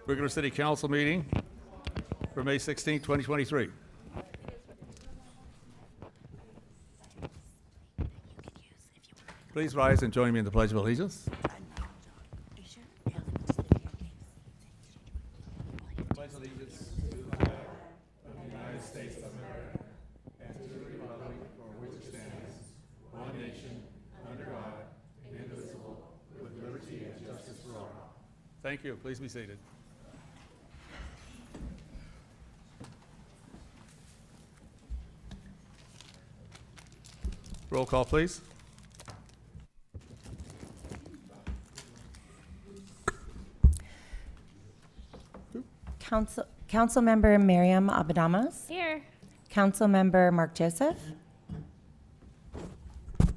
Regular City Council meeting for May 16, 2023. Please rise and join me in the Pledge of Allegiance. Pledge allegiance to the flag of the United States of America and to the republic for which it stands, one nation, under God, indivisible, with liberty and justice for all. Thank you. Please be seated. Roll call, please. Councilmember Miriam Abadamas. Here. Councilmember Mark Joseph.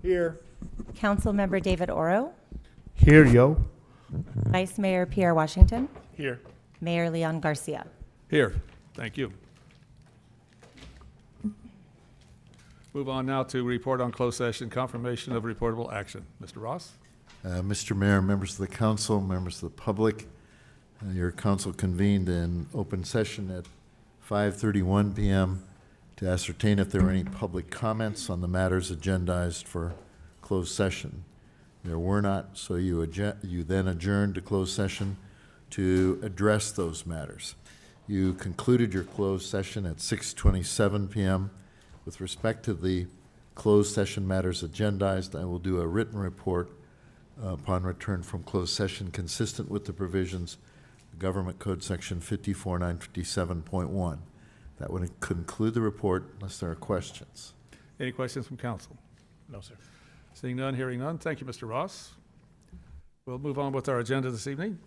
Here. Councilmember David Oro. Here, yo. Vice Mayor Pierre Washington. Here. Mayor Leon Garcia. Here. Thank you. Move on now to report on closed session, confirmation of reportable action. Mr. Ross? Mr. Mayor, members of the council, members of the public, your council convened in open session at 5:31 p.m. to ascertain if there were any public comments on the matters agendized for closed session. There were not, so you then adjourned to closed session to address those matters. You concluded your closed session at 6:27 p.m. With respect to the closed session matters agendized, I will do a written report upon return from closed session consistent with the provisions of Government Code Section 54957.1. That would conclude the report unless there are questions. Any questions from council? No, sir. Seeing none, hearing none. Thank you, Mr. Ross. We'll move on with our agenda this evening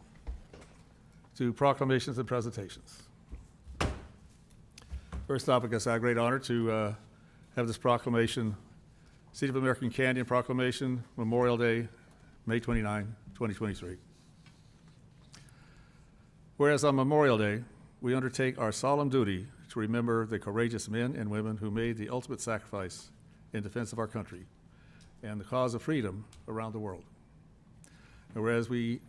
to proclamations and presentations. First off, I guess our great honor to have this proclamation, City of American Canyon Proclamation, Memorial Day, May 29, 2023. Whereas on Memorial Day, we undertake our solemn duty to remember the courageous men and women who made the ultimate sacrifice in defense of our country and the cause of freedom around the world. And whereas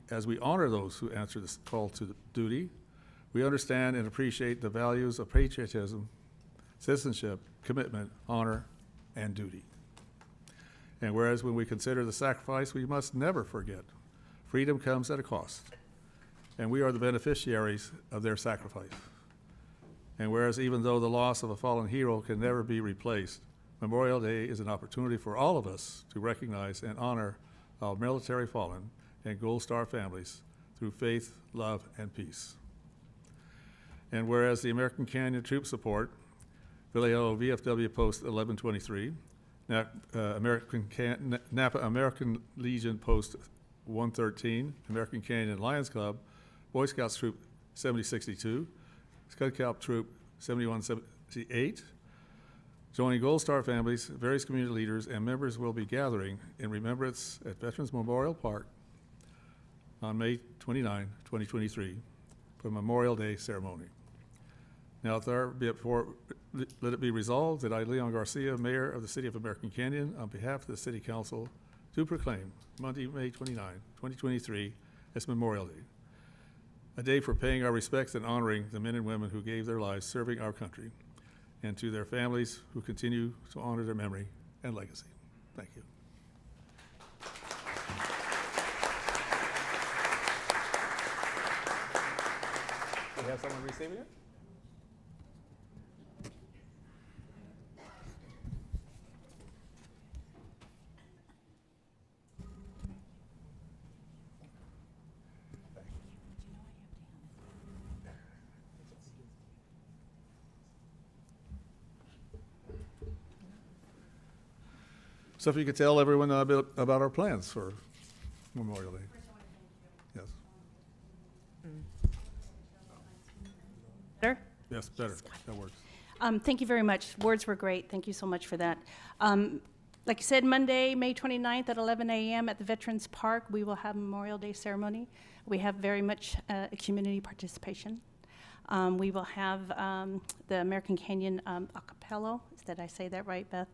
as we honor those who answer this call to duty, we understand and appreciate the values of patriotism, citizenship, commitment, honor, and duty. And whereas when we consider the sacrifice, we must never forget freedom comes at a cost, and we are the beneficiaries of their sacrifice. And whereas even though the loss of a fallen hero can never be replaced, Memorial Day is an opportunity for all of us to recognize and honor our military fallen and Gold Star families through faith, love, and peace. And whereas the American Canyon Troop Support, Vallejo VFW Post 1123, Napa American Legion Post 113, American Canyon Lions Club, Boy Scouts Troop 7062, Scud Cap Troop 7178, joining Gold Star families, various community leaders, and members will be gathering in remembrance at Veterans Memorial Park on May 29, 2023, for Memorial Day ceremony. Now, let it be resolved that I, Leon Garcia, Mayor of the City of American Canyon, on behalf of the City Council, do proclaim Monday, May 29, 2023, as Memorial Day, a day for paying our respects and honoring the men and women who gave their lives serving our country, and to their families who continue to honor their memory and legacy. Thank you. Do we have someone receiving it? So if you could tell everyone a bit about our plans for Memorial Day. Yes. Better? Yes, better. That works. Thank you very much. Words were great. Thank you so much for that. Like you said, Monday, May 29th at 11 a.m. at the Veterans Park, we will have Memorial Day ceremony. We have very much community participation. We will have the American Canyon a cappella. Did I say that right, Beth?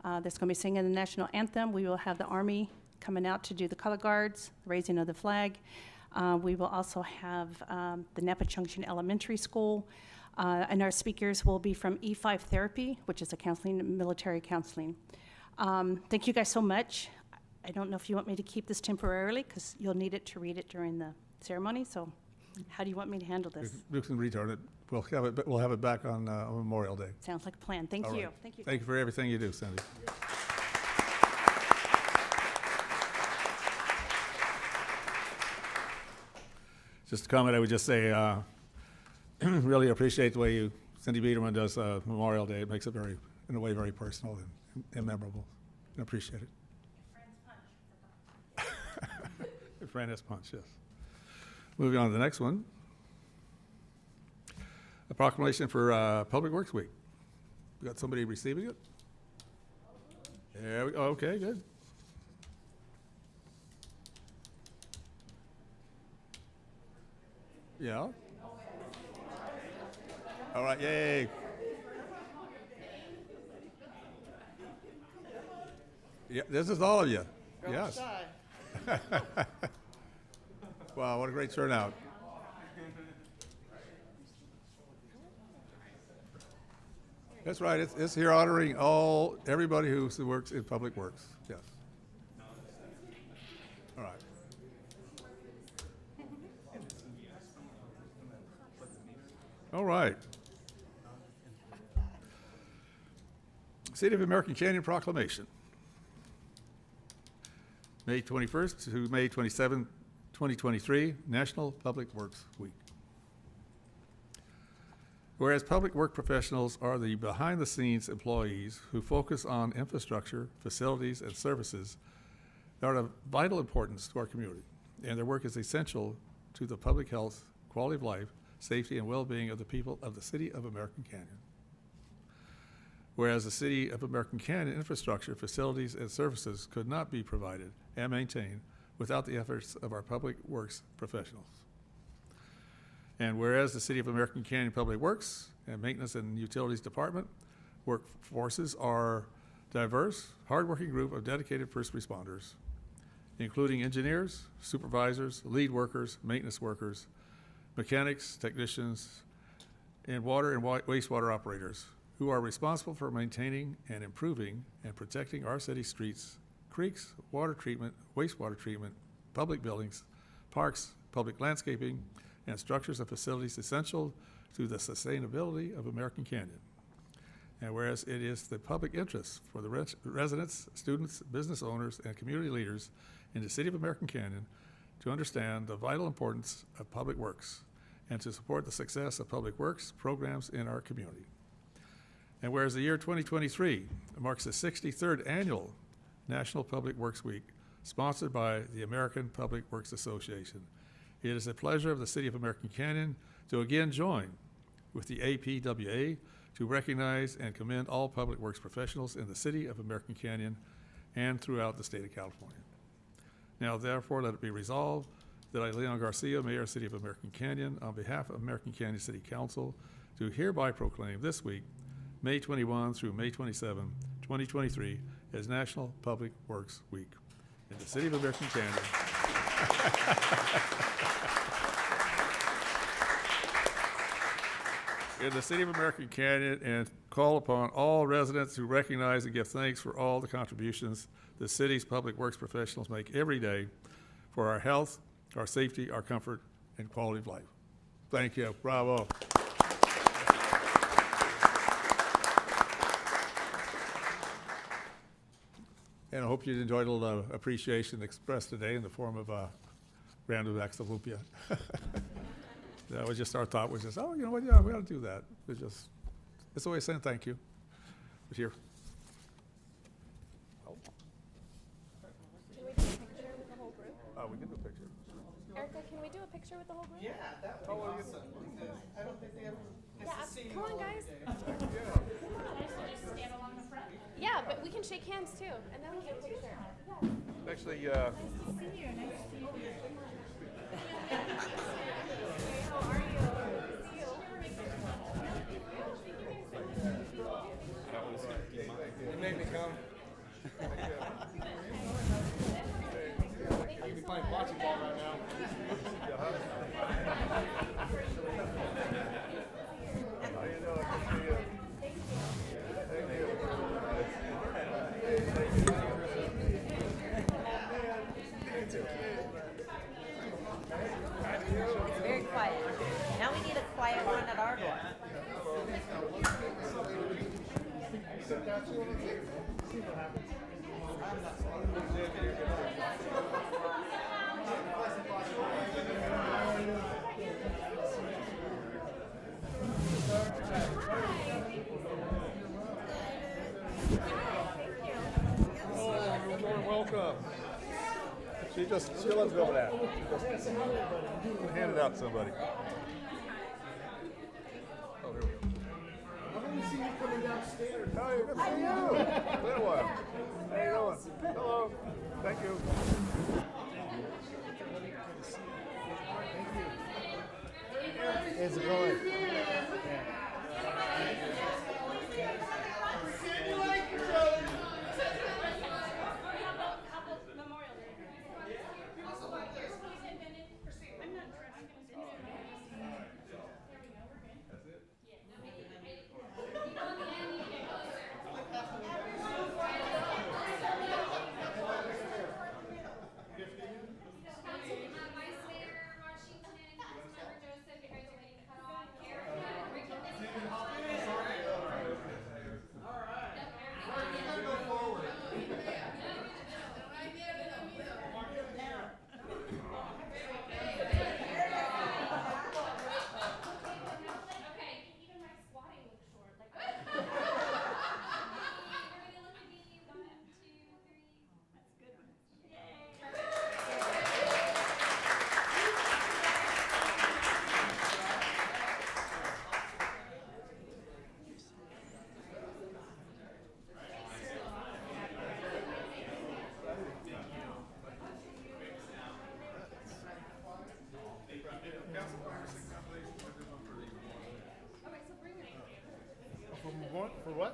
That's going to be singing the national anthem. We will have the Army coming out to do the color guards, raising of the flag. We will also have the Napa Junction Elementary School, and our speakers will be from E5 Therapy, which is a counseling, military counseling. Thank you guys so much. I don't know if you want me to keep this temporarily, because you'll need it to read it during the ceremony, so how do you want me to handle this? You can return it. We'll have it back on Memorial Day. Sounds like a plan. Thank All you. right. Thank you. Thank you for everything you do, Cindy. Just a comment, I would just say, really appreciate the way Cindy Biederman does Memorial Day. It makes it very, in a way, very personal and memorable. I appreciate it. Your friend has punch, yes. Moving on to the next one. A proclamation for Public Works Week. We got somebody receiving it? There we go. Okay, good. Yeah. All right, yay. Yeah, this is all of you. Yes. Wow, what a great turnout. That's right, it's here honoring everybody who works in Public Works, yes. All right. All right. City of American Canyon Proclamation. May 21st to May 27th, 2023, National Public Works Week. Whereas public work professionals are the behind-the-scenes employees who focus on infrastructure, facilities, and services that are of vital importance to our community, and their work is essential to the public health, quality of life, safety, and well-being of the people of the City of American Canyon. Whereas the City of American Canyon infrastructure, facilities, and services could not be provided and maintained without the efforts of our public works professionals. And whereas the City of American Canyon Public Works and Maintenance and Utilities Department workforces are diverse, hardworking group of dedicated first responders, including engineers, supervisors, lead workers, maintenance workers, mechanics, technicians, and water and wastewater operators who are responsible for maintaining and improving and protecting our city streets, creeks, water treatment, wastewater treatment, public buildings, parks, public landscaping, and structures and facilities essential to the sustainability of American Canyon. And whereas it is the public interest for the residents, students, business owners, and community leaders in the City of American Canyon to understand the vital importance of public works and to support the success of public works programs in our community. And whereas the year 2023 marks the 63rd annual National Public Works Week, sponsored by the American Public Works Association, it is a pleasure of the City of American Canyon to again join with the APWA to recognize and commend all public works professionals in the City of American Canyon and throughout the state of California. Now, therefore, let it be resolved that I, Leon Garcia, Mayor, City of American Canyon, on behalf of American Canyon City Council, do hereby proclaim this week, May 21 through May 27, 2023, as National Public Works Week in the City of American Canyon. In the City of American Canyon, and call upon all residents to recognize and give thanks for all the contributions the city's public works professionals make every day for our health, our safety, our comfort, and quality of life. Thank you. Bravo. And I hope you enjoyed a little appreciation expressed today in the form of random acts of lupia. That was just our thought was just, oh, you know what, yeah, we ought to do that. It's always saying thank you. But here. Oh. Can we do a picture with the whole group? We can do a picture. Erica, can we do a picture with the whole group? Yeah, that would be awesome. Because I don't think they ever get to see you Come on, all guys. day. Yeah, but we can shake hands too, and then we'll get a picture. Actually, How are you? See you. You made me come. I'd be playing bocce ball right now. Welcome. She doesn't go with that. Hand it out to somebody. Oh, here we go. I want to see you coming downstairs. Hi, good to see you. Been a while. How you doing? Hello. Thank you. How's it going? Vice Mayor Washington and Councilmember Joseph, you guys are waiting to cut off. Erica, Ricky, okay, even my squatting looks short. Like, we're gonna look at me. 1, 2, 3. That's a good one. Yay. Okay, so bring it. For what?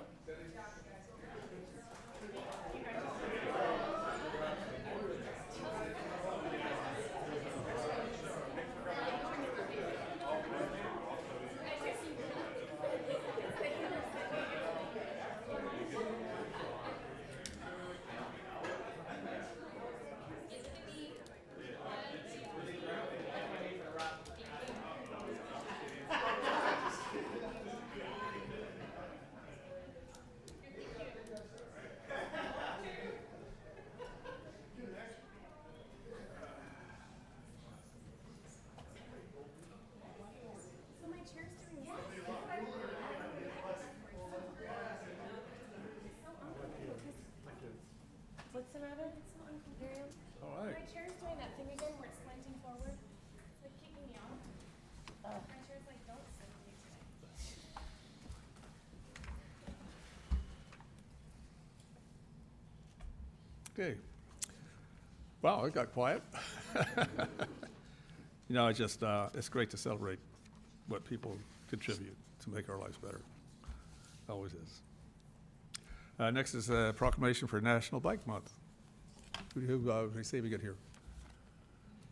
So my chair's doing this. What's the matter? It's so uncomfortable. All My right. chair's doing that thing again where it's slanting forward. It's like kicking me off. My chair's like, don't sit with me today. Okay. Wow, it got quiet. You know, it's great to celebrate what people contribute to make our lives better. Always is. Next is a proclamation for National Bike Month. Who receiving it here?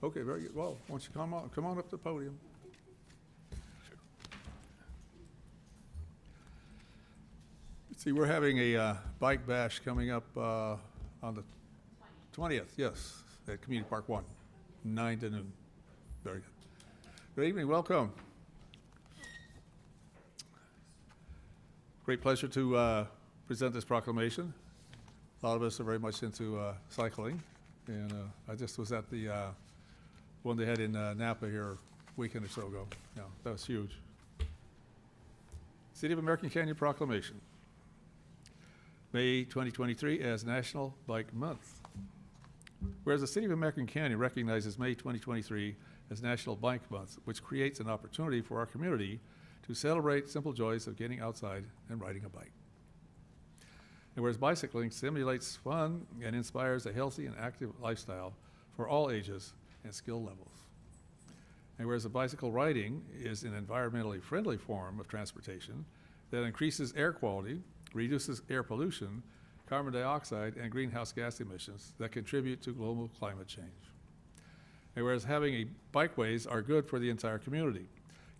Okay, very good. Well, why don't you come on up to the podium. See, we're having a bike bash coming up on the 20th, yes, at Community Park 1, 9 to noon. Very good. Good evening, welcome. Great pleasure to present this proclamation. A lot of us are very much into cycling, and I just was at the one they had in Napa here a weekend or so ago. Yeah, that was huge. City of American Canyon Proclamation. May 2023 as National Bike Month. Whereas the City of American Canyon recognizes May 2023 as National Bike Month, which creates an opportunity for our community to celebrate simple joys of getting outside and riding a bike. And whereas bicycling stimulates fun and inspires a healthy and active lifestyle for all ages and skill levels. And whereas the bicycle riding is an environmentally friendly form of transportation that increases air quality, reduces air pollution, carbon dioxide, and greenhouse gas emissions that contribute to global climate change. And whereas having bikeways are good for the entire community,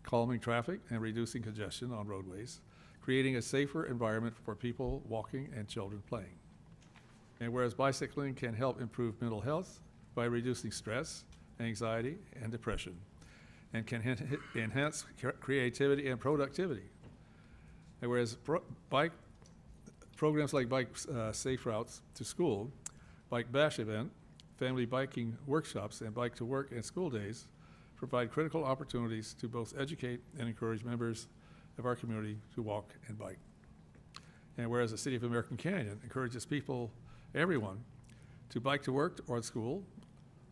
calming traffic and reducing congestion on roadways, creating a safer environment for people walking and children playing. And whereas bicycling can help improve mental health by reducing stress, anxiety, and depression, and can enhance creativity and productivity. And whereas bike Programs like Bike Safe Routes to School, Bike Bash event, family biking workshops, and Bike to Work and School Days provide critical opportunities to both educate and encourage members of our community to walk and bike. And whereas the City of American Canyon encourages people, everyone, to bike to work or school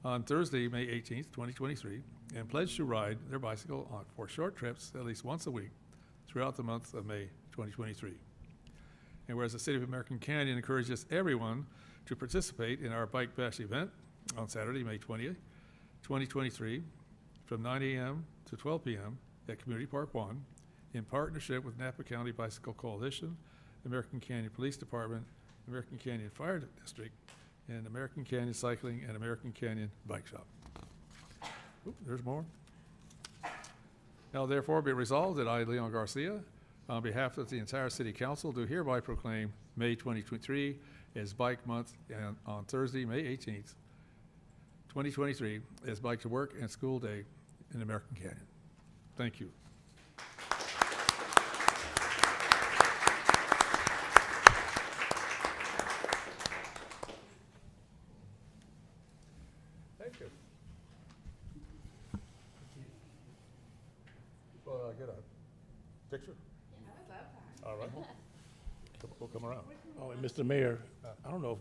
on Thursday, May 18th, 2023, and pledge to ride their bicycle for short trips at least once a week throughout the month of May 2023. And whereas the City of American Canyon encourages everyone to participate in our Bike Bash event on Saturday, May 20th, 2023, from 9 a.m. to 12 p.m. at Community Park 1, in partnership with Napa County Bicycle Coalition, American Canyon Police Department, American Canyon Fire District, and American Canyon Cycling and American Canyon Bike Shop. Oop, there's more. Now therefore be it resolved that I, Leon Garcia, on behalf of the entire City Council, do hereby proclaim May 2023 as Bike Month, and on Thursday, May 18th, 2023, as Bike to Work and School Day in American Canyon. Thank you. Thank you. Well, get a picture? All right. We'll come around. Oh, and Mr. Mayor, I don't know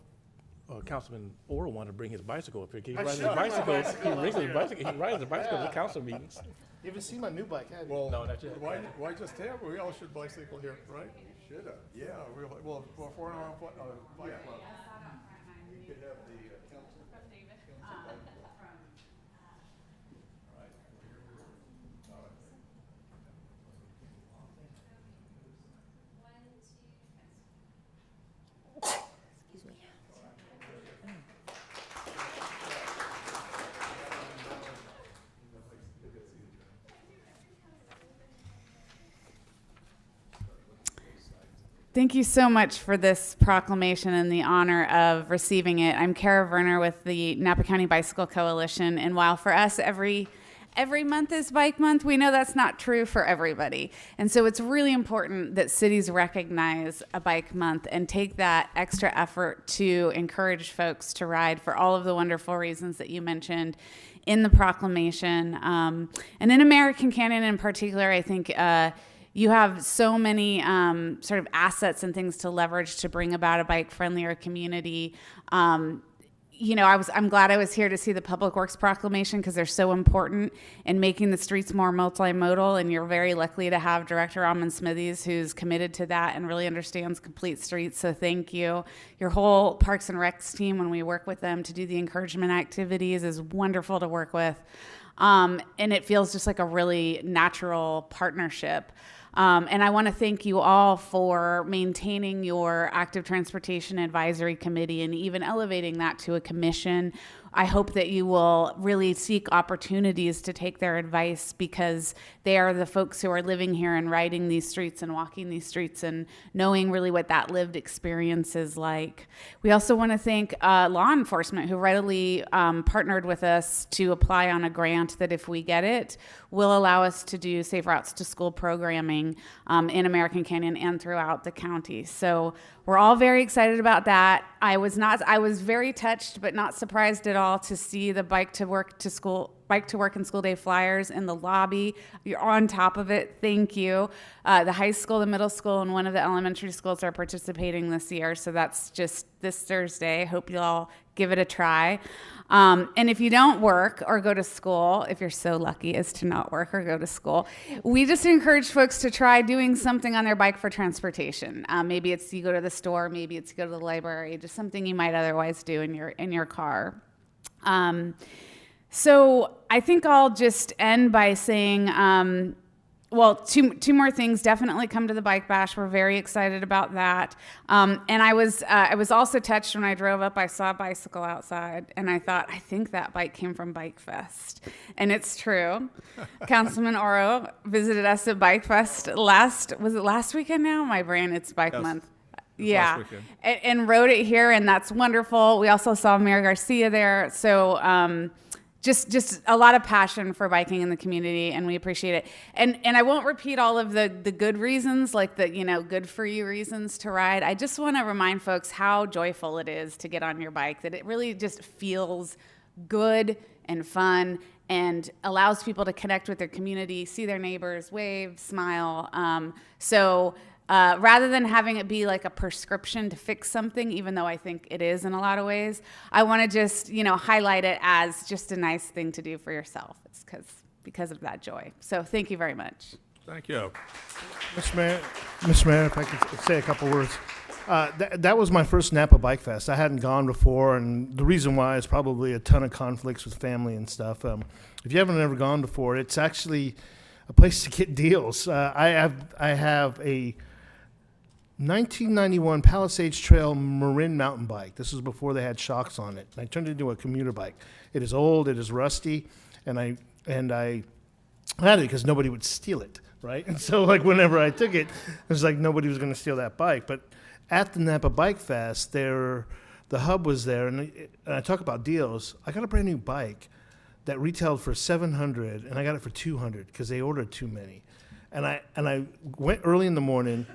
if Councilman Orr wanted to bring his bicycle up here. He I rides his should. bicycle. He brings his bicycle. He rides the bicycle to council meetings. You haven't seen my new bike, have you? Well, No, not yet. why just have, we all should bicycle here, right? Should have. Yeah, well, for an bike club. You could have the council. Thank you so much for this proclamation and the honor of receiving it. I'm Kara Werner with the Napa County Bicycle Coalition, and while for us every month is Bike Month, we know that's not true for everybody. And so it's really important that cities recognize a Bike Month and take that extra effort to encourage folks to ride for all of the wonderful reasons that you mentioned in the proclamation. And in American Canyon in particular, I think you have so many sort of assets and things to leverage to bring about a bike-friendlier community. I'm glad I was here to see the Public Works proclamation because they're so important in making the streets more multimodal, and you're very lucky to have Director Almond Smithies who's committed to that and really understands complete streets, so thank you. Your whole Parks and Recs team, when we work with them to do the encouragement activities, is wonderful to work with. And it feels just like a really natural partnership. And I want to thank you all for maintaining your Active Transportation Advisory Committee and even elevating that to a commission. I hope that you will really seek opportunities to take their advice because they are the folks who are living here and riding these streets and walking these streets and knowing really what that lived experience is like. We also want to thank law enforcement who readily partnered with us to apply on a grant that, if we get it, will allow us to do Safe Routes to School programming in American Canyon and throughout the county. So we're all very excited about that. I was very touched but not surprised at all to see the Bike to Work and School Day flyers in the lobby. You're on top of it. Thank you. The high school, the middle school, and one of the elementary schools are participating this year. So that's just this Thursday. Hope you'll all give it a try. And if you don't work or go to school, if you're so lucky as to not work or go to school, we just encourage folks to try doing something on their bike for transportation. Maybe it's you go to the store, maybe it's you go to the library, just something you might otherwise do in your car. So I think I'll just end by saying, two more things. Definitely come to the Bike Bash. We're very excited about that. And I was also touched when I drove up. I saw a bicycle outside, and I thought, I think that bike came from Bike Fest, and it's true. Councilman Oro visited us at Bike Fest last weekend? Now my brain, it's Bike Yes. Month. This Yeah, last weekend. and rode it here, and that's wonderful. We also saw Mayor Garcia there, so. just a lot of passion for biking in the community, and we appreciate it. And I won't repeat all of the good reasons, like the, good for you reasons to ride. I just want to remind folks how joyful it is to get on your bike, that it really just feels good and fun and allows people to connect with their community, see their neighbors, wave, smile. Rather than having it be like a prescription to fix something, even though I think it is in a lot of ways, I want to just, highlight it as just a nice thing to do for yourself. It's because of that joy. So thank you very much. Thank you. Mr. Mayor, if I could say a couple words. That was my first Napa Bike Fest. I hadn't gone before, and the reason why is probably a ton of conflicts with family and stuff. If you haven't ever gone before, it's actually a place to get deals. I have a 1991 Palisades Trail Marin mountain bike. This was before they had shocks on it. I turned it into a commuter bike. It is old, it is rusty, and I had it because nobody would steal it, right? And so like whenever I took it, it was like nobody was going to steal that bike. But at the Napa Bike Fest, the hub was there, and I talk about deals. I got a brand new bike that retailed for $700, and I got it for $200 because they ordered too many. And I went early in the morning,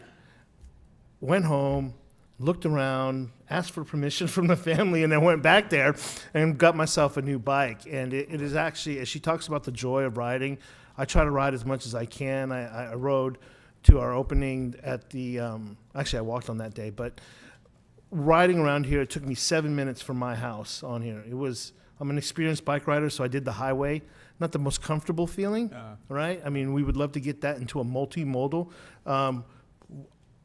went home, looked around, asked for permission from the family, and then went back there and got myself a new bike. And it is actually, as she talks about the joy of riding, I try to ride as much as I can. I rode to our opening at the, actually I walked on that day, but riding around here, it took me 7 minutes from my house on here. I'm an experienced bike rider, so I did the highway. Not the most comfortable feeling, right? I mean, we would love to get that into a multimodal,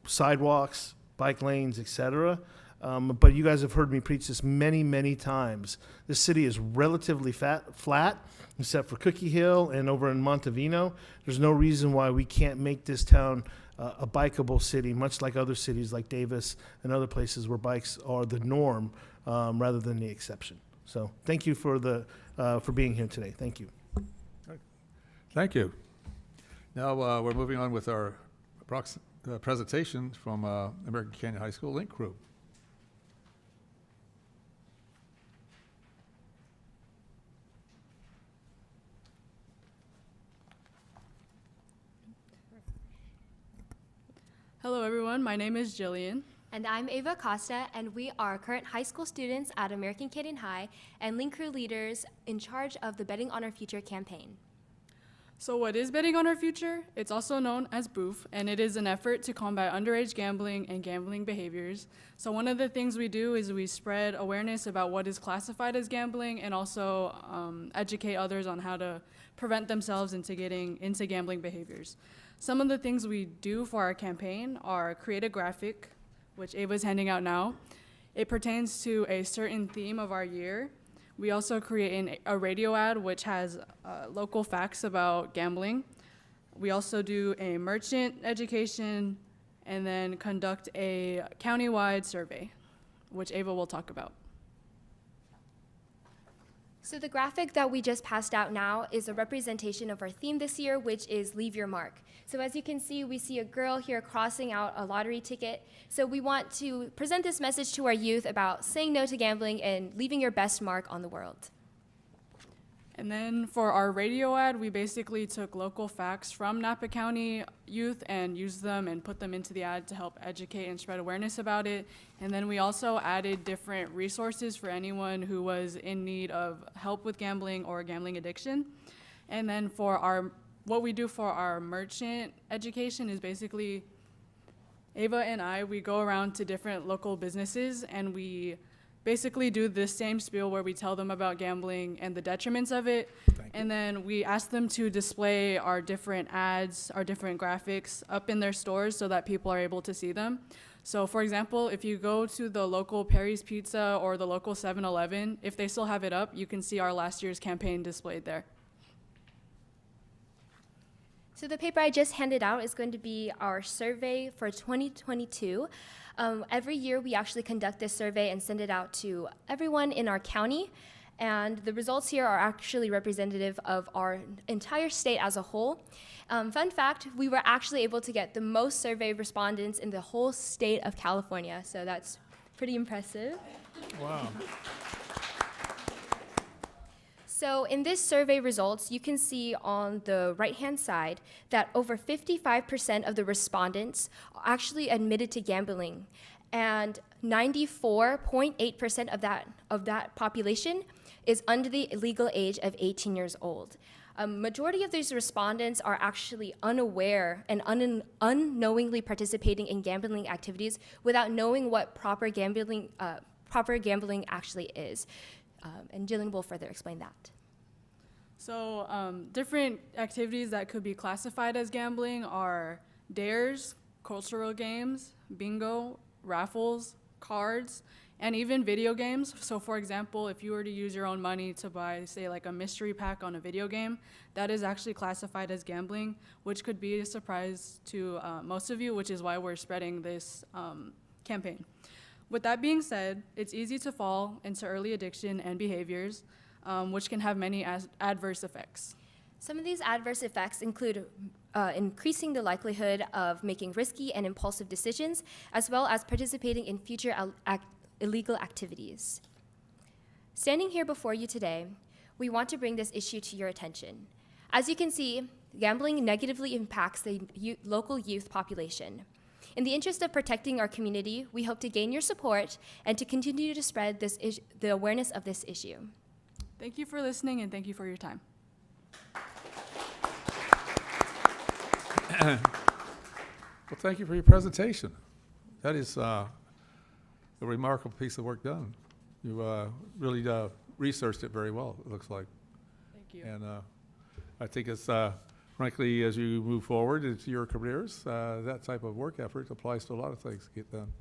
sidewalks, bike lanes, etc. But you guys have heard me preach this many, many times. This city is relatively flat, except for Cookie Hill and over in Montevino. There's no reason why we can't make this town a bikeable city, much like other cities like Davis and other places where bikes are the norm rather than the exception. So thank you for being here today. Thank you. Thank you. Now we're moving on with our presentation from American Canyon High School Link Crew. Hello everyone, my name is Jillian. And I'm Ava Costa, and we are current high school students at American Canyon High and Link Crew leaders in charge of the Betting on Our Future campaign. So what is Betting on Our Future? It's also known as BOOF, and it is an effort to combat underage gambling and gambling behaviors. So one of the things we do is we spread awareness about what is classified as gambling and also educate others on how to prevent themselves into getting into gambling behaviors. Some of the things we do for our campaign are create a graphic, which Ava's handing out now. It pertains to a certain theme of our year. We also create a radio ad, which has local facts about gambling. We also do a merchant education and then conduct a countywide survey, which Ava will talk about. So the graphic that we just passed out now is a representation of our theme this year, which is Leave Your Mark. So as you can see, we see a girl here crossing out a lottery ticket. So we want to present this message to our youth about saying no to gambling and leaving your best mark on the world. And then for our radio ad, we basically took local facts from Napa County youth and used them and put them into the ad to help educate and spread awareness about it. And then we also added different resources for anyone who was in need of help with gambling or gambling addiction. And then for what we do for our merchant education is basically Ava and we go around to different local businesses and we basically do the same spiel where we tell them about gambling and the detriments of it. And then we ask them to display our different ads, our different graphics up in their stores so that people are able to see them. So for example, if you go to the local Perry's Pizza or the local 7-Eleven, if they still have it up, you can see our last year's campaign displayed there. So the paper I just handed out is going to be our survey for 2022. Every year we actually conduct this survey and send it out to everyone in our county. And the results here are actually representative of our entire state as a whole. Fun fact, we were actually able to get the most survey respondents in the whole state of California. So that's pretty impressive. Wow. So in this survey results, you can see on the right-hand side that over 55% of the respondents actually admitted to gambling, and 94.8% of that population is under the legal age of 18 years old. A majority of these respondents are actually unaware and unknowingly participating in gambling activities without knowing what proper gambling actually is. And Jillian will further explain that. So different activities that could be classified as gambling are dares, cultural games, bingo, raffles, cards, and even video games. So for example, if you were to use your own money to buy, say, like a mystery pack on a video game, that is actually classified as gambling, which could be a surprise to most of you, which is why we're spreading this campaign. With that being said, it's easy to fall into early addiction and behaviors, which can have many adverse effects. Some of these adverse effects include increasing the likelihood of making risky and impulsive decisions, as well as participating in future illegal activities. Standing here before you today, we want to bring this issue to your attention. As you can see, gambling negatively impacts the local youth population. In the interest of protecting our community, we hope to gain your support and to continue to spread the awareness of this issue. Thank you for listening, and thank you for your time. Well, thank you for your presentation. That is a remarkable piece of work done. You really researched it very well, it looks like. Thank you. And I think it's, frankly, as you move forward into your careers, that type of work effort applies to a lot of things to get done.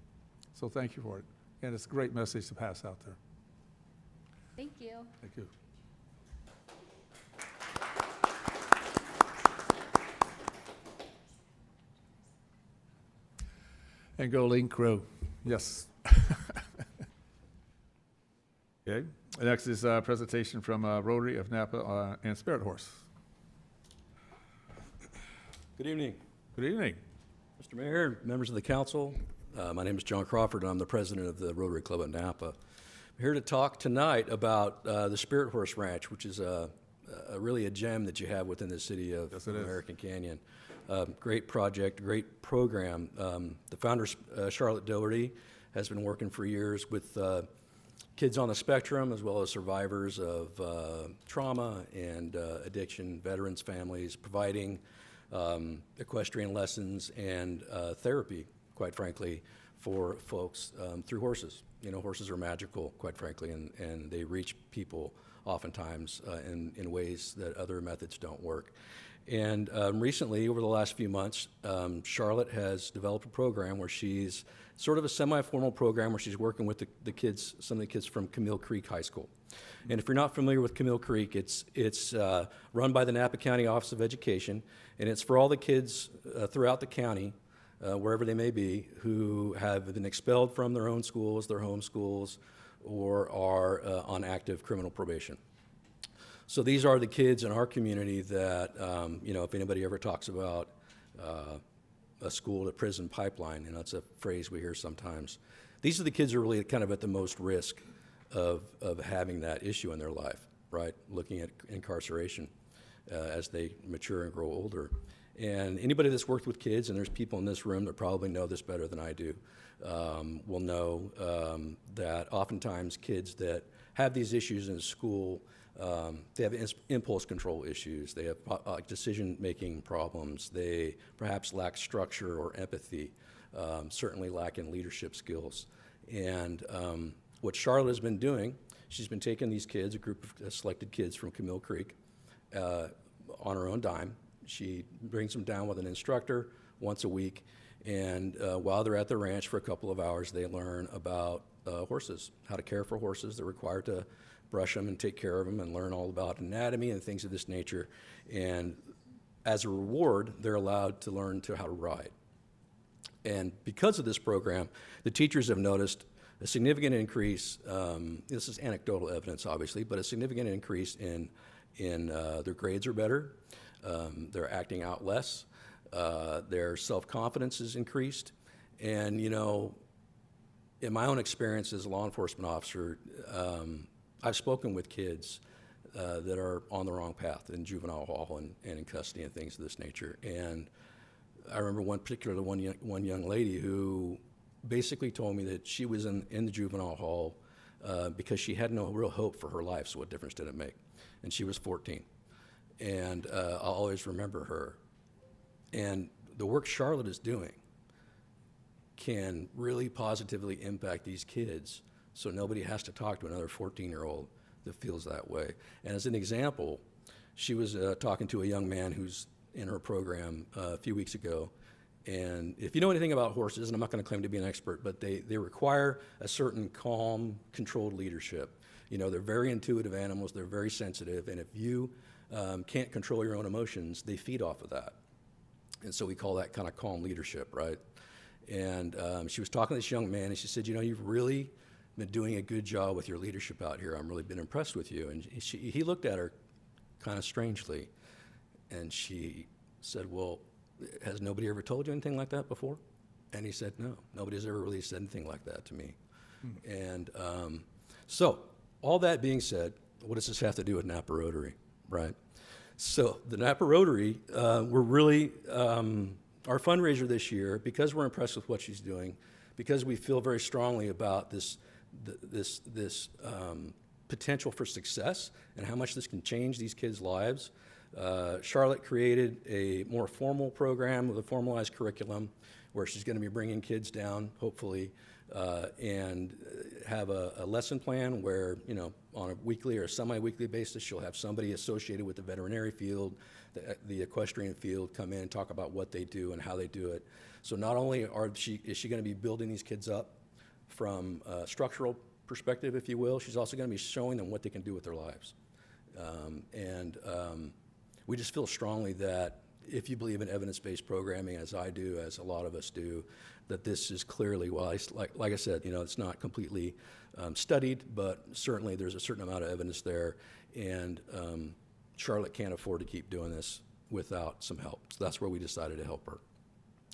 So thank you for it. And it's a great message to pass out there. Thank you. Thank you. And go Link Crew. Yes. Okay. Next is a presentation from Rotary of Napa and Spirit Horse. Good evening, Good evening. Mr. Mayor, members of the council. My name is John Crawford, and I'm the president of the Rotary Club at Napa. I'm here to talk tonight about the Spirit Horse Ranch, which is really a gem that you have within the city of Yes, it is. American Canyon. Great project, great program. The founder, Charlotte Doherty, has been working for years with kids on the spectrum, as well as survivors of trauma and addiction, veterans, families, providing equestrian lessons and therapy, quite frankly, for folks through horses. You know, horses are magical, quite frankly, and they reach people oftentimes in ways that other methods don't work. And recently, over the last few months, Charlotte has developed a program where she's sort of a semi-formal program where she's working with the kids, some of the kids from Camille Creek High School. And if you're not familiar with Camille Creek, it's run by the Napa County Office of Education, and it's for all the kids throughout the county, wherever they may be, who have been expelled from their own schools, their home schools, or are on active criminal probation. So these are the kids in our community that, you know, if anybody ever talks about a school to prison pipeline, you know, it's a phrase we hear sometimes. These are the kids who are really kind of at the most risk of having that issue in their life, right? Looking at incarceration as they mature and grow older. And anybody that's worked with kids, and there's people in this room that probably know this better than I do, will know that oftentimes kids that have these issues in school, they have impulse control issues, they have decision-making problems, they perhaps lack structure or empathy, certainly lack in leadership skills. And what Charlotte has been doing, she's been taking these kids, a group of selected kids from Camille Creek, on her own dime. She brings them down with an instructor once a week, and while they're at the ranch for a couple of hours, they learn about horses, how to care for horses. They're required to brush them and take care of them and learn all about anatomy and things of this nature. And as a reward, they're allowed to learn how to ride. And because of this program, the teachers have noticed a significant increase, this is anecdotal evidence obviously, but a significant increase in their grades are better, they're acting out less, their self-confidence is increased. And you know, in my own experience as a law enforcement officer, I've spoken with kids that are on the wrong path in juvenile hall and in custody and things of this nature. And I remember one young lady who basically told me that she was in the juvenile hall because she had no real hope for her life, so what difference did it make? And she was 14. And I'll always remember her. And the work Charlotte is doing can really positively impact these kids, so nobody has to talk to another 14-year-old that feels that way. And as an example, she was talking to a young man who's in her program a few weeks ago. And if you know anything about horses, and I'm not going to claim to be an expert, but they require a certain calm, controlled leadership. You know, they're very intuitive animals, they're very sensitive, and if you can't control your own emotions, they feed off of that. And so we call that kind of calm leadership, right? And she was talking to this young man, and she said, you know, you've really been doing a good job with your leadership out here. I've really been impressed with you. And he looked at her kind of strangely, and she said, well, has nobody ever told you anything like that before? And he said, no, nobody's ever really said anything like that to me. And so all that being said, what does this have to do with Napa Rotary, right? So the Napa Rotary, we're really, our fundraiser this year, because we're impressed with what she's doing, because we feel very strongly about this potential for success and how much this can change these kids' lives, Charlotte created a more formal program with a formalized curriculum where she's going to be bringing kids down, hopefully, and have a lesson plan where, you know, on a weekly or semi-weekly basis, she'll have somebody associated with the veterinary field, the equestrian field, come in and talk about what they do and how they do it. So not only is she going to be building these kids up from a structural perspective, if you will, she's also going to be showing them what they can do with their lives. We just feel strongly that if you believe in evidence-based programming, as I do, as a lot of us do, that this is clearly, well, like I said, you know, it's not completely studied, but certainly there's a certain amount of evidence there, and Charlotte can't afford to keep doing this without some help. So that's where we decided to help her.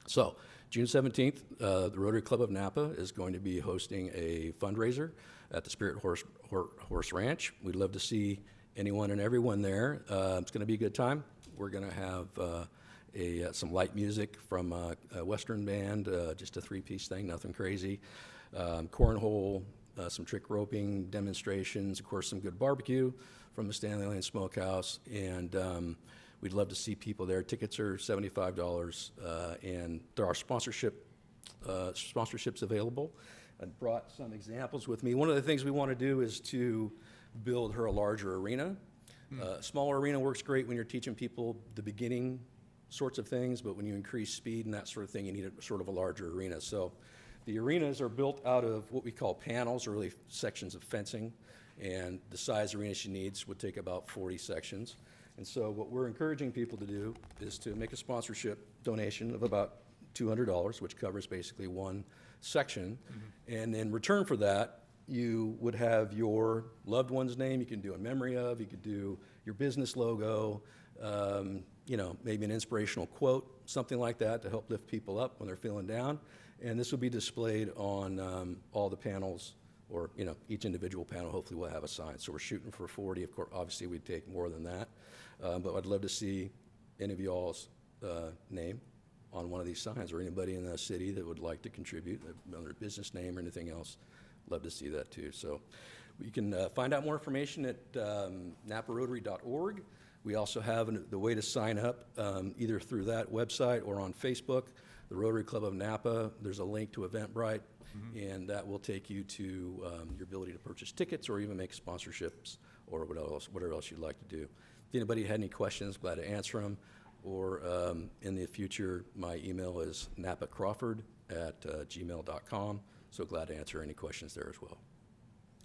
So June 17th, the Rotary Club of Napa is going to be hosting a fundraiser at the Spirit Horse Ranch. We'd love to see anyone and everyone there. It's going to be a good time. We're going to have some light music from a Western band, just a three-piece thing, nothing crazy. Cornhole, some trick roping demonstrations, of course, some good barbecue from the Stanley Lane Smokehouse, and we'd love to see people there. Tickets are $75, and there are sponsorships available. I brought some examples with me. One of the things we want to do is to build her a larger arena. A smaller arena works great when you're teaching people the beginning sorts of things, but when you increase speed and that sort of thing, you need a sort of a larger arena. So the arenas are built out of what we call panels, or really sections of fencing, and the size arena she needs would take about 40 sections. And so what we're encouraging people to do is to make a sponsorship donation of about $200, which covers basically one section. And in return for that, you would have your loved one's name you can do in memory of, you could do your business logo, you know, maybe an inspirational quote, something like that to help lift people up when they're feeling down. And this will be displayed on all the panels, or, you know, each individual panel hopefully will have a sign. So we're shooting for 40. Of course, obviously we'd take more than that. But I'd love to see any of y'all's name on one of these signs, or anybody in the city that would like to contribute, their business name or anything else. Love to see that too. So you can find out more information at naparotary.org. We also have the way to sign up either through that website or on Facebook, the Rotary Club of Napa. There's a link to Eventbrite, and that will take you to your ability to purchase tickets or even make sponsorships or whatever else you'd like to do. If anybody had any questions, glad to answer them. Or in the future, my email is napacrawford@gmail.com. So glad to answer any questions there as well.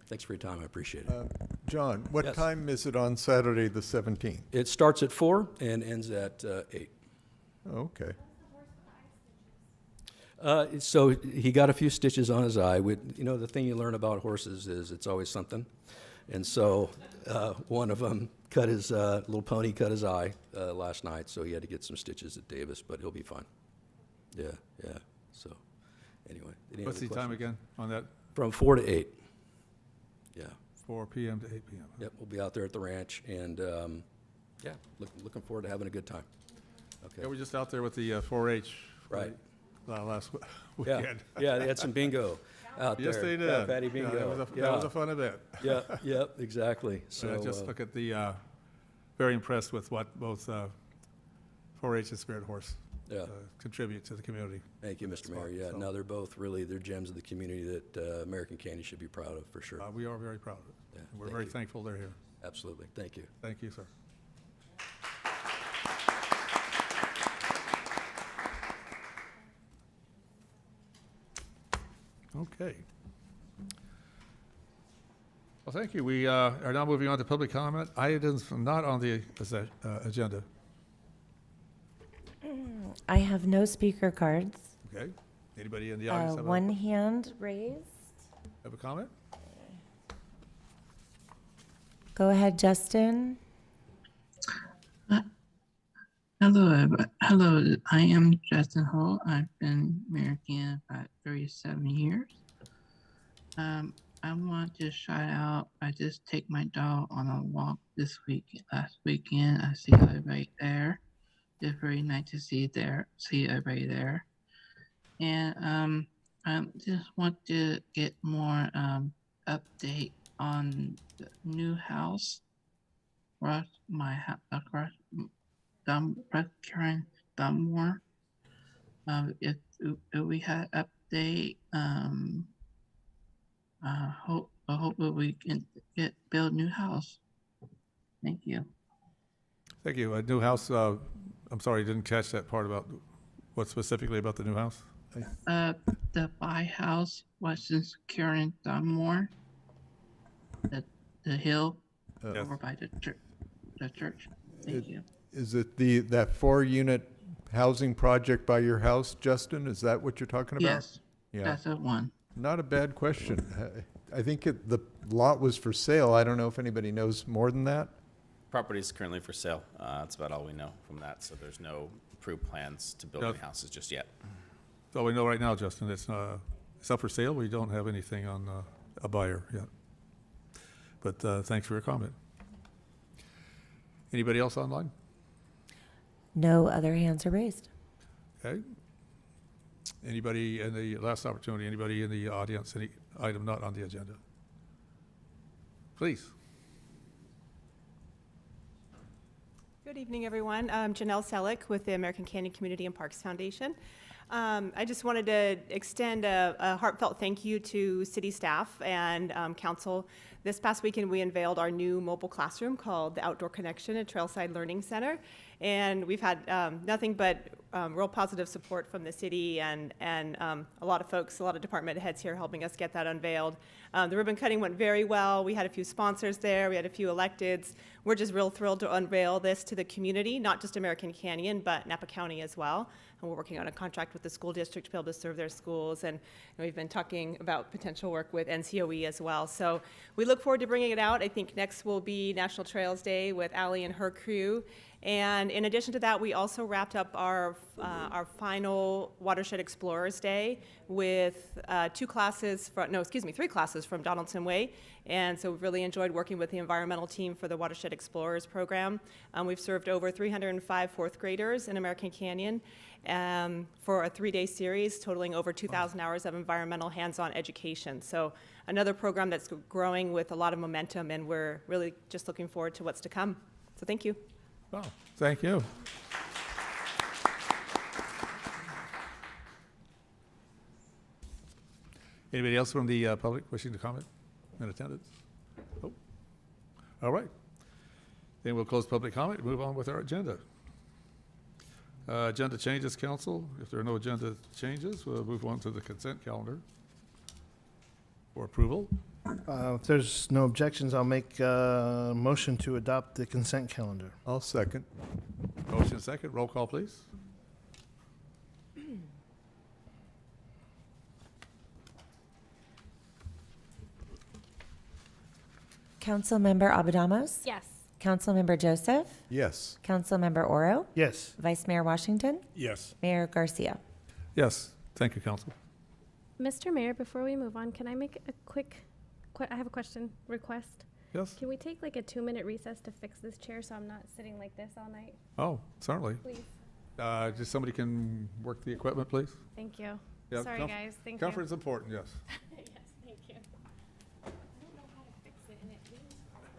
Thanks for your time. I appreciate it. John, what Yes. time is it on Saturday, the 17th? It starts at 4 and ends at 8. Okay. So he got a few stitches on his eye. You know, the thing you learn about horses is it's always something. And so one of them cut his little pony cut his eye last night, so he had to get some stitches at Davis, but he'll be fine. Yeah. So anyway. What's the time again on that? From 4 to 8. Yeah, 4 p.m. to 8 p.m. Yep, we'll be out there at the ranch, and yeah, looking forward to having a good time. Okay. Yeah, we're just out there with the 4-H. Right. Last Yeah, weekend. yeah, they had some bingo out there. Yes, they did. Yeah, Patty Yeah, bingo. that was a fun event. Yeah, yep, exactly. So I So, just look at the, very impressed with what both 4-H and Spirit Horse yeah, contribute to the community. thank you, Mr. Mayor. Yeah, So- no, they're both really, they're gems of the community that American Candy should be proud of, for sure. We are very proud of it. Yeah, And we're thank very you. thankful they're here. Absolutely, thank you. Thank you, sir. Okay. Well, thank you. We are now moving on to public comment. Items not on the agenda. I have no speaker cards. Okay. Anybody in the audience have One hand raised. have a comment? Go ahead, Justin. Hello. I am Justin Hull. I've been American about 37 years. I want to shout out. I just take my dog on a walk last weekend. I see everybody there. It's very nice to see everybody there. And I just want to get more update on the new house across Karen Dunmore. If we had update, I hope that we can build new house. Thank you. Thank you. A new house, I'm sorry, I didn't catch that part about what specifically about the new house? The buy house was in Karen Dunmore. The hill Yes. over by the church. Thank you. Is it that 4-unit housing project by your house, Justin? Is that what you're talking about? Yes, Yeah, that's the one. not a bad question. I think the lot was for sale. I don't know if anybody knows more than that. Property is currently for sale. That's about all we know from that. So there's no approved plans to build Yeah. any houses just yet. So we know right now, Justin, it's up for sale. We don't have anything on a buyer yet. But thanks for your comment. Anybody else online? No other hands are raised. Okay. Anybody in the last opportunity, anybody in the audience, any item not on the agenda? Please. Good evening, everyone. I'm Janelle Selleck with the American Canyon Community and Parks Foundation. I just wanted to extend a heartfelt thank you to city staff and council. This past weekend, we unveiled our new mobile classroom called the Outdoor Connection at Trailside Learning Center. And we've had nothing but real positive support from the city and a lot of folks, a lot of department heads here helping us get that unveiled. The ribbon cutting went very well. We had a few sponsors there. We had a few electeds. We're just real thrilled to unveil this to the community, not just American Canyon, but Napa County as well. And we're working on a contract with the school district to be able to serve their schools. And we've been talking about potential work with NCOE as well. So we look forward to bringing it out. I think next will be National Trails Day with Allie and her crew. And in addition to that, we also wrapped up our final Watershed Explorers Day with 3 classes from Donaldson Way. And so we've really enjoyed working with the environmental team for the Watershed Explorers program. We've served over 305 fourth graders in American Canyon for a 3-day series totaling over 2,000 hours of environmental hands-on education. So another program that's growing with a lot of momentum, and we're really just looking forward to what's to come. So thank you. Wow, thank you. Anybody else from the public wishing to comment in attendance? Oh, all right. Then we'll close public comment and move on with our agenda. Agenda changes, council. If there are no agenda changes, we'll move on to the consent calendar for approval. If there's no objections, I'll make a motion to adopt the consent calendar. I'll second. Motion second, roll call, please. Councilmember Abadamos? Yes. Councilmember Joseph? Yes. Councilmember Oro? Yes. Vice Mayor Washington? Yes. Mayor Garcia? Yes, thank you, council. Mr. Mayor, before we move on, can I make a quick I have a question, request. Yes? Can we take like a 2-minute recess to fix this chair so I'm not sitting like this all night? Oh, certainly. Please. Just somebody can work the equipment, please? Thank you. Yeah, Sorry, guys. Thank comfort you. is important, yes. Yes, thank you. I don't know how to fix it, and it leans forward.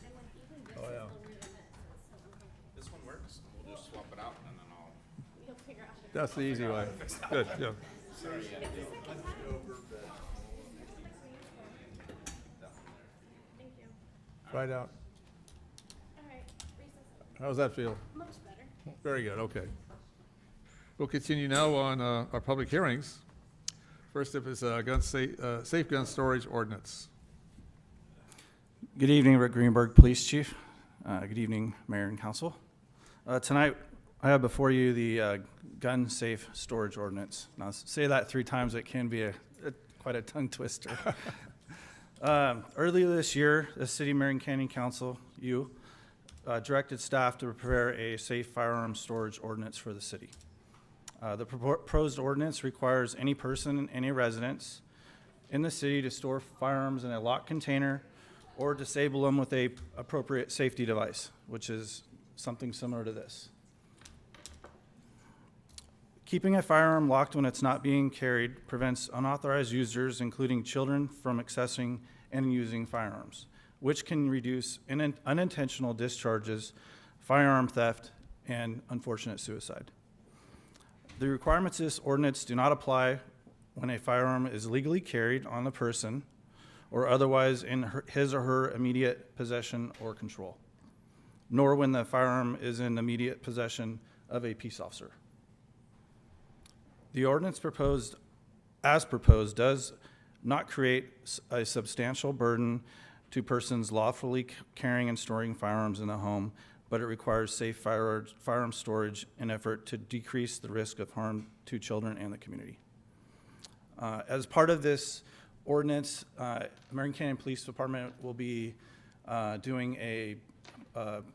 And like even this Oh, is yeah. a weird mess. It's so uncomfortable. This one works. We'll just swap it out and then I'll. We'll figure out. That's the easy way. Good, yeah. Thank you. Try it out. All right, recess. How does that feel? Much better. Very good, okay. We'll continue now on our public hearings. First up is safe gun storage ordinance. Good evening, Rick Greenberg, Police Chief. Good evening, Mayor and Council. Tonight, I have before you the gun safe storage ordinance. Now, say that 3 times, it can be quite a tongue twister. Earlier this year, the City of Marion Canyon Council, directed staff to prepare a safe firearm storage ordinance for the city. The proposed ordinance requires any person, any residence in the city to store firearms in a locked container or disable them with a appropriate safety device, which is something similar to this. Keeping a firearm locked when it's not being carried prevents unauthorized users, including children, from accessing and using firearms, which can reduce unintentional discharges, firearm theft, and unfortunate suicide. The requirements of this ordinance do not apply when a firearm is legally carried on the person or otherwise in his or her immediate possession or control, nor when the firearm is in immediate possession of a peace officer. The ordinance proposed does not create a substantial burden to persons lawfully carrying and storing firearms in the home, but it requires safe firearm storage in an effort to decrease the risk of harm to children and the community. As part of this ordinance, Marion Canyon Police Department will be doing a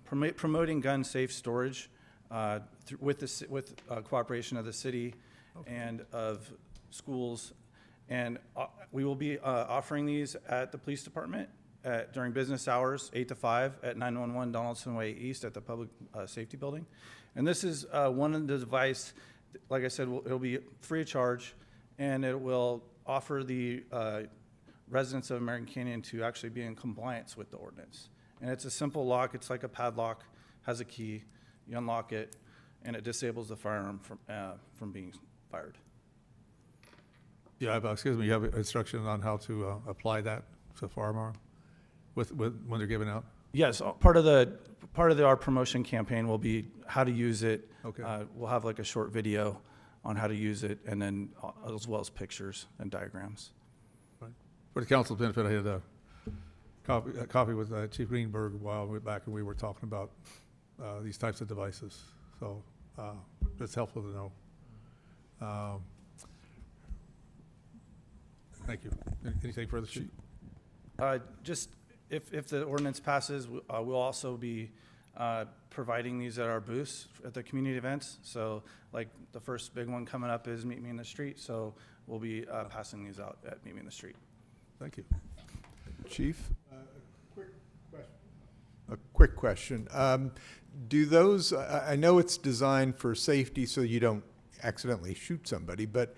promoting gun safe storage with cooperation of the city and of schools, and we will be offering these at the police department during business hours, 8 to 5 at 911 Donaldson Way East at the Public Safety Building. And this is one of the device, like I said, it'll be free of charge, and it will offer the residents of American Canyon to actually be in compliance with the ordinance. And it's a simple lock. It's like a padlock, has a key. You unlock it, and it disables the firearm from being fired. Yeah, excuse me, you have instruction on how to apply that to firearm when they're given out? Yes, part of our promotion campaign will be how to use it. Okay. We'll have like a short video on how to use it, and then as well as pictures and diagrams. Right. For the council's benefit, I had a coffee with Chief Greenberg a while back, and we were talking about these types of devices. So it's helpful to know. Thank you. Anything further, Chief? Just if the ordinance passes, we'll also be providing these at our booths at the community events. So like the first big one coming up is Meet Me in the Street. So we'll be passing these out at Meet Me in the Street. Thank you. Chief? A quick question. Do those, I know it's designed for safety so you don't accidentally shoot somebody, but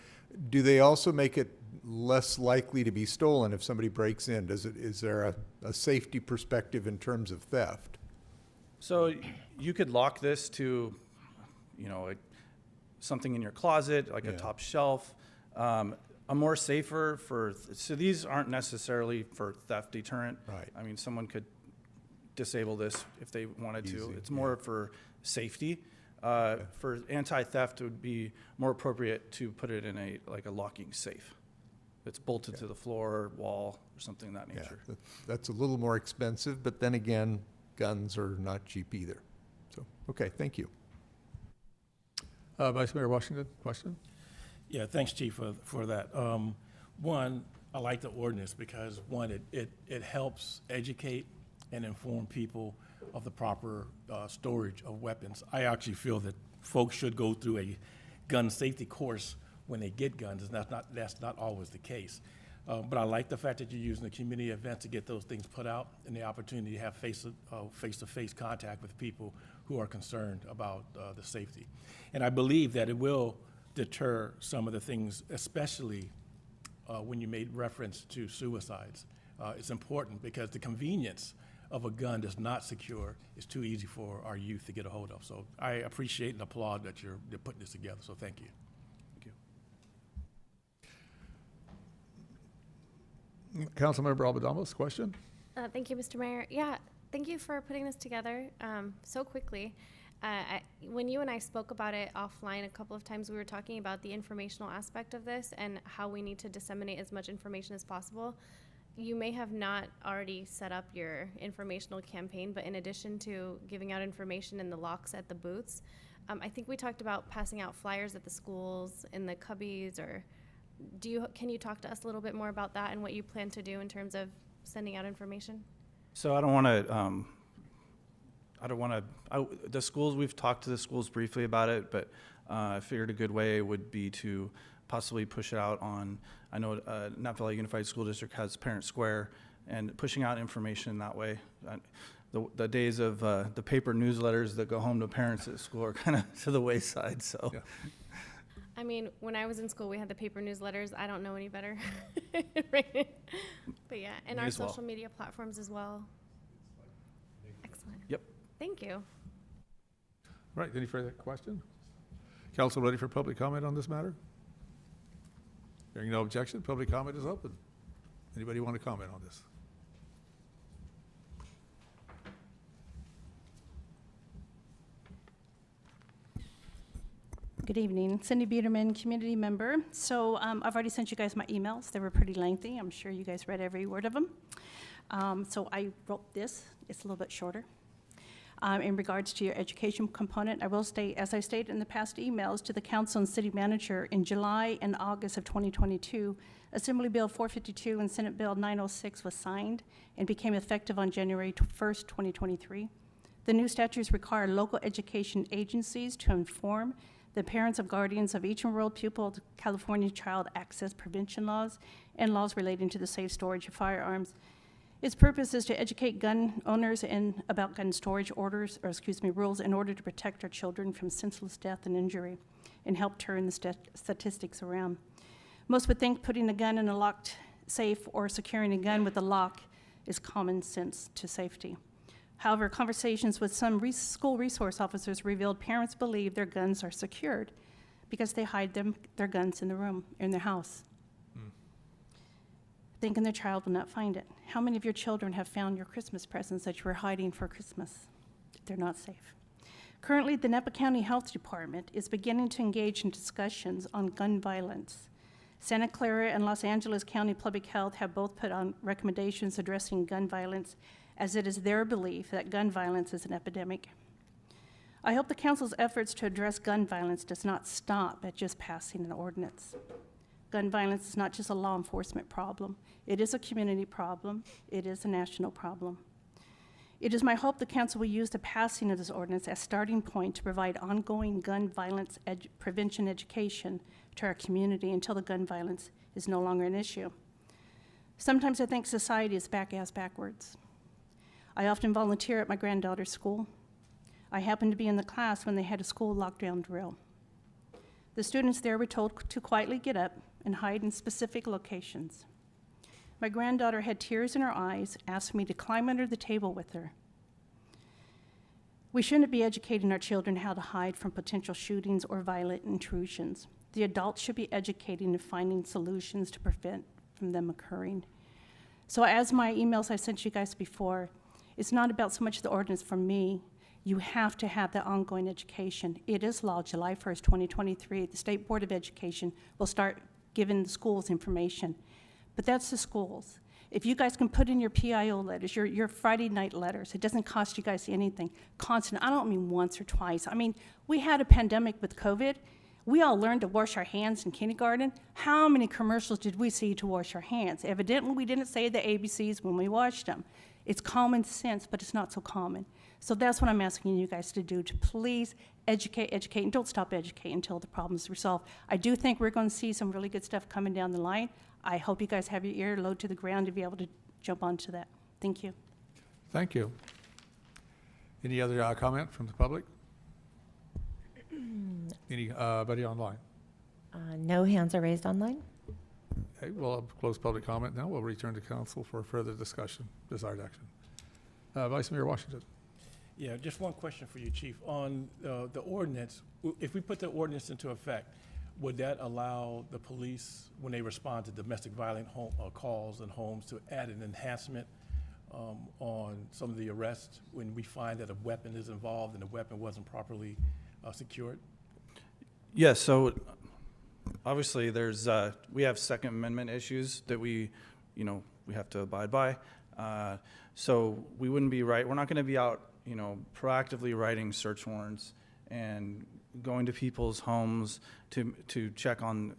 do they also make it less likely to be stolen if somebody breaks in? Is there a safety perspective in terms of theft? So you could lock this to, something in your closet, like a top shelf. A more safer so these aren't necessarily for theft deterrent. Right. I mean, someone could disable this if they wanted to. Easy, It's more for safety. For anti-theft, it would be more appropriate to put it in a locking safe. It's bolted to the floor, wall, or something of that nature. Yeah, that's a little more expensive, but then again, guns are not cheap either. So, okay, thank you. Vice Mayor Washington, question? Yeah, thanks, Chief, for that. One, I like the ordinance because, one, it helps educate and inform people of the proper storage of weapons. I actually feel that folks should go through a gun safety course when they get guns, and that's not always the case. But I like the fact that you're using the community event to get those things put out and the opportunity to have face-to-face contact with people who are concerned about the safety. And I believe that it will deter some of the things, especially when you made reference to suicides. It's important because the convenience of a gun that's not secure is too easy for our youth to get a hold of. So I appreciate and applaud that you're putting this together, so thank you. Councilmember Albadamos, question? Thank you, Mr. Mayor. Yeah, thank you for putting this together so quickly. When you and I spoke about it offline a couple of times, we were talking about the informational aspect of this and how we need to disseminate as much information as possible. You may have not already set up your informational campaign, but in addition to giving out information in the locks at the booths, I think we talked about passing out flyers at the schools, in the cubbies, or can you talk to us a little bit more about that and what you plan to do in terms of sending out information? So the schools, we've talked to the schools briefly about it, but I figured a good way would be to possibly push it out on, I know Napa Valley Unified School District has Parent Square, and pushing out information that way. The days of the paper newsletters that go home to parents at school are kind of to the wayside, so. Yeah. I mean, when I was in school, we had the paper newsletters. I don't know any better. Right? But yeah, and our social media platforms as well. Excellent. Yep. Thank you. Right, any further question? Council ready for public comment on this matter? Hearing no objection, public comment is open. Anybody want to comment on this? Good evening, Cindy Biederman, community member. So I've already sent you guys my emails. They were pretty lengthy. I'm sure you guys read every word of them. So I wrote this. It's a little bit shorter. In regards to your education component, I will state, as I stated in the past emails to the council and city manager, in July and August of 2022, Assembly Bill 452 and Senate Bill 906 was signed and became effective on January 1st, 2023. The new statutes require local education agencies to inform the parents and guardians of each enrolled pupil of California Child Access Prevention laws and laws relating to the safe storage of firearms. Its purpose is to educate gun owners about gun storage rules in order to protect our children from senseless death and injury and help turn the statistics around. Most would think putting a gun in a locked safe or securing a gun with a lock is common sense to safety. However, conversations with some school resource officers revealed parents believe their guns are secured because they hide their guns in the room, in their house, thinking their child will not find it. How many of your children have found your Christmas presents that you were hiding for Christmas? They're not safe. Currently, the Napa County Health Department is beginning to engage in discussions on gun violence. Santa Clara and Los Angeles County Public Health have both put on recommendations addressing gun violence, as it is their belief that gun violence is an epidemic. I hope the council's efforts to address gun violence does not stop at just passing an ordinance. Gun violence is not just a law enforcement problem. It is a community problem. It is a national problem. It is my hope the council will use the passing of this ordinance as a starting point to provide ongoing gun violence prevention education to our community until the gun violence is no longer an issue. Sometimes I think society is ass backwards. I often volunteer at my granddaughter's school. I happened to be in the class when they had a school lockdown drill. The students there were told to quietly get up and hide in specific locations. My granddaughter had tears in her eyes, asked me to climb under the table with her. We shouldn't be educating our children how to hide from potential shootings or violent intrusions. The adults should be educating and finding solutions to prevent from them occurring. So as my emails I sent you guys before, it's not about so much the ordinance for me. You have to have that ongoing education. It is law, July 1st, 2023. The State Board of Education will start giving the schools information. But that's the schools. If you guys can put in your PIO letters, your Friday night letters, it doesn't cost you guys anything. Constant, I don't mean once or twice. I mean, we had a pandemic with COVID. We all learned to wash our hands in kindergarten. How many commercials did we see to wash our hands? Evidently, we didn't say the ABCs when we washed them. It's common sense, but it's not so common. So that's what I'm asking you guys to do, to please educate, and don't stop educating until the problem is resolved. I do think we're going to see some really good stuff coming down the line. I hope you guys have your ear low to the ground to be able to jump onto that. Thank you. Thank you. Any other comment from the public? Anybody online? No hands are raised online. Okay, we'll close public comment now. We'll return to council for further discussion, desired action. Vice Mayor Washington. Yeah, just one question for you, Chief. On the ordinance, if we put the ordinance into effect, would that allow the police, when they respond to domestic violence calls in homes, to add an enhancement on some of the arrests when we find that a weapon is involved and the weapon wasn't properly secured? Yes, so obviously there's, we have Second Amendment issues that we have to abide by. So we wouldn't be we're not gonna be out, proactively writing search warrants and going to people's homes to check on,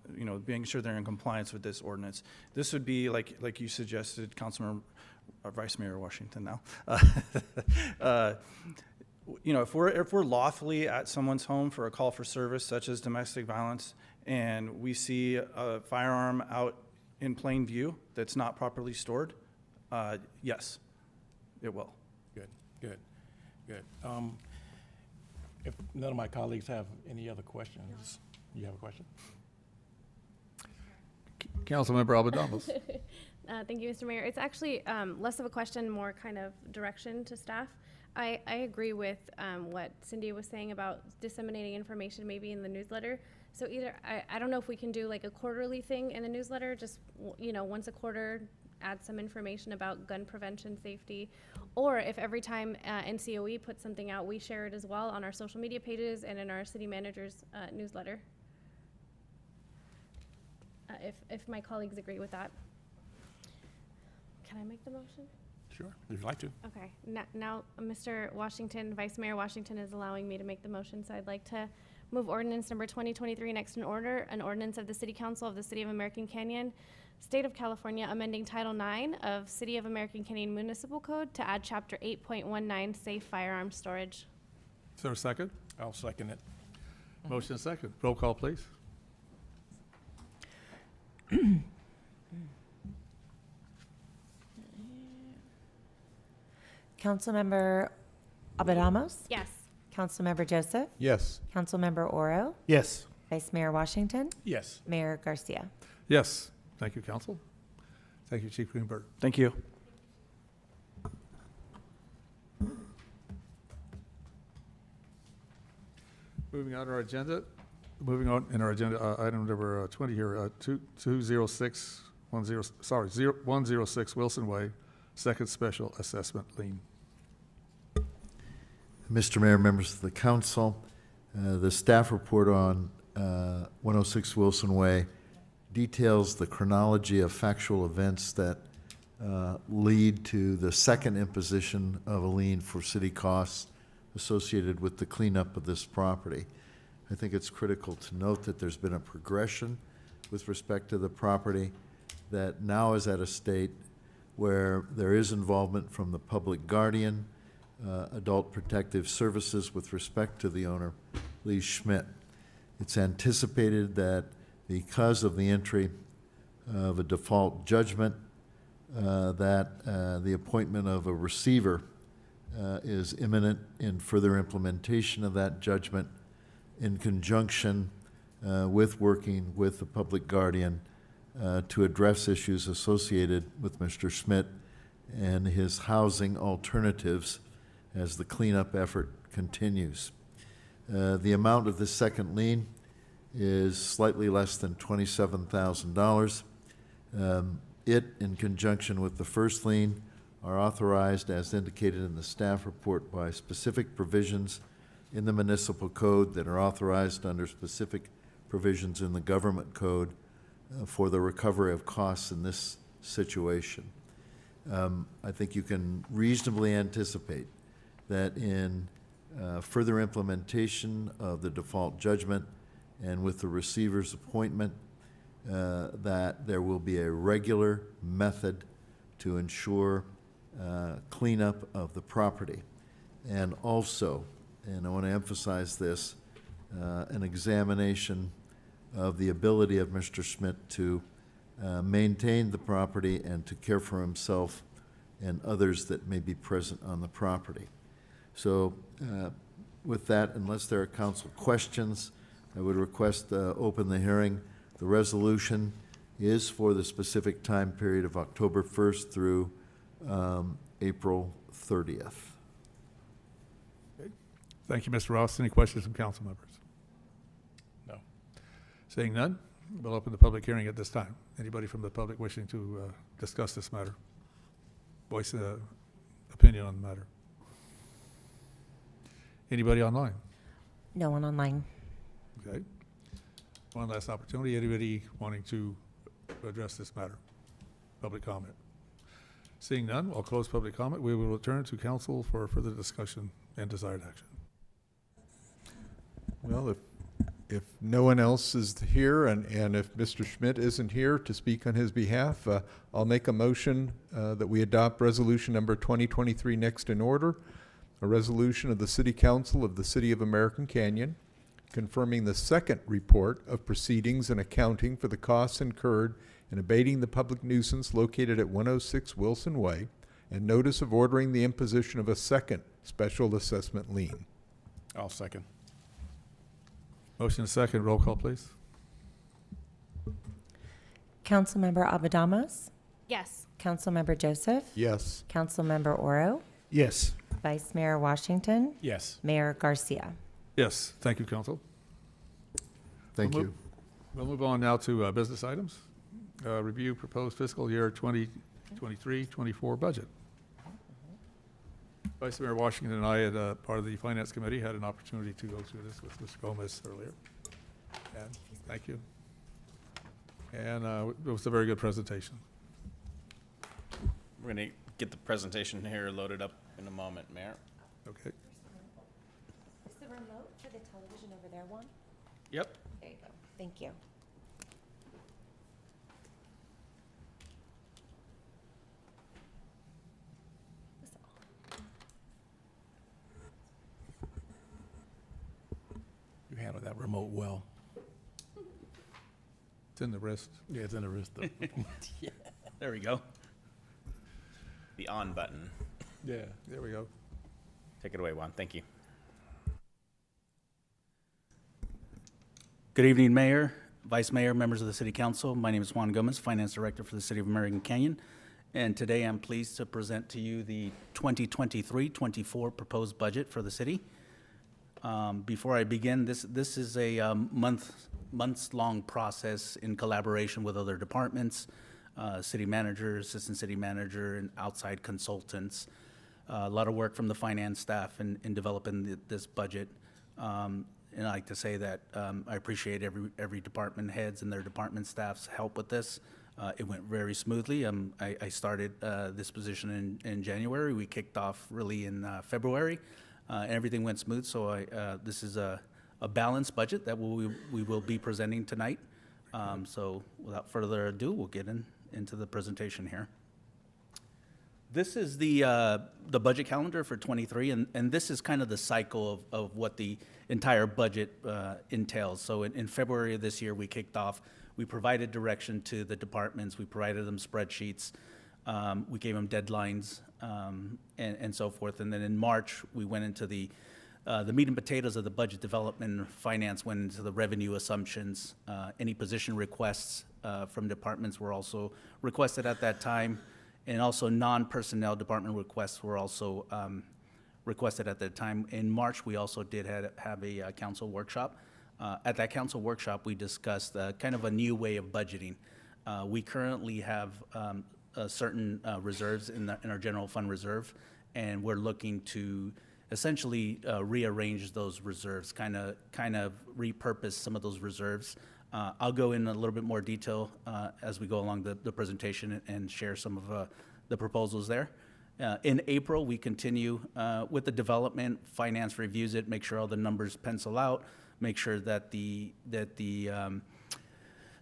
being sure they're in compliance with this ordinance. This would be like you suggested, Councilmember, Vice Mayor Washington now. If we're lawfully at someone's home for a call for service, such as domestic violence, and we see a firearm out in plain view that's not properly stored, yes, it will. Good. If none of my colleagues have any other questions, you have a question? Councilmember Albadamos. Thank you, Mr. Mayor. It's actually less of a question, more kind of direction to staff. I agree with what Cindy was saying about disseminating information maybe in the newsletter. So either, I don't know if we can do like a quarterly thing in the newsletter, just, once a quarter, add some information about gun prevention, safety, or if every time NCOE puts something out, we share it as well on our social media pages and in our city manager's newsletter. If my colleagues agree with that. Can I make the motion? Sure, if you'd like to. Okay, now Mr. Washington, Vice Mayor Washington is allowing me to make the motion, so I'd like to move ordinance number 2023 next in order, an ordinance of the City Council of the City of American Canyon, State of California, amending Title IX of City of American Canyon Municipal Code to add Chapter 8.19, Safe Firearm Storage. Is there a second? I'll second it. Motion and second. Roll call, please. Councilmember Albadamos? Yes. Councilmember Joseph? Yes. Councilmember Oro? Yes. Vice Mayor Washington? Yes. Mayor Garcia? Yes. Thank you, Council. Thank you, Chief Greenberg. Thank you. Moving on in our agenda, item number 20 here, 106 Wilson Way, second special assessment lien. Mr. Mayor, members of the council, the staff report on 106 Wilson Way details the chronology of factual events that lead to the second imposition of a lien for city costs associated with the cleanup of this property. I think it's critical to note that there's been a progression with respect to the property that now is at a state where there is involvement from the public guardian, Adult Protective Services with respect to the owner, Lee Schmidt. It's anticipated that because of the entry of a default judgment, that the appointment of a receiver is imminent in further implementation of that judgment in conjunction with working with the public guardian to address issues associated with Mr. Schmidt and his housing alternatives as the cleanup effort continues. The amount of this second lien is slightly less than $27,000. It, in conjunction with the first lien, are authorized as indicated in the staff report by specific provisions in the municipal code that are authorized under specific provisions in the government code for the recovery of costs in this situation. I think you can reasonably anticipate that in further implementation of the default judgment and with the receiver's appointment, that there will be a regular method to ensure cleanup of the property. and also, and I want to emphasize this, an examination of the ability of Mr. Schmidt to maintain the property and to care for himself and others that may be present on the property. So with that, unless there are council questions, I would request open the hearing. The resolution is for the specific time period of October 1st through April 30th. Okay. Thank you, Mr. Ross. Any questions from council members? No. Seeing none, we'll open the public hearing at this time. Anybody from the public wishing to discuss this matter? Voice an opinion on the matter. Anybody online? No one online. Okay. One last opportunity. Anybody wanting to address this matter? Public comment. Seeing none, I'll close public comment. We will return to council for further discussion and desired action. Well, if no one else is here and if Mr. Schmidt isn't here to speak on his behalf, I'll make a motion that we adopt resolution number 2023 next in order, a resolution of the City Council of the City of American Canyon confirming the second report of proceedings and accounting for the costs incurred in abating the public nuisance located at 106 Wilson Way, and notice of ordering the imposition of a second special assessment lien. I'll second. Motion and second. Roll call, please. Councilmember Abadamas? Yes. Councilmember Joseph? Yes. Councilmember Oro? Yes. Vice Mayor Washington? Yes. Mayor Garcia? Yes. Thank you, council. Thank you. We'll move on now to business items. Review proposed fiscal year 2023-24 budget. Vice Mayor Washington and I, at part of the Finance Committee, had an opportunity to go through this with Mr. Gomez earlier. And thank you. And it was a very good presentation. We're going to get the presentation here loaded up in a moment, Mayor. Okay. Is the remote for the television over there one? Yep. There you go. Thank you. You handled that remote well. It's in the wrist. Yeah, it's in the wrist, though. Yeah, there we go. The on button. Yeah, there we go. Take it away, Juan. Thank you. Good evening, Mayor, Vice Mayor, members of the City Council. My name is Juan Gomez, Finance Director for the City of American Canyon. And today I'm pleased to present to you the 2023-24 proposed budget for the city. Before I begin, this is a months-long process in collaboration with other departments, city manager, assistant city manager, and outside consultants. A lot of work from the finance staff in developing this budget. And I like to say that I appreciate every department heads and their department staff's help with this. It went very smoothly. I started this position in January. We kicked off really in February. And everything went smooth, so this is a balanced budget that we will be presenting tonight. So without further ado, we'll get into the presentation here. This is the budget calendar for 23, and this is kind of the cycle of what the entire budget entails. So in February of this year, we kicked off. We provided direction to the departments. We provided them spreadsheets. We gave them deadlines and so forth. And then in March, we went into the meat and potatoes of the budget development. Finance went into the revenue assumptions. Any position requests from departments were also requested at that time. And also non-personnel department requests were also requested at that time. In March, we also did have a council workshop. At that council workshop, we discussed kind of a new way of budgeting. We currently have certain reserves in our general fund reserve, and we're looking to essentially rearrange those reserves, kind of repurpose some of those reserves. I'll go in a little bit more detail as we go along the presentation and share some of the proposals there. In April, we continue with the development. Finance reviews it, make sure all the numbers pencil out, make sure that the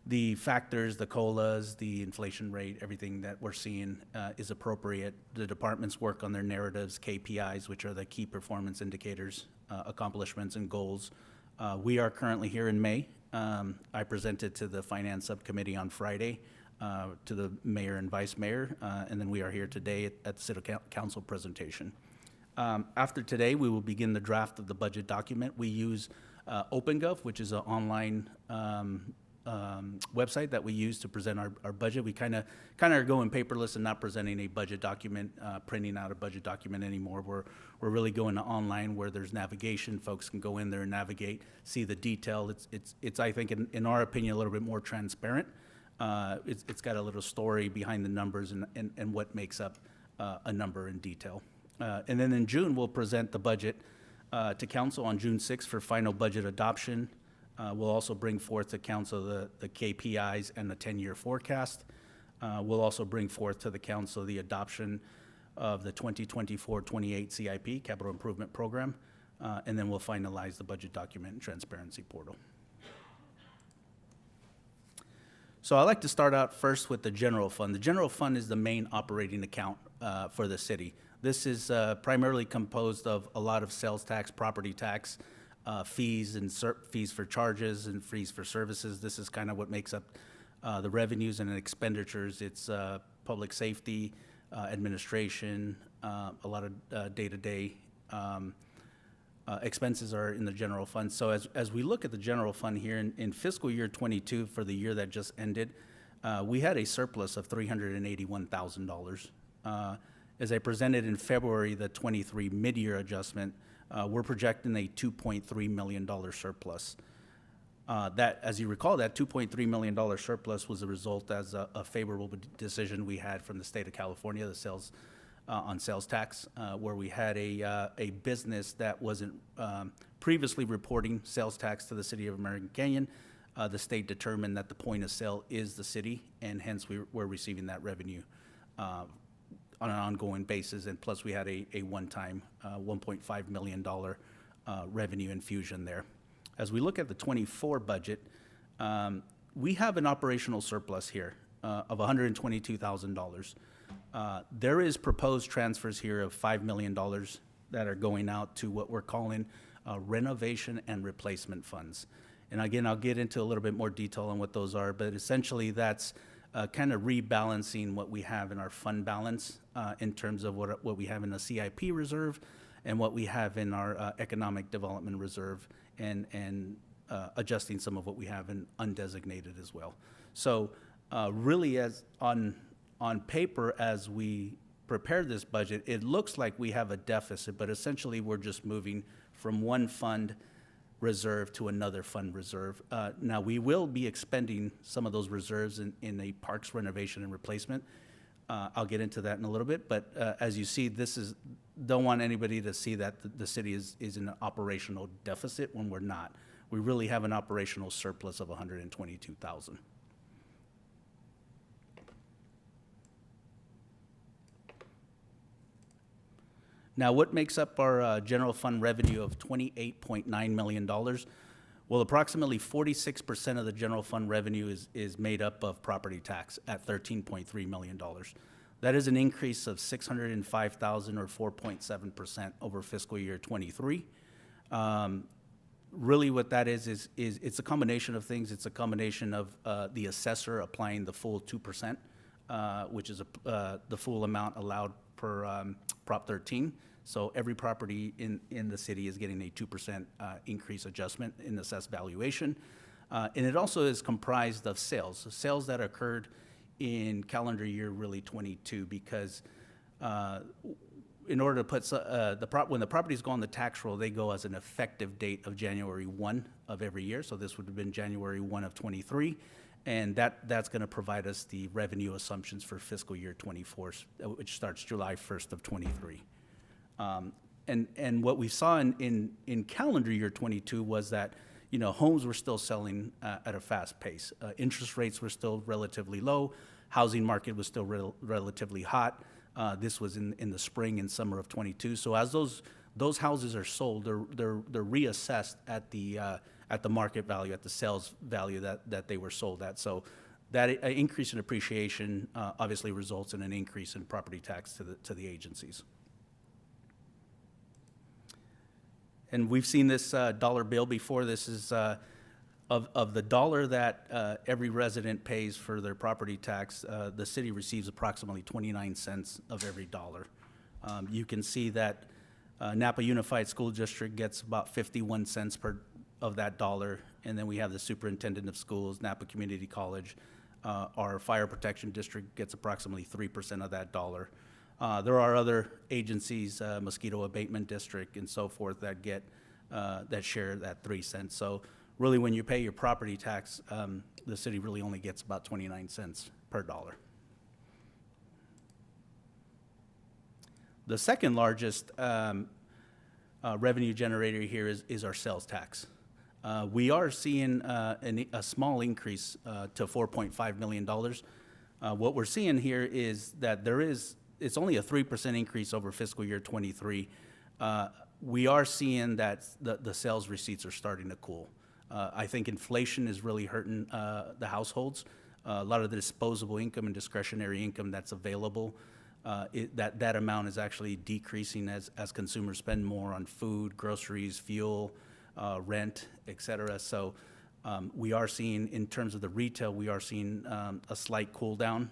the factors, the COLAs, the inflation rate, everything that we're seeing is appropriate. The departments work on their narratives, KPIs, which are the key performance indicators, accomplishments and goals. We are currently here in May. I presented to the Finance Subcommittee on Friday, to the mayor and vice mayor, and then we are here today at the City Council presentation. After today, we will begin the draft of the budget document. We use OpenGov, which is an online website that we use to present our budget. We kind of are going paperless and not presenting a budget document, printing out a budget document anymore. We're really going to online where there's navigation. Folks can go in there and navigate, see the detail. It's I think, in our opinion, a little bit more transparent. It's got a little story behind the numbers and what makes up a number in detail. And then in June, we'll present the budget to council on June 6th for final budget adoption. We'll also bring forth to council the KPIs and the 10-year forecast. We'll also bring forth to the council the adoption of the 2024-28 CIP, Capital Improvement Program, and then we'll finalize the budget document and transparency portal. So I'd like to start out first with the general fund. The general fund is the main operating account for the city. This is primarily composed of a lot of sales tax, property tax, fees and fees for charges and fees for services. This is kind of what makes up the revenues and expenditures. It's public safety, administration, a lot of day-to-day expenses are in the general fund. So as we look at the general fund here in fiscal year 22 for the year that just ended, we had a surplus of $381,000. As I presented in February, the 23 mid-year adjustment, we're projecting a $2.3 million surplus. That, as you recall, that $2.3 million surplus was a result as a favorable decision we had from the state of California, the sales on sales tax, where we had a business that wasn't previously reporting sales tax to the city of American Canyon. The state determined that the point of sale is the city, and hence we're receiving that revenue on an ongoing basis, and plus we had a one-time $1.5 million revenue infusion there. As we look at the 24 budget, we have an operational surplus here of $122,000. There is proposed transfers here of $5 million that are going out to what we're calling renovation and replacement funds. And again, I'll get into a little bit more detail on what those are, but essentially that's kind of rebalancing what we have in our fund balance in terms of what we have in the CIP reserve and what we have in our economic development reserve, and adjusting some of what we have in undesignated as well. So really, as on paper, as we prepare this budget, it looks like we have a deficit, but essentially we're just moving from one fund reserve to another fund reserve. Now, we will be expending some of those reserves in a parks renovation and replacement. I'll get into that in a little bit, but as you see, don't want anybody to see that the city is in an operational deficit when we're not. We really have an operational surplus of $122,000. Now, what makes up our general fund revenue of $28.9 million? Well, approximately 46% of the general fund revenue is made up of property tax at $13.3 million. That is an increase of $605,000 or 4.7% over fiscal year 23. Really what that is it's a combination of things. It's a combination of the assessor applying the full 2%, which is the full amount allowed per Prop 13. So every property in the city is getting a 2% increase adjustment in assessed valuation. And it also is comprised of sales that occurred in calendar year really 22, because in order to put when the properties go on the tax roll, they go as an effective date of January 1 of every year. So this would have been January 1 of 23. And that's going to provide us the revenue assumptions for fiscal year 24, which starts July 1st of 23. And what we saw in calendar year 22 was that, homes were still selling at a fast pace. Interest rates were still relatively low. Housing market was still relatively hot. This was in the spring and summer of 22. So as those houses are sold, they're reassessed at at the market value, at the sales value that they were sold at. So that increase in appreciation obviously results in an increase in property tax to the agencies. And we've seen this dollar bill before. This is of the dollar that every resident pays for their property tax, the city receives approximately 29 cents of every dollar. You can see that Napa Unified School District gets about 51 cents of that dollar, and then we have the superintendent of schools, Napa Community College. Our fire protection district gets approximately 3% of that dollar. There are other agencies, mosquito abatement district and so forth, that get that share that 3 cents. So really, when you pay your property tax, the city really only gets about 29 cents per dollar. The second largest revenue generator here is our sales tax. We are seeing a small increase to $4.5 million. What we're seeing here is that it's only a 3% increase over fiscal year 23. We are seeing that the sales receipts are starting to cool. I think inflation is really hurting the households. A lot of the disposable income and discretionary income that's available, that amount is actually decreasing as consumers spend more on food, groceries, fuel, rent, et cetera. So we are seeing, in terms of the retail, we are seeing a slight cool down.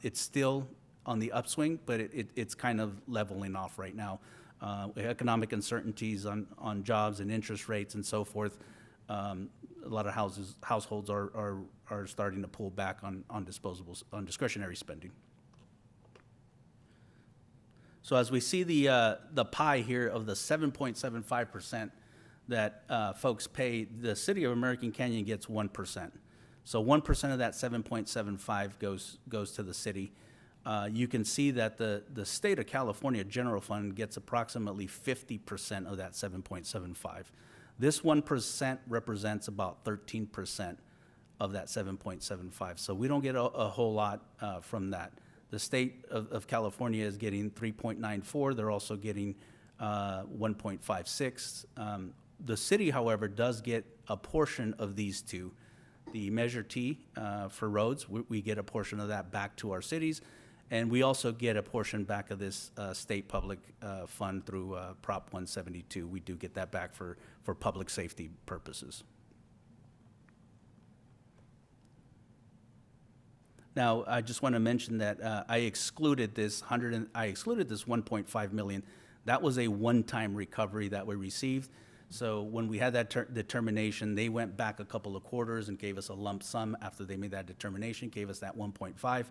It's still on the upswing, but it's kind of leveling off right now. Economic uncertainties on jobs and interest rates and so forth, a lot of households are starting to pull back on disposables, on discretionary spending. So as we see the pie here of the 7.75% that folks pay, the city of American Canyon gets 1%. So 1% of that 7.75 goes to the city. You can see that the state of California general fund gets approximately 50% of that 7.75. This 1% represents about 13% of that 7.75. So we don't get a whole lot from that. The state of California is getting 3.94. They're also getting 1.56. The city, however, does get a portion of these two. The Measure T for roads, we get a portion of that back to our cities. And we also get a portion back of this state public fund through Prop 172. We do get that back for public safety purposes. Now, I just want to mention that I excluded this 1.5 million. That was a one-time recovery that we received. So when we had that determination, they went back a couple of quarters and gave us a lump sum after they made that determination, gave us that 1.5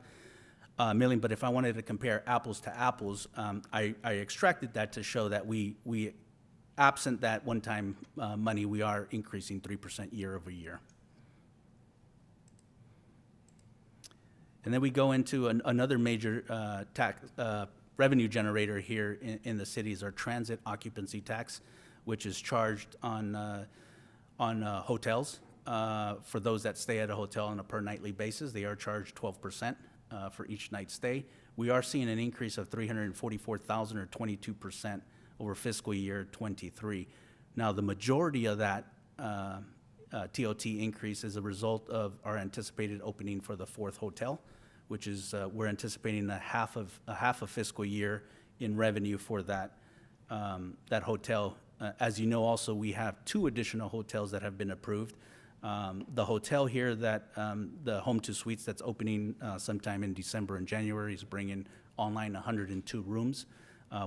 million. But if I wanted to compare apples to apples, I extracted that to show that we absent that one-time money, we are increasing 3% year over year. And then we go into another major revenue generator here in the city is our transit occupancy tax, which is charged on hotels. For those that stay at a hotel on a per nightly basis, they are charged 12% for each night stay. We are seeing an increase of $344,000 or 22% over fiscal year 23. Now, the majority of that TOT increase is a result of our anticipated opening for the fourth hotel, which is we're anticipating a half of fiscal year in revenue for that hotel. As you know, also we have 2 additional hotels that have been approved. The hotel here that the Home 2 Suites that's opening sometime in December and January is bringing online 102 rooms.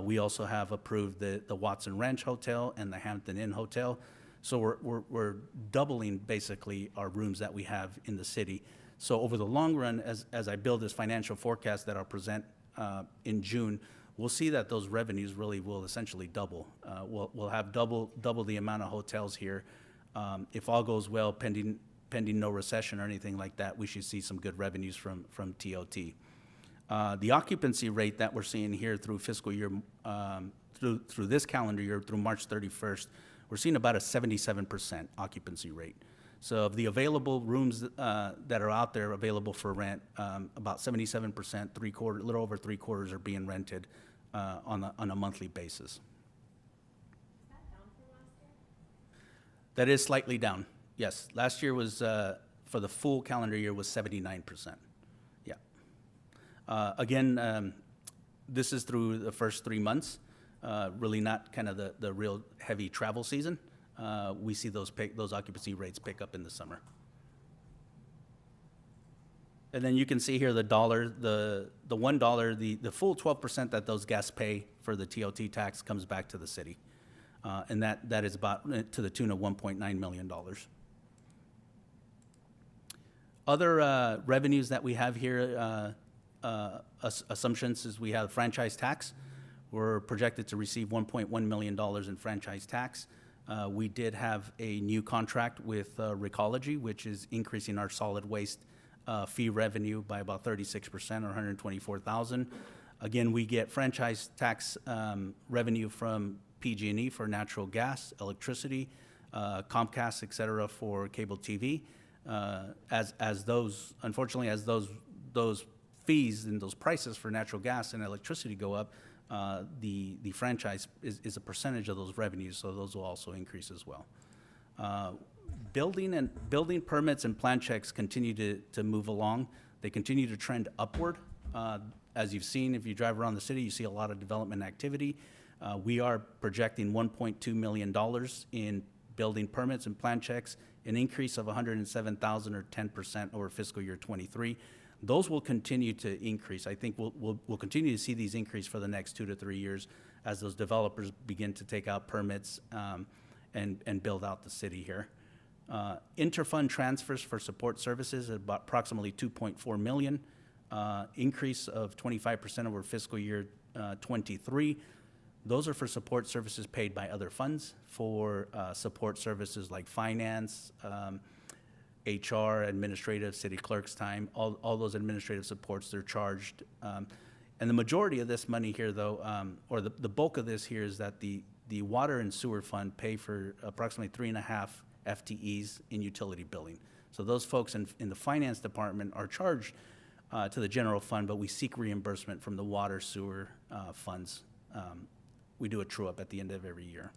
We also have approved the Watson Ranch Hotel and the Hampton Inn Hotel. So we're doubling basically our rooms that we have in the city. So over the long run, as I build this financial forecast that I'll present in June, we'll see that those revenues really will essentially double. We'll have double the amount of hotels here. If all goes well, pending no recession or anything like that, we should see some good revenues from TOT. The occupancy rate that we're seeing here through fiscal year, through this calendar year, through March 31st, we're seeing about a 77% occupancy rate. So of the available rooms that are out there available for rent, about 77%, a little over 3/4 are being rented on a monthly basis. That is slightly down. Yes, last year was, for the full calendar year was 79%. Yeah. Again, this is through the first 3 months, really not kind of the real heavy travel season. We see those occupancy rates pick up in the summer. And then you can see here the dollar, the $1, the full 12% that those guests pay for the TOT tax comes back to the city. And that is about to the tune of $1.9 million. Other revenues that we have here, assumptions is we have franchise tax. We're projected to receive $1.1 million in franchise tax. We did have a new contract with Recology, which is increasing our solid waste fee revenue by about 36% or $124,000. Again, we get franchise tax revenue from PG&E for natural gas, electricity, Comcast, et cetera, for cable TV. As those fees and those prices for natural gas and electricity go up, the franchise is a percentage of those revenues, so those will also increase as well. Building permits and plan checks continue to move along. They continue to trend upward. As you've seen, if you drive around the city, you see a lot of development activity. We are projecting $1.2 million in building permits and plan checks, an increase of $107,000 or 10% over fiscal year 23. Those will continue to increase. I think we'll continue to see these increase for the next 2 to 3 years as those developers begin to take out permits and build out the city here. Interfund transfers for support services at about approximately $2.4 million, increase of 25% over fiscal year 23. Those are for support services paid by other funds for support services like finance, HR, administrative, city clerk's time, all those administrative supports, they're charged. And the majority of this money here, though, or the bulk of this here is that the water and sewer fund pay for approximately 3.5 FTEs in utility billing. So those folks in the finance department are charged to the general fund, but we seek reimbursement from the water sewer funds. We do a true-up at the end of every year.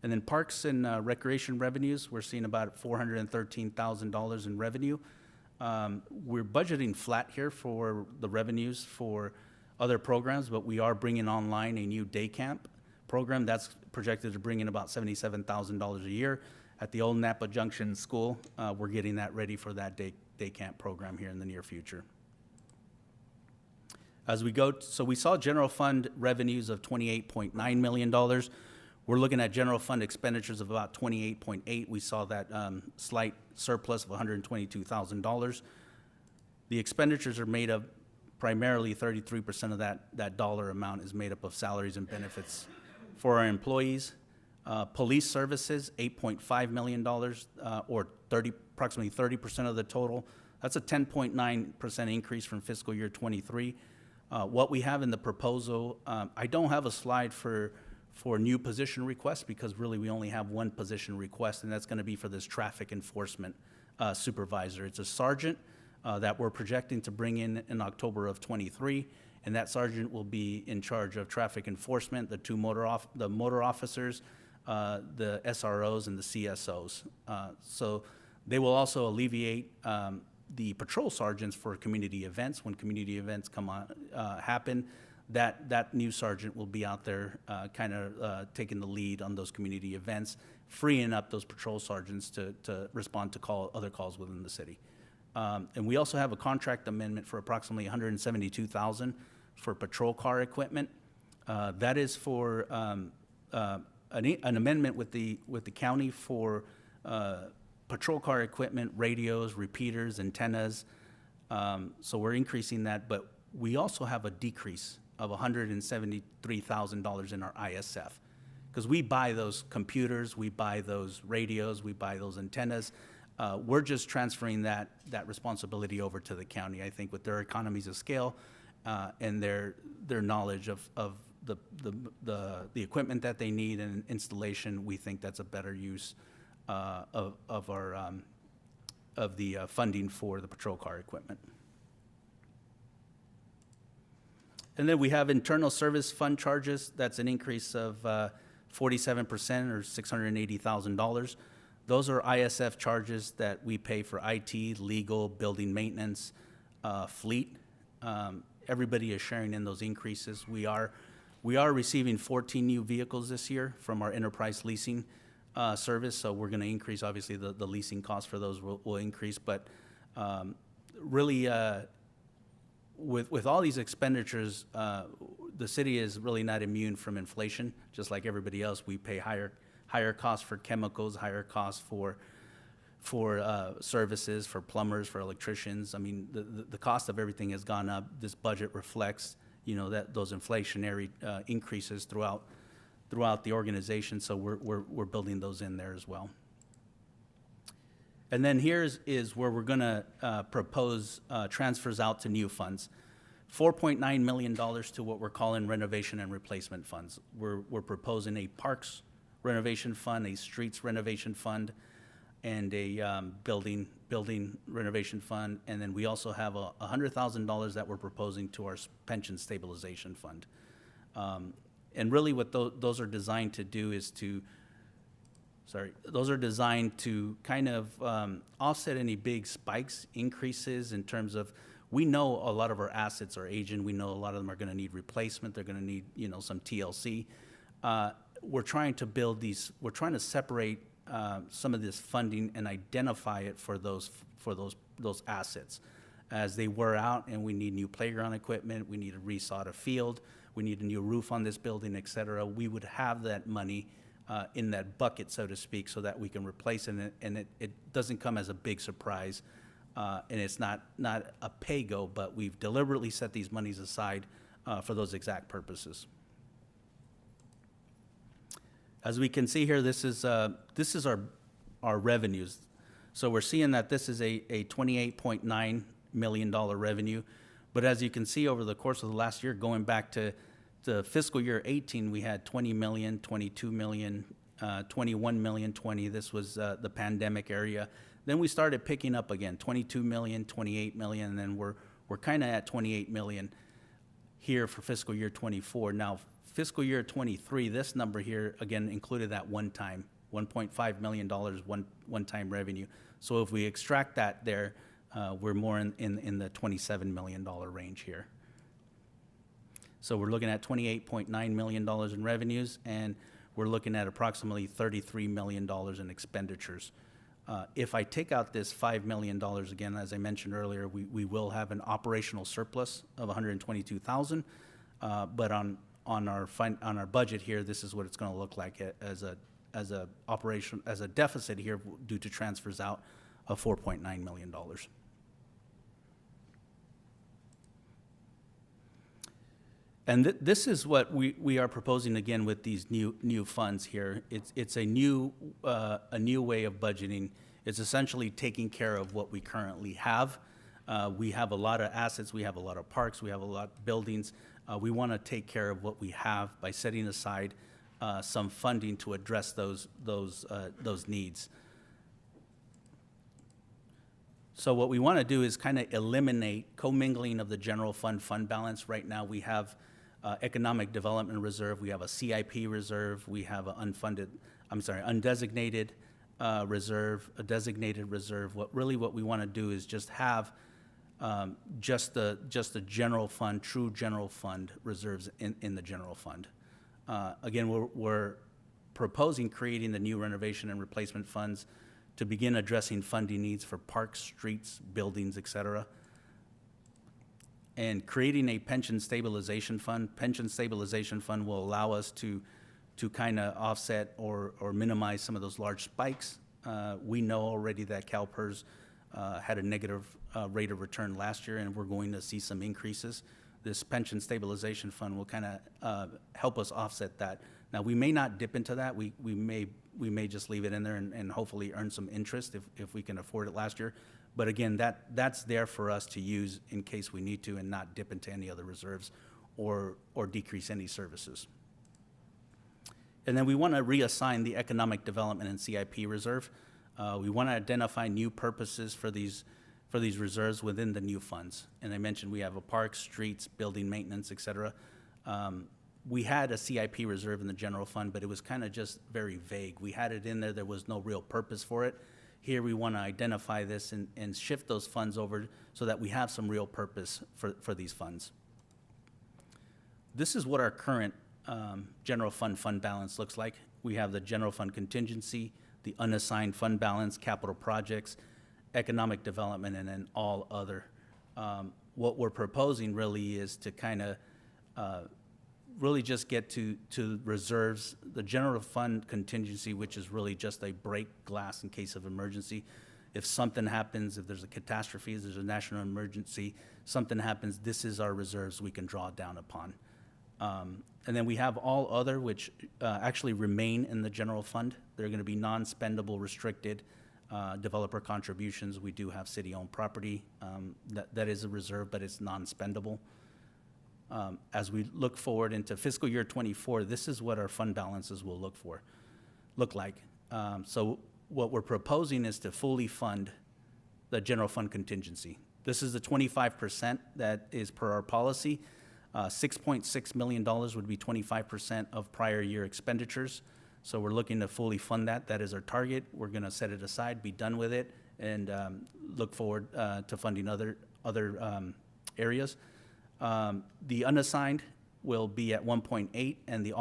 And then parks and recreation revenues, we're seeing about $413,000 in revenue. We're budgeting flat here for the revenues for other programs, but we are bringing online a new day camp program that's projected to bring in about $77,000 a year. At the old Napa Junction School, we're getting that ready for that day camp program here in the near future. As we go, so we saw general fund revenues of $28.9 million. We're looking at general fund expenditures of about 28.8. We saw that slight surplus of $122,000. The expenditures are made of primarily 33% of that dollar amount is made up of salaries and benefits for our employees. Police services, $8.5 million, or approximately 30% of the total. That's a 10.9% increase from fiscal year 23. What we have in the proposal, I don't have a slide for new position requests because really we only have one position request, and that's going to be for this traffic enforcement supervisor. It's a sergeant that we're projecting to bring in October of 23, and that sergeant will be in charge of traffic enforcement, the motor officers, the SROs, and the CSOs. So they will also alleviate the patrol sergeants for community events. When community events happen, that new sergeant will be out there taking the lead on those community events, freeing up those patrol sergeants to respond to other calls within the city. And we also have a contract amendment for approximately $172,000 for patrol car equipment. That is for an amendment with the county for patrol car equipment, radios, repeaters, antennas. So we're increasing that, but we also have a decrease of $173,000 in our ISF, because we buy those computers, we buy those radios, we buy those antennas. We're just transferring that responsibility over to the county. I think with their economies of scale and their knowledge of the equipment that they need and installation, we think that's a better use of the funding for the patrol car equipment. And then we have internal service fund charges. That's an increase of 47% or $680,000. Those are ISF charges that we pay for IT, legal, building maintenance, fleet. Everybody is sharing in those increases. We are receiving 14 new vehicles this year from our enterprise leasing service, so we're going to increase, obviously, the leasing costs for those will increase. But really, with all these expenditures, the city is really not immune from inflation. Just like everybody else, we pay higher costs for chemicals, higher costs for services, for plumbers, for electricians. I mean, the cost of everything has gone up. This budget reflects, that those inflationary increases throughout the organization. So we're building those in there as well. And then here is where we're going to propose transfers out to new funds. $4.9 million to what we're calling renovation and replacement funds. We're proposing a parks renovation fund, a streets renovation fund, and a building renovation fund. And then we also have $100,000 that we're proposing to our pension stabilization fund. And really what those are designed to do is those are designed to kind of offset any big spikes, increases in terms of, we know a lot of our assets are aging. We know a lot of them are going to need replacement. They're going to need, some TLC. We're trying to separate some of this funding and identify it for those assets as they wear out, and we need new playground equipment. We need to resod a field. We need a new roof on this building, et cetera. We would have that money in that bucket, so to speak, so that we can replace it, and it doesn't come as a big surprise, and it's not a pay-go, but we've deliberately set these monies aside for those exact purposes. As we can see here, this is our revenues. So we're seeing that this is a $28.9 million revenue, but as you can see over the course of the last year, going back to the fiscal year 18, we had 20 million, 22 million, 21 million, 20. This was the pandemic area. Then we started picking up again, 22 million, 28 million, and then we're kind of at 28 million here for fiscal year 24. Now, fiscal year 23, this number here, again, included that one-time, $1.5 million one-time revenue. So if we extract that there, we're more in the $27 million range here. So we're looking at $28.9 million in revenues, and we're looking at approximately $33 million in expenditures. If I take out this $5 million, again, as I mentioned earlier, we will have an operational surplus of $122,000, but on our budget here, this is what it's going to look like as a deficit here due to transfers out of $4.9 million. And this is what we are proposing again with these new funds here. It's a new way of budgeting. It's essentially taking care of what we currently have. We have a lot of assets. We have a lot of parks. We have a lot of buildings. We want to take care of what we have by setting aside some funding to address those needs. So what we want to do is kind of eliminate commingling of the general fund balance. Right now we have economic development reserve, we have a CIP reserve, we have an undesignated reserve, a designated reserve. What we want to do is just have just the general fund, true general fund reserves in the general fund. Again, we're proposing creating the new renovation and replacement funds to begin addressing funding needs for parks, streets, buildings, et cetera. And creating a pension stabilization fund. Pension stabilization fund will allow us to kind of offset or minimize some of those large spikes. We know already that CalPERS had a negative rate of return last year, and we're going to see some increases. This pension stabilization fund will kind of help us offset that. Now, we may not dip into that. We may just leave it in there and hopefully earn some interest if we can afford it last year. But again, that's there for us to use in case we need to and not dip into any other reserves or decrease any services. And then we want to reassign the economic development and CIP reserve. We want to identify new purposes for these reserves within the new funds. And I mentioned we have a park, streets, building maintenance, et cetera. we had a CIP reserve in the general fund, but it was kind of just very vague. We had it in there, there was no real purpose for it. Here, we want to identify this and shift those funds over so that we have some real purpose for these funds. This is what our current general fund balance looks like. We have the general fund contingency, the unassigned fund balance, capital projects, economic development, and then all other. What we're proposing really is to kind of really just get to reserves, the general fund contingency, which is really just a break glass in case of emergency. If something happens, if there's a catastrophe, if there's a national emergency, something happens, this is our reserves we can draw down upon. And then we have all other, which actually remain in the general fund. They're going to be non-spendable, restricted developer contributions. We do have city-owned property that is a reserve, but it's non-spendable. As we look forward into fiscal year 24, this is what our fund balances will look like. So what we're proposing is to fully fund the general fund contingency. This is the 25% that is per our policy. $6.6 million would be 25% of prior year expenditures. So we're looking to fully fund that. That is our target. We're going to set it aside, be done with it, and look forward to funding other areas. The unassigned will be at 1.8, and the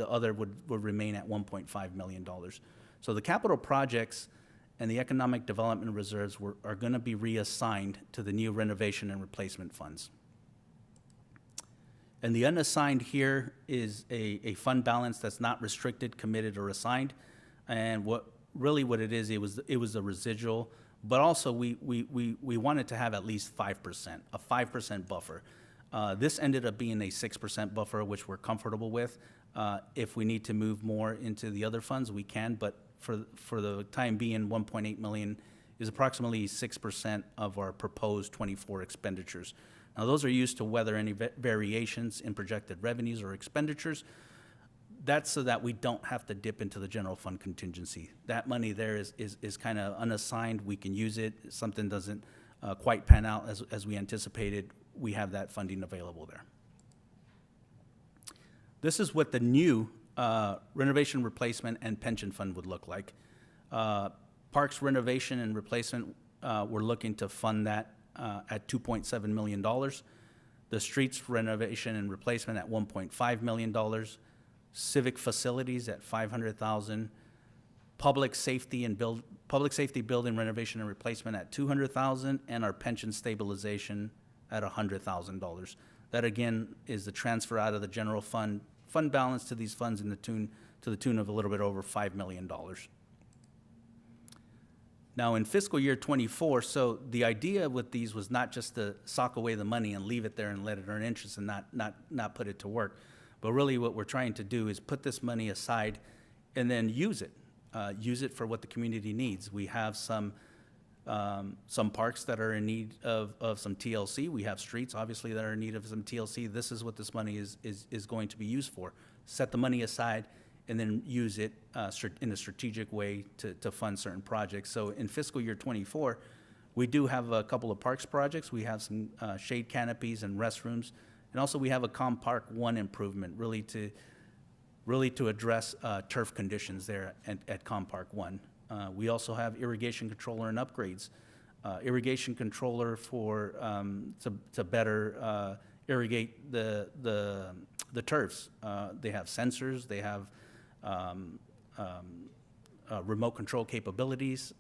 other would remain at $1.5 million. So the capital projects and the economic development reserves are going to be reassigned to the new renovation and replacement funds. And the unassigned here is a fund balance that's not restricted, committed, or assigned. And what it is, it was a residual, but also we wanted to have at least 5%, a 5% buffer. This ended up being a 6% buffer, which we're comfortable with. If we need to move more into the other funds, we can, but for the time being, 1.8 million is approximately 6% of our proposed 24 expenditures. Now, those are used to weather any variations in projected revenues or expenditures. That's so that we don't have to dip into the general fund contingency. That money there is kind of unassigned. We can use it. If something doesn't quite pan out as we anticipated, we have that funding available there. This is what the new renovation, replacement, and pension fund would look like. Parks renovation and replacement, we're looking to fund that at $2.7 million. The streets renovation and replacement at $1.5 million. Civic facilities at $500,000. Public safety building renovation and replacement at $200,000, and our pension stabilization at $100,000. That again is the transfer out of the general fund balance to these funds to the tune of a little bit over $5 million. Now in fiscal year 24, so the idea with these was not just to sock away the money and leave it there and let it earn interest and not put it to work, but really what we're trying to do is put this money aside and then use it for what the community needs. We have some parks that are in need of some TLC. We have streets, obviously, that are in need of some TLC. This is what this money is going to be used for. Set the money aside and then use it in a strategic way to fund certain projects. So in fiscal year 24, we do have a couple of parks projects. We have some shade canopies and restrooms. And also we have a Com Park 1 improvement, really to address turf conditions there at Com Park 1. We also have irrigation controller and upgrades. Irrigation controller for to better irrigate the turfs. They have sensors. They have remote control capabilities.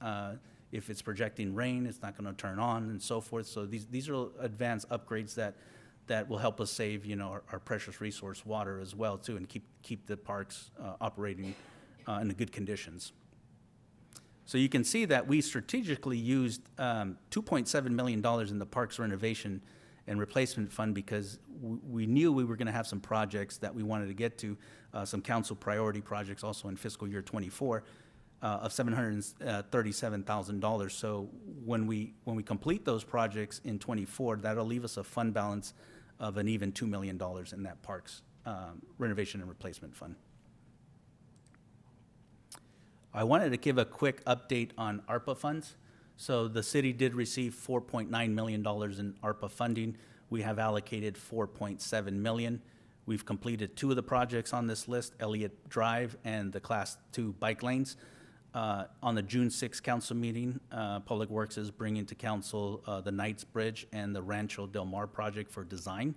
If it's projecting rain, it's not going to turn on, and so forth. So these are advanced upgrades that will help us save, our precious resource, water, as well too, and keep the parks operating in the good conditions. So you can see that we strategically used $2.7 million in the parks renovation and replacement fund because we knew we were going to have some projects that we wanted to get to, some council priority projects also in fiscal year 24 of $737,000. So when we complete those projects in 24, that'll leave us a fund balance of an even $2 million in that parks renovation and replacement fund. I wanted to give a quick update on ARPA funds. So the city did receive $4.9 million in ARPA funding. We have allocated $4.7 million. We've completed 2 of the projects on this list, Elliott Drive and the Class 2 bike lanes. On the June 6th council meeting, Public Works is bringing to council the Knights Bridge and the Rancho Del Mar project for design.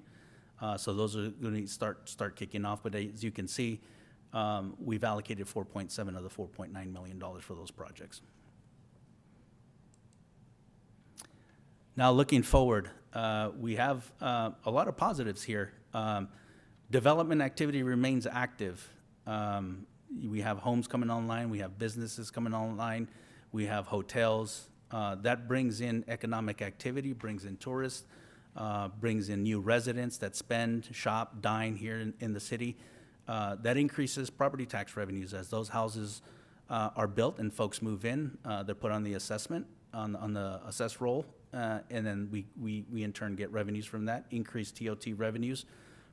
So those are going to start kicking off. But as you can see, we've allocated 4.7 of the $4.9 million for those projects. Now, looking forward, we have a lot of positives here. Development activity remains active. We have homes coming online, we have businesses coming online, we have hotels. That brings in economic activity, brings in tourists, brings in new residents that spend, shop, dine here in the city. That increases property tax revenues as those houses are built and folks move in. They're put on the assessment, on the assess roll, and then we in turn get revenues from that, increased TOT revenues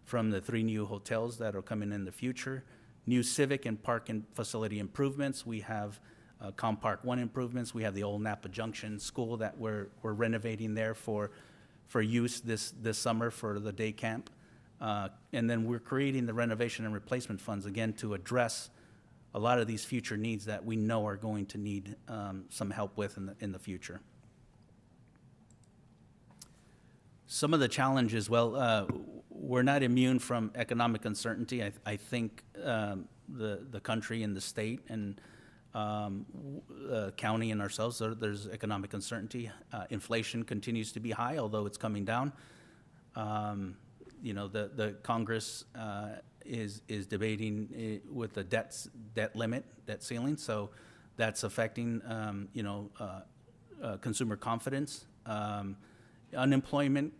from the 3 new hotels that are coming in the future. New civic and park and facility improvements. We have Compark 1 improvements. We have the old Napa Junction School that we're renovating there for use this summer for the day camp. And then we're creating the renovation and replacement funds, again, to address a lot of these future needs that we know are going to need some help with in the future. Some of the challenges, well, we're not immune from economic uncertainty. I think the country and the state and county and ourselves, there's economic uncertainty. Inflation continues to be high, although it's coming down. You know, the Congress is debating with the debt limit, debt ceiling, so that's affecting consumer confidence. Unemployment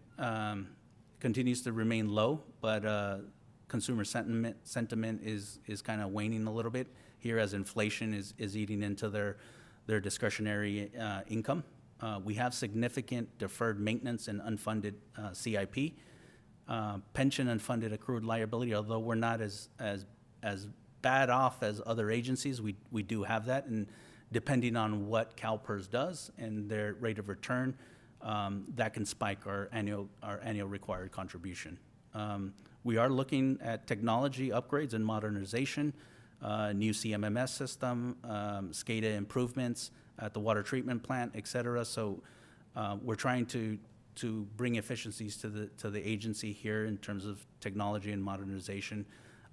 continues to remain low, but consumer sentiment is kind of waning a little bit here as inflation is eating into their discretionary income. We have significant deferred maintenance and unfunded CIP. Pension unfunded accrued liability, although we're not as bad off as other agencies, we do have that, and depending on what CalPERS does and their rate of return, that can spike our annual required contribution. We are looking at technology upgrades and modernization, new CMMS system, SCADA improvements at the water treatment plant, et cetera. So we're trying to bring efficiencies to the agency here in terms of technology and modernization.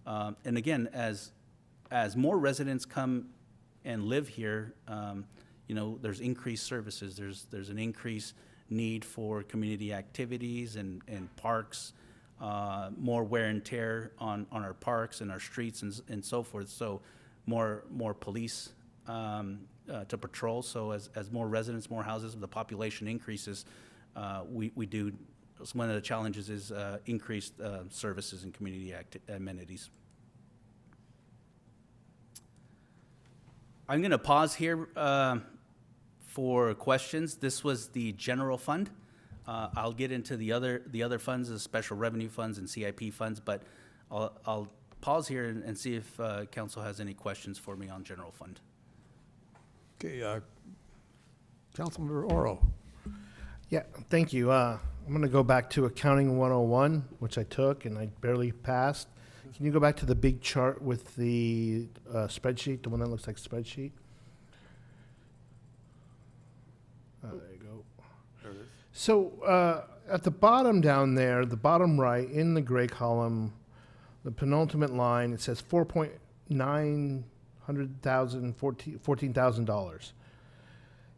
And again, as more residents come and live here, there's increased services. There's an increased need for community activities and parks, more wear and tear on our parks and our streets and so forth. So more police to patrol. So as more residents, more houses, the population increases, we do. One of the challenges is increased services and community amenities. I'm going to pause here for questions. This was the general fund. I'll get into the other funds, the special revenue funds and CIP funds, but I'll pause here and see if council has any questions for me on general fund. Okay, Councilmember Oro. Yeah, thank you. I'm going to go back to Accounting 101, which I took and I barely passed. Can you go back to the big chart with the spreadsheet, the one that looks like a spreadsheet? There you go. There it is. So at the bottom down there, the bottom right, in the gray column, the penultimate line, it says $14,000.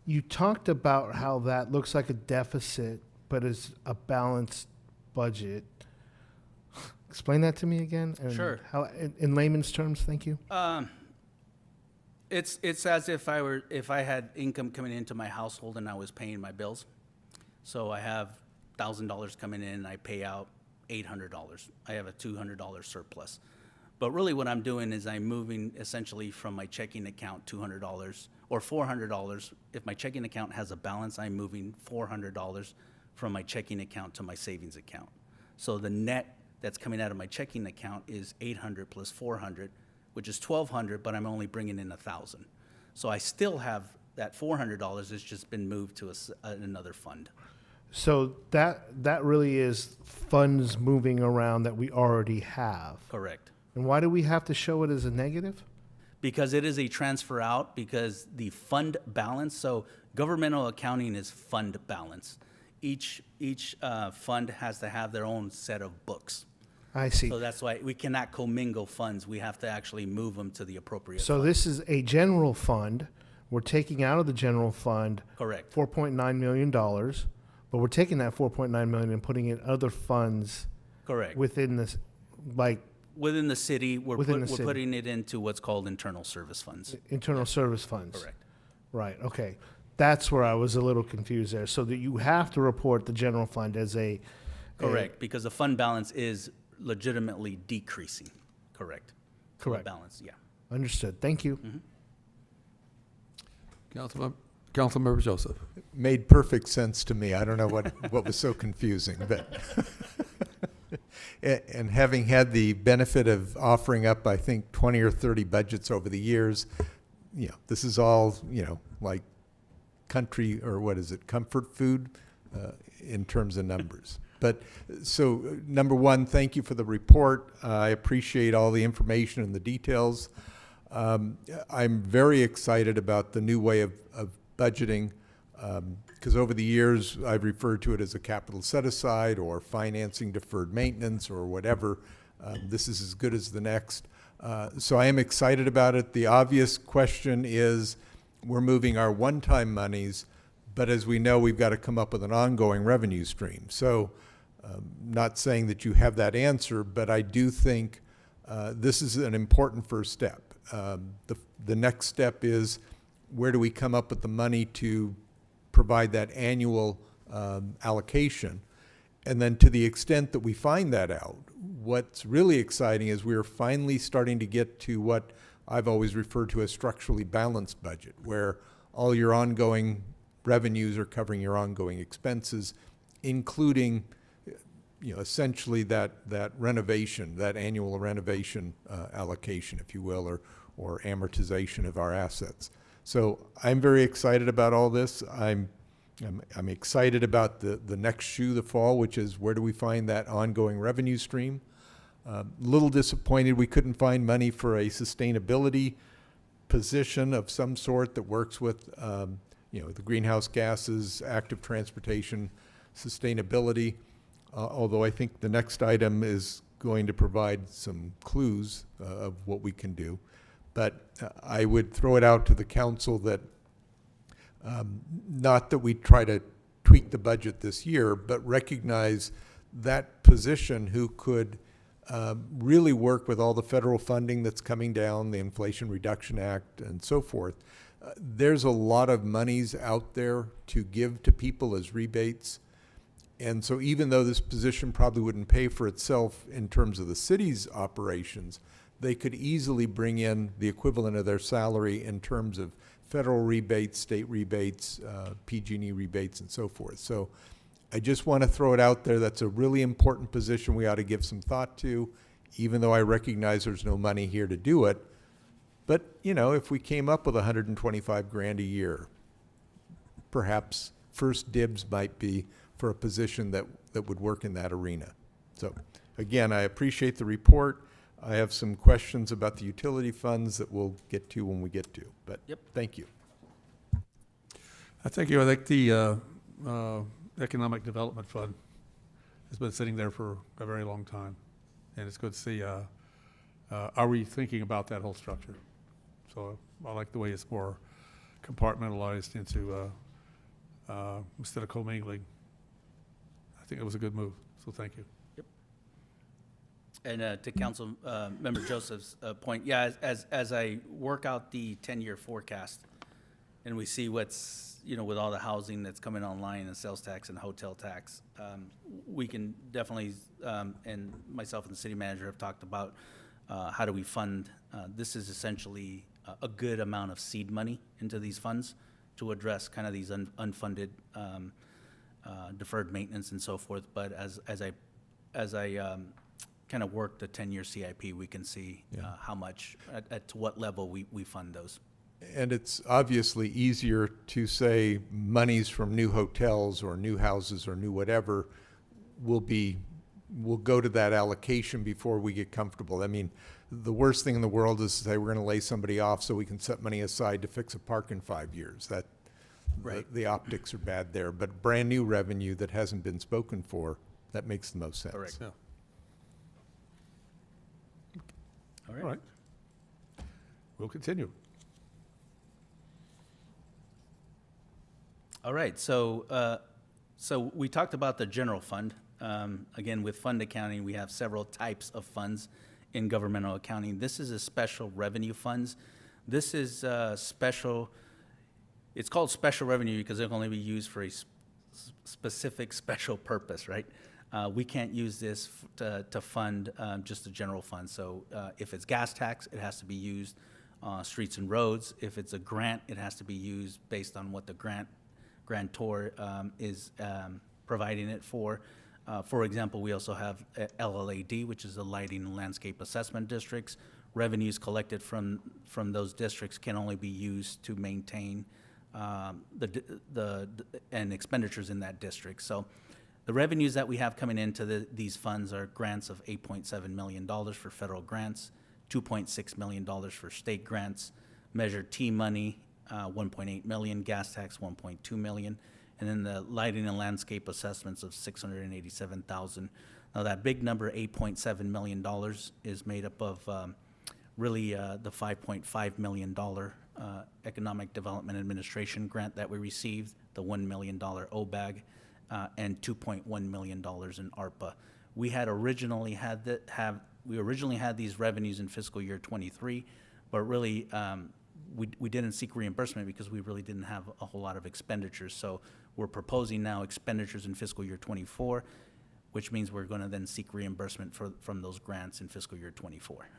You talked about how that looks like a deficit, but is a balanced budget. Explain that to me again. And Sure. How, in layman's terms, thank you. It's as if I had income coming into my household and I was paying my bills. So I have $1,000 coming in and I pay out $800. I have a $200 surplus. But really what I'm doing is I'm moving essentially from my checking account $200 or $400. If my checking account has a balance, I'm moving $400 from my checking account to my savings account. So the net that's coming out of my checking account is $800 plus $400, which is $1,200, but I'm only bringing in $1,000. So I still have that $400. It's just been moved to another fund. So that really is funds moving around that we already have. Correct. And why do we have to show it as a negative? Because it is a transfer out, because the fund balance, so governmental accounting is fund balance. Each fund has to have their own set of books. I see. So that's why we cannot commingle funds. We have to actually move them to the appropriate So fund. this is a general fund. We're taking out of the general fund Correct. $4.9 million, but we're taking that $4.9 million and putting it in other funds Correct. within this, like Within the city, we're Within the city. putting it into what's called internal service funds. internal service funds. Correct. Right, okay. That's where I was a little confused there. So that you have to report the general fund as a. Correct, because the fund balance is legitimately decreasing. Correct. Correct. The balance, yeah. Understood. Thank you. Councilmember Joseph. Made perfect sense to me. I don't know what was so confusing, but. And having had the benefit of offering up, I think, 20 or 30 budgets over the years, this is all, like country, or what is it, comfort food in terms of numbers. But so, number one, thank you for the report. I appreciate all the information and the details. I'm very excited about the new way of budgeting, because over the years, I've referred to it as a capital set-aside or financing deferred maintenance or whatever. This is as good as the next. So I am excited about it. The obvious question is, we're moving our one-time monies, but as we know, we've got to come up with an ongoing revenue stream. So not saying that you have that answer, but I do think this is an important first step. The next step is, where do we come up with the money to provide that annual allocation? And then to the extent that we find that out, what's really exciting is we're finally starting to get to what I've always referred to as structurally balanced budget, where all your ongoing revenues are covering your ongoing expenses, including essentially that renovation, that annual renovation allocation, if you will, or amortization of our assets. So I'm very excited about all this. I'm excited about the next shoe to fall, which is, where do we find that ongoing revenue stream? Little disappointed we couldn't find money for a sustainability position of some sort that works with the greenhouse gases, active transportation, sustainability. Although I think the next item is going to provide some clues of what we can do. But I would throw it out to the council that not that we try to tweak the budget this year, but recognize that position who could really work with all the federal funding that's coming down, the Inflation Reduction Act and so forth. There's a lot of monies out there to give to people as rebates. And so even though this position probably wouldn't pay for itself in terms of the city's operations, they could easily bring in the equivalent of their salary in terms of federal rebates, state rebates, PG&E rebates, and so forth. So I just want to throw it out there. That's a really important position we ought to give some thought to, even though I recognize there's no money here to do it. But, if we came up with $125,000 a year, perhaps first dibs might be for a position that would work in that arena. So again, I appreciate the report. I have some questions about the utility funds that we'll get to when we get to, but thank you. I think the Economic Development Fund has been sitting there for a very long time, and it's good to see are we thinking about that whole structure. So I like the way it's more compartmentalized into instead of commingling. I think it was a good move, so thank you. And to Council Member Joseph's point, yeah, as I work out the 10-year forecast, and we see what's, with all the housing that's coming online, and sales tax and hotel tax, we can definitely, and myself and the city manager have talked about how do we fund. This is essentially a good amount of seed money into these funds to address kind of these unfunded deferred maintenance and so forth. But as I kind of work the 10-year CIP, we can see how much, at what level we fund those. And it's obviously easier to say monies from new hotels or new houses or new whatever will go to that allocation before we get comfortable. I mean, the worst thing in the world is to say we're going to lay somebody off so we can set money aside to fix a park in 5 years. That Right. the optics are bad there. But brand new revenue that hasn't been spoken for, that makes the most sense. Correct. Yeah. All All right. We'll continue. All right, so we talked about the general fund. Again, with fund accounting, we have several types of funds in governmental accounting. This is a special revenue funds. This is special, it's called special revenue because it can only be used for a specific special purpose, right? We can't use this to fund just the general fund. So if it's gas tax, it has to be used streets and roads. If it's a grant, it has to be used based on what the grantor is providing it for. For example, we also have LLAD, which is the Lighting and Landscape Assessment Districts. Revenues collected from those districts can only be used to maintain and expenditures in that district. So the revenues that we have coming into these funds are grants of $8.7 million for federal grants, $2.6 million for state grants, Measure T money, 1.8 million, gas tax 1.2 million, and then the lighting and landscape assessments of 687,000. Now that big number, $8.7 million, is made up of really the $5.5 million Economic Development Administration grant that we received, the $1 million OBAG, and $2.1 million in ARPA. We had originally had these revenues in fiscal year 23, but really we didn't seek reimbursement because we really didn't have a whole lot of expenditures. So we're proposing now expenditures in fiscal year 24, which means we're going to then seek reimbursement from those grants in fiscal year 24.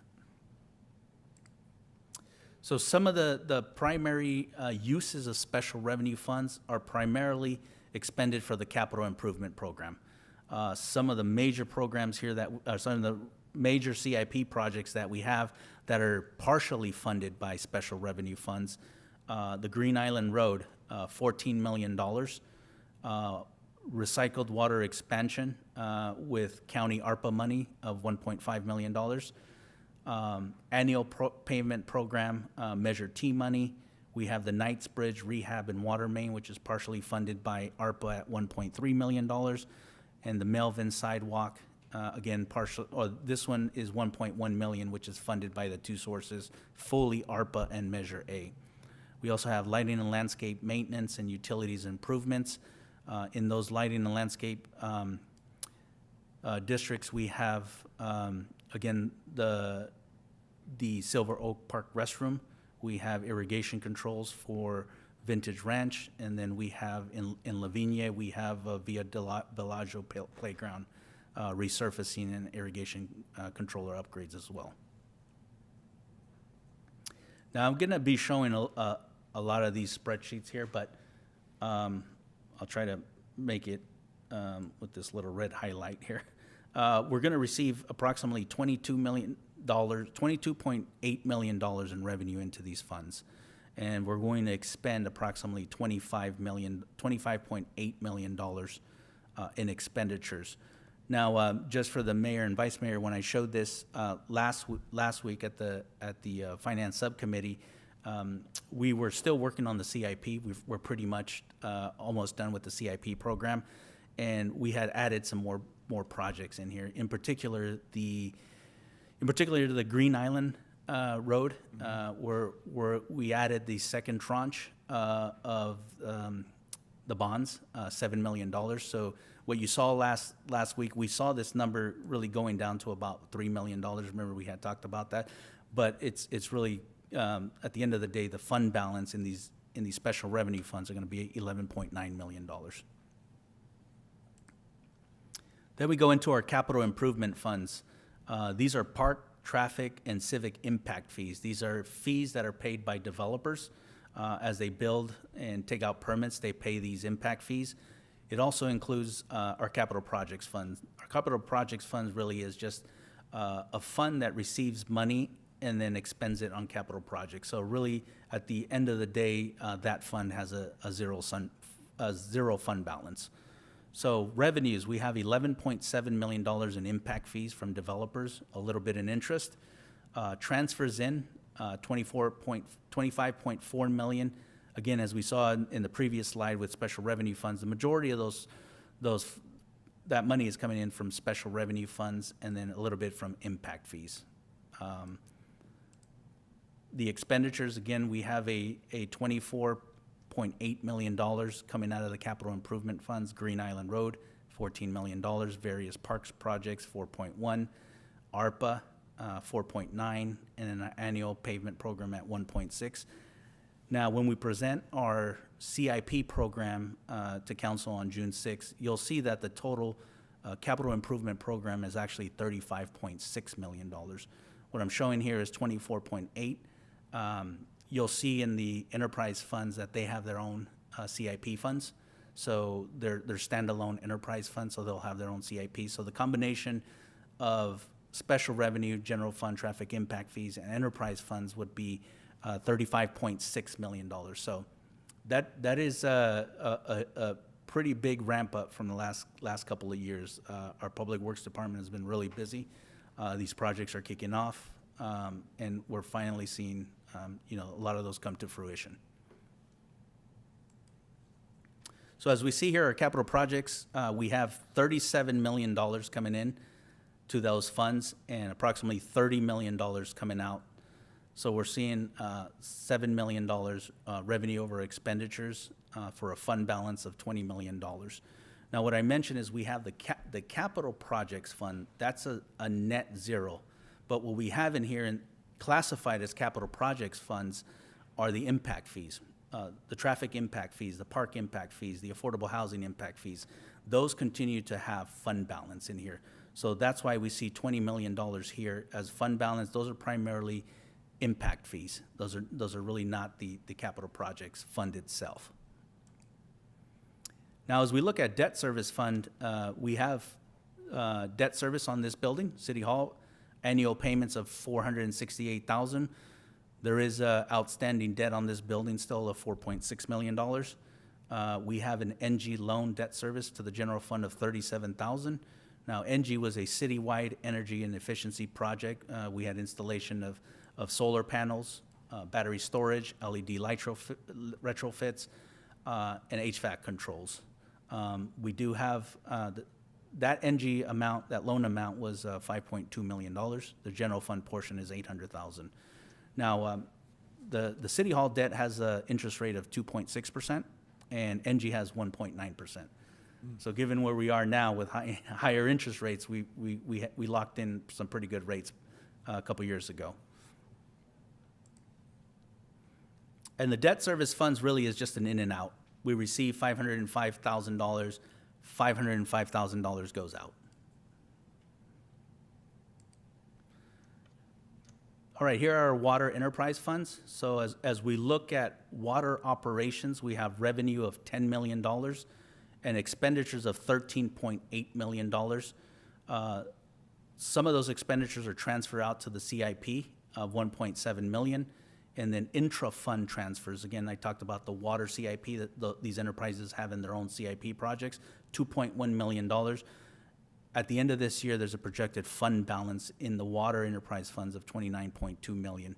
So some of the primary uses of special revenue funds are primarily expended for the capital improvement program. Some of the major programs here some of the major CIP projects that we have that are partially funded by special revenue funds. The Green Island Road, $14 million. Recycled water expansion with county ARPA money of $1.5 million. Annual payment program, Measure T money. We have the Knights Bridge rehab and water main, which is partially funded by ARPA at $1.3 million. And the Melvin sidewalk, again, this one is 1.1 million, which is funded by the two sources, fully ARPA and Measure A. We also have lighting and landscape maintenance and utilities improvements. In those lighting and landscape districts, we have, again, the Silver Oak Park restroom. We have irrigation controls for Vintage Ranch, and then we have in Lavinia, we have Via Bellagio Playground resurfacing and irrigation controller upgrades as well. Now I'm going to be showing a lot of these spreadsheets here, but I'll try to make it with this little red highlight here. We're going to receive approximately $22.8 million in revenue into these funds. And we're going to expend approximately $25.8 million in expenditures. Now, just for the mayor and vice mayor, when I showed this last week at the finance subcommittee, we were still working on the CIP. We're pretty much almost done with the CIP program, and we had added some more projects in here. In particular, the Green Island Road, where we added the second tranche of the bonds, $7 million. So what you saw last week, we saw this number really going down to about $3 million. Remember, we had talked about that, but it's really at the end of the day, the fund balance in these special revenue funds are going to be $11.9 million. Then we go into our capital improvement funds. These are park, traffic, and civic impact fees. These are fees that are paid by developers as they build and take out permits. They pay these impact fees. It also includes our capital projects fund. Our capital projects fund really is just a fund that receives money and then expends it on capital projects. So really, at the end of the day, that fund has a zero fund balance. So revenues, we have $11.7 million in impact fees from developers, a little bit in interest. Transfers in, 25.4 million. Again, as we saw in the previous slide with special revenue funds, the majority of that money is coming in from special revenue funds and then a little bit from impact fees. The expenditures, again, we have a $24.8 million coming out of the capital improvement funds, Green Island Road, $14 million, various parks projects, 4.1, ARPA, 4.9, and an annual pavement program at 1.6. Now, when we present our CIP program to council on June 6th, you'll see that the total capital improvement program is actually $35.6 million. What I'm showing here is 24.8. You'll see in the enterprise funds that they have their own CIP funds. So they're standalone enterprise funds, so they'll have their own CIP. So the combination of special revenue, general fund, traffic impact fees, and enterprise funds would be $35.6 million. So that is a pretty big ramp up from the last couple of years. Our Public Works Department has been really busy. These projects are kicking off, and we're finally seeing a lot of those come to fruition. So as we see here, our capital projects, we have $37 million coming in to those funds and approximately $30 million coming out. So we're seeing $7 million revenue over expenditures for a fund balance of $20 million. Now, what I mentioned is we have the capital projects fund. That's a net zero. But what we have in here and classified as capital projects funds are the impact fees, the traffic impact fees, the park impact fees, the affordable housing impact fees. Those continue to have fund balance in here. So that's why we see $20 million here as fund balance. Those are primarily impact fees. Those are really not the capital projects fund itself. Now, as we look at debt service fund, we have debt service on this building, City Hall, annual payments of $468,000. There is outstanding debt on this building still of $4.6 million. We have an NG loan debt service to the general fund of $37,000. Now, NG was a citywide energy and efficiency project. We had installation of solar panels, battery storage, LED light retrofits, and HVAC controls. We do have that NG amount, that loan amount was $5.2 million. The general fund portion is $800,000. Now, the City Hall debt has an interest rate of 2.6%, and NG has 1.9%. So given where we are now with higher interest rates, we locked in some pretty good rates a couple years ago. And the debt service funds really is just an in and out. We receive $505,000, $505,000 goes out. All right, here are our water enterprise funds. So as we look at water operations, we have revenue of $10 million and expenditures of $13.8 million. Some of those expenditures are transferred out to the CIP of $1.7 million. And then intra-fund transfers, again, I talked about the water CIP that these enterprises have in their own CIP projects, $2.1 million. At the end of this year, there's a projected fund balance in the water enterprise funds of $29.2 million.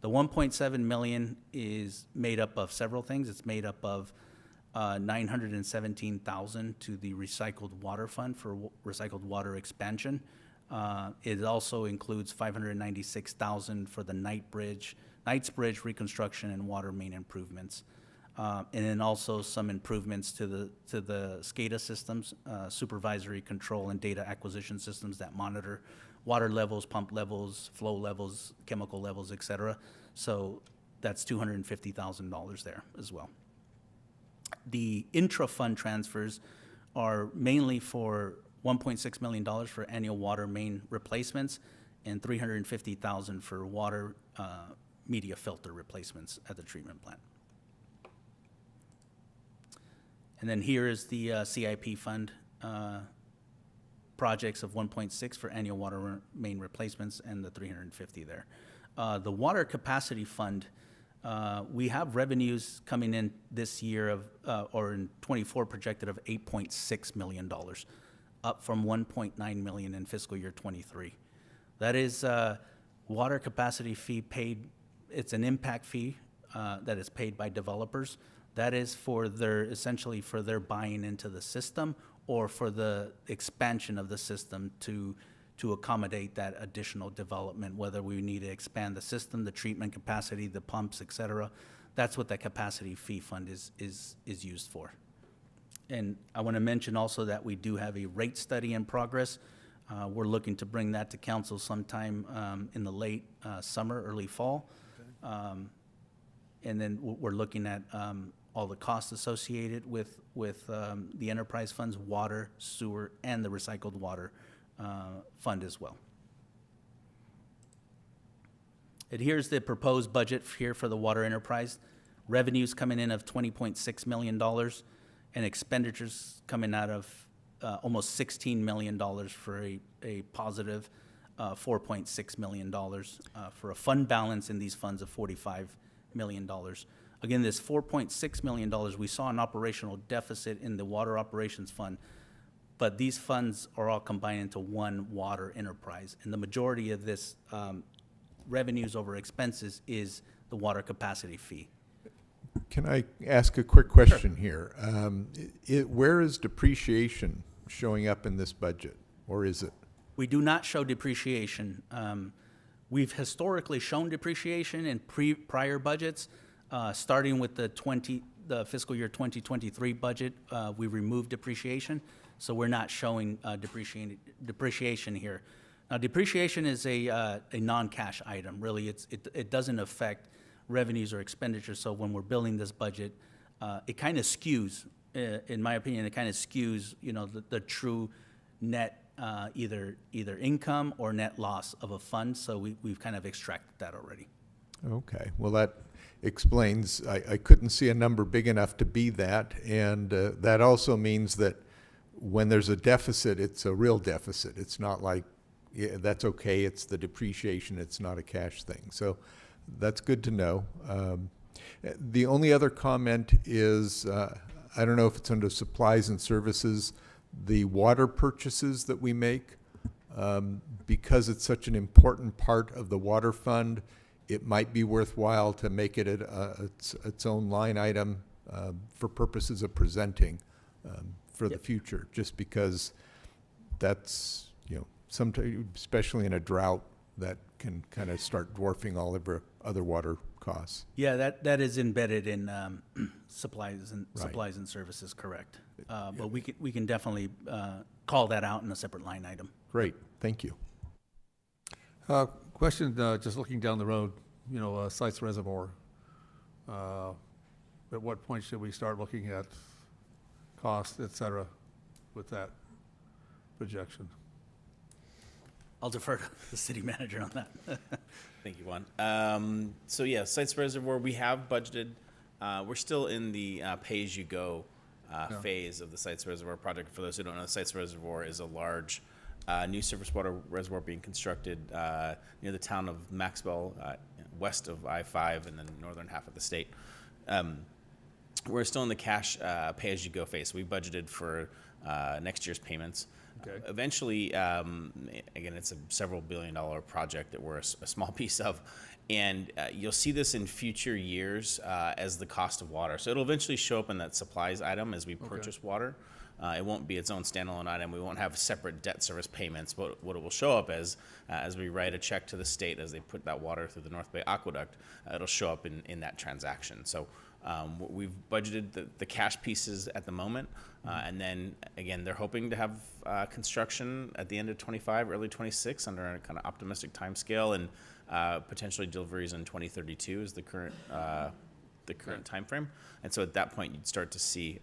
The $1.7 million is made up of several things. It's made up of $917,000 to the recycled water fund for recycled water expansion. It also includes $596,000 for the Knights Bridge reconstruction and water main improvements. And then also some improvements to the SCADA systems, supervisory control and data acquisition systems that monitor water levels, pump levels, flow levels, chemical levels, et cetera. So that's $250,000 there as well. The intra-fund transfers are mainly for $1.6 million for annual water main replacements and $350,000 for water media filter replacements at the treatment plant. And then here is the CIP fund projects of 1.6 for annual water main replacements and the 350 there. The Water Capacity Fund, we have revenues coming in this year of, or in '24 projected of $8.6 million, up from $1.9 million in fiscal year '23. That is water capacity fee paid, it's an impact fee that is paid by developers. That is for their, essentially for their buying into the system or for the expansion of the system to accommodate that additional development, whether we need to expand the system, the treatment capacity, the pumps, et cetera. That's what that capacity fee fund is used for. And I want to mention also that we do have a rate study in progress. We're looking to bring that to council sometime in the late summer, early fall. And then we're looking at all the costs associated with the enterprise funds, water, sewer, and the recycled water fund as well. And here's the proposed budget here for the water enterprise. Revenues coming in of $20.6 million and expenditures coming out of almost $16 million for a positive $4.6 million for a fund balance in these funds of $45 million. Again, this $4.6 million, we saw an operational deficit in the water operations fund, but these funds are all combined into one water enterprise. And the majority of this revenues over expenses is the water capacity fee. Can I ask a quick question here? Where is depreciation showing up in this budget, or is it? We do not show depreciation. We've historically shown depreciation in prior budgets, starting with the fiscal year 2023 budget. We removed depreciation, so we're not showing depreciation here. Now, depreciation is a non-cash item. Really, it doesn't affect revenues or expenditures. So when we're building this budget, it kind of skews, in my opinion, it kind of skews, the true net either income or net loss of a fund. So we've kind of extracted that already. Okay, well, that explains, I couldn't see a number big enough to be that, and that also means that when there's a deficit, it's a real deficit. It's not like, yeah, that's okay, it's the depreciation, it's not a cash thing. So that's good to know. The only other comment is, I don't know if it's under supplies and services, the water purchases that we make, because it's such an important part of the water fund, it might be worthwhile to make it its own line item for purposes of presenting for the future, just because that's, sometimes, especially in a drought, that can kind of start dwarfing all of our other water costs. Yeah, that is embedded in supplies and services, correct. But we can definitely call that out in a separate line item. Great, thank you. Question, just looking down the road, Sites Reservoir. At what point should we start looking at cost, et cetera, with that projection? I'll defer to the city manager on that. Thank you, Juan. So yeah, Sites Reservoir, we have budgeted. We're still in the pay-as-you-go phase of the Sites Reservoir project. For those who don't know, Sites Reservoir is a large new surface water reservoir being constructed near the town of Maxwell, west of I-5 and then northern half of the state. We're still in the cash pay-as-you-go phase. So we budgeted for next year's payments. Okay. Eventually, again, it's a several billion-dollar project that we're a small piece of, and you'll see this in future years as the cost of water. So it'll eventually show up in that supplies item as we purchase water. It won't be its own standalone item. We won't have separate debt service payments. What it will show up as we write a check to the state as they put that water through the North Bay Aqueduct, it'll show up in that transaction. So we've budgeted the cash pieces at the moment, and then again, they're hoping to have construction at the end of 25, early 26, under a kind of optimistic time scale, and potentially deliveries in 2032 is the current time frame. And so at that point, you'd start to see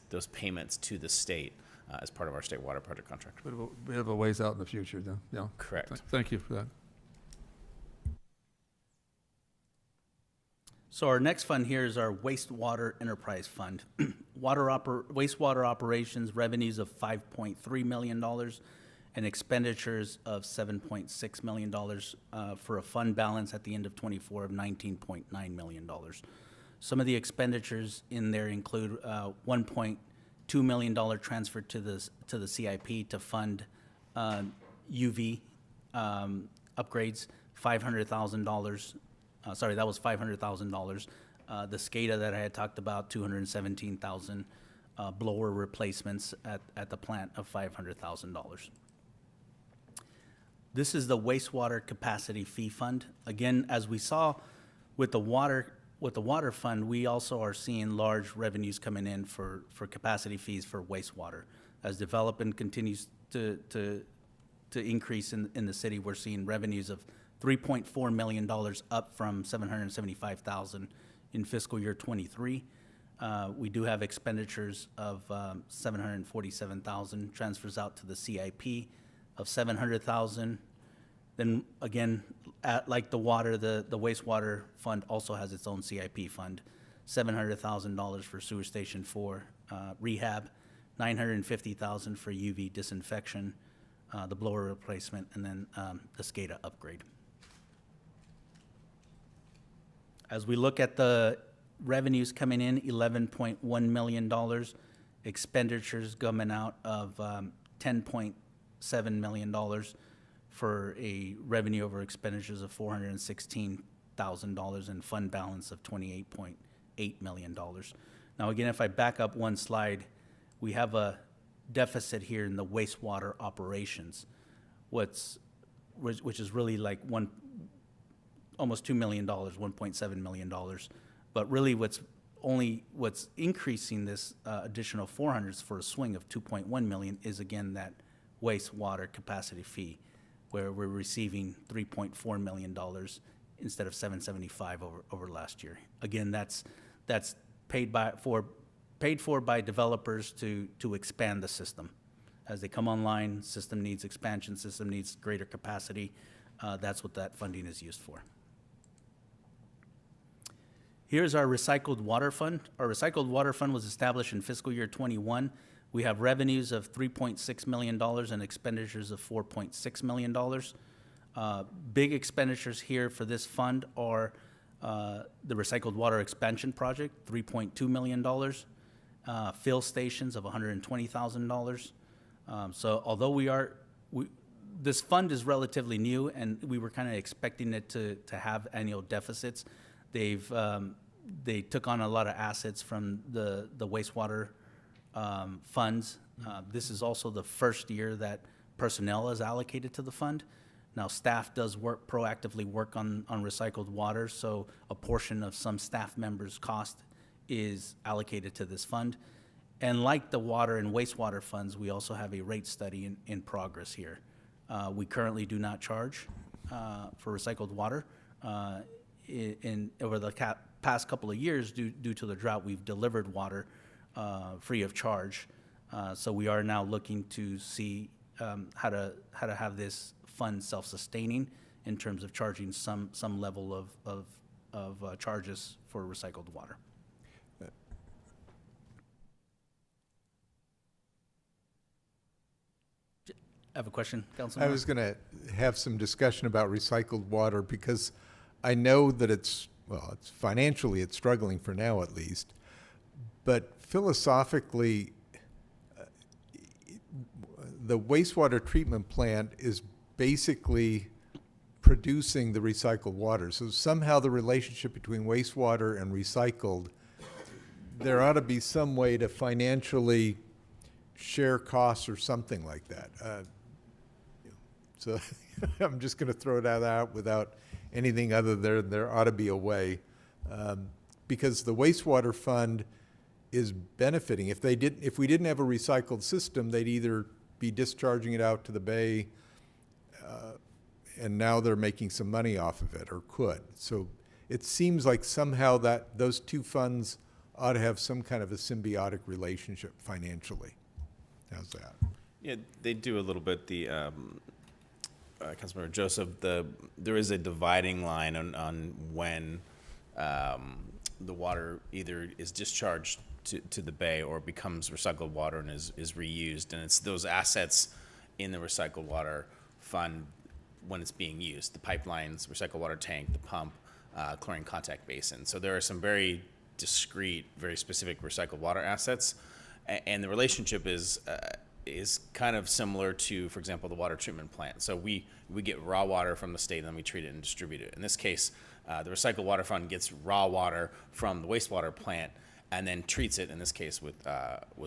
those payments to the state as part of our state water project contract. Bit of a ways out in the future, then. Yeah. Correct. Thank you for that. So our next fund here is our wastewater enterprise fund. Wastewater operations revenues of $5.3 million and expenditures of $7.6 million for a fund balance at the end of '24 of $19.9 million. Some of the expenditures in there include $1.2 million transfer to the CIP to fund UV upgrades, $500,000. Sorry, that was $500,000. The SCADA that I had talked about, $217,000. Blower replacements at the plant of $500,000. This is the wastewater capacity fee fund. Again, as we saw with the water fund, we also are seeing large revenues coming in for capacity fees for wastewater. As development continues to increase in the city, we're seeing revenues of $3.4 million, up from $775,000 in fiscal year '23. We do have expenditures of $747,000, transfers out to the CIP of $700,000. Then again, like the water, the wastewater fund also has its own CIP fund, $700,000 for sewer station 4 rehab, $950,000 for UV disinfection, the blower replacement, and then the SCADA upgrade. As we look at the revenues coming in, $11.1 million, expenditures coming out of $10.7 million for a revenue over expenditures of $416,000 and fund balance of $28.8 million. Now again, if I back up one slide, we have a deficit here in the wastewater operations, which is really like almost $2 million, $1.7 million. But really what's increasing this additional 400s for a swing of 2.1 million is again that wastewater capacity fee, where we're receiving $3.4 million instead of $775 over last year. Again, that's paid for by developers to expand the system. As they come online, system needs expansion, system needs greater capacity. That's what that funding is used for. Here's our recycled water fund. Our recycled water fund was established in fiscal year '21. We have revenues of $3.6 million and expenditures of $4.6 million. Big expenditures here for this fund are the recycled water expansion project, $3.2 million, fill stations of $120,000. So although this fund is relatively new and we were kind of expecting it to have annual deficits, they took on a lot of assets from the wastewater funds. This is also the first year that personnel is allocated to the fund. Now, staff does proactively work on recycled water, so a portion of some staff members' cost is allocated to this fund. And like the water and wastewater funds, we also have a rate study in progress here. We currently do not charge for recycled water. Over the past couple of years, due to the drought, we've delivered water free of charge. So we are now looking to see how to have this fund self-sustaining in terms of charging some level of charges for recycled water. I have a question, Councilman. I was going to have some discussion about recycled water because I know that it's financially it's struggling for now at least, but philosophically, the wastewater treatment plant is basically producing the recycled water. So somehow the relationship between wastewater and recycled, there ought to be some way to financially share costs or something like that. So I'm just going to throw that out without anything other than there ought to be a way, because the wastewater fund is benefiting. If we didn't have a recycled system, they'd either be discharging it out to the bay, and now they're making some money off of it, or could. So it seems like somehow that those two funds ought to have some kind of a symbiotic relationship financially. How's that? Yeah, they do a little bit. The Councilmember Joseph, there is a dividing line on when the water either is discharged to the bay or becomes recycled water and is reused, and it's those assets in the recycled water fund when it's being used. The pipelines, recycled water tank, the pump, chlorine contact basin. So there are some very discrete, very specific recycled water assets, and the relationship is kind of similar to, for example, the water treatment plant. So we get raw water from the state, and then we treat it and distribute it. In this case, the recycled water fund gets raw water from the wastewater plant and then treats it, in this case with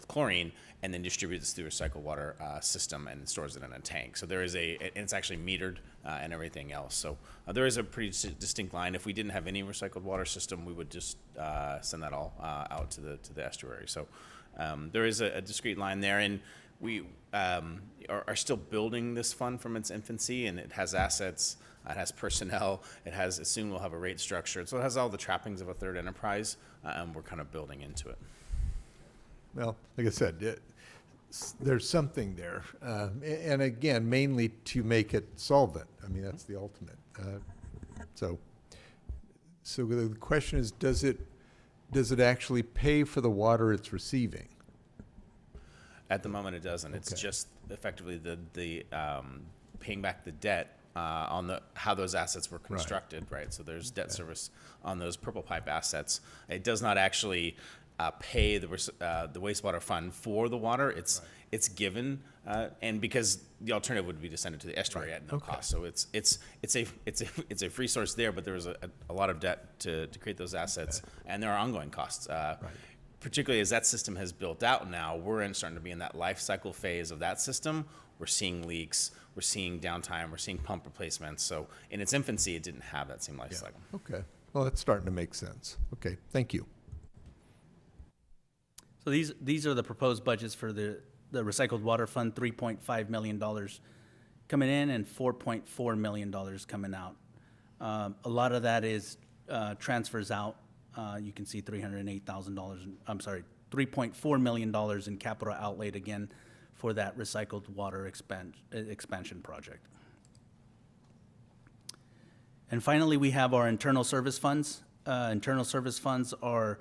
chlorine, and then distributes it through a recycled water system and stores it in a tank. So there is and it's actually metered and everything else. So there is a pretty distinct line. If we didn't have any recycled water system, we would just send that all out to the estuary. So there is a discrete line there, and we are still building this fund from its infancy, and it has assets, it has personnel, soon we'll have a rate structure. So it has all the trappings of a third enterprise, and we're kind of building into it. Well, like I said, there's something there. And again, mainly to make it solvent. I mean, that's the ultimate. So the question is, does it actually pay for the water it's receiving? At the moment, it doesn't. It's just effectively the paying back the debt on how those assets were constructed, right? So there's debt service on those purple pipe assets. It does not actually pay the wastewater fund for the water. It's given, and because the alternative would be to send it to the estuary at no cost. So it's a free source there, but there was a lot of debt to create those assets, and there are ongoing costs. Particularly as that system has built out now, we're starting to be in that life cycle phase of that system. We're seeing leaks, we're seeing downtime, we're seeing pump replacements. So in its infancy, it didn't have that same life cycle. Okay. Well, that's starting to make sense. Okay, thank you. So these are the proposed budgets for the recycled water fund, $3.5 million coming in and $4.4 million coming out. A lot of that is transfers out. You can see $3.4 million in capital outlay again for that recycled water expansion project. And finally, we have our internal service funds. Internal service funds are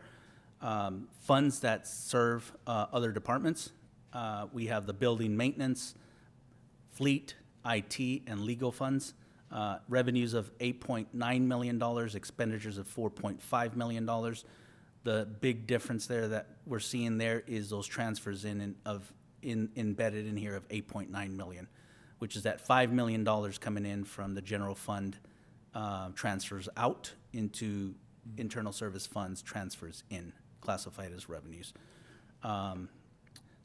funds that serve other departments. We have the building maintenance, fleet, IT, and legal funds. Revenues of $8.9 million, expenditures of $4.5 million. The big difference there that we're seeing there is those transfers embedded in here of $8.9 million, which is that $5 million coming in from the general fund transfers out into internal service funds transfers in, classified as revenues.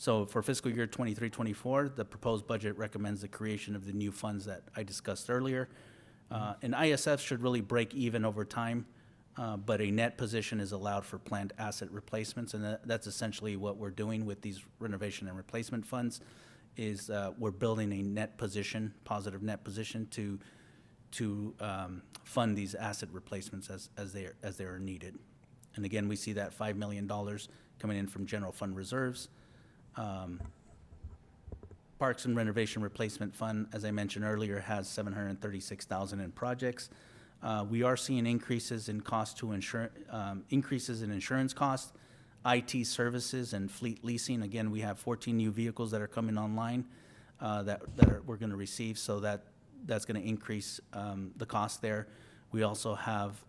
So for fiscal year 23-24, the proposed budget recommends the creation of the new funds that I discussed earlier. And ISF should really break even over time, but a net position is allowed for planned asset replacements, and that's essentially what we're doing with these renovation and replacement funds, is we're building a net position, positive net position to fund these asset replacements as they are needed. And again, we see that $5 million coming in from general fund reserves. Parks and Renovation Replacement Fund, as I mentioned earlier, has $736,000 in projects. We are seeing increases in insurance costs, IT services, and fleet leasing. Again, we have 14 new vehicles that are coming online we're going to receive, so that's going to increase the cost there. We also have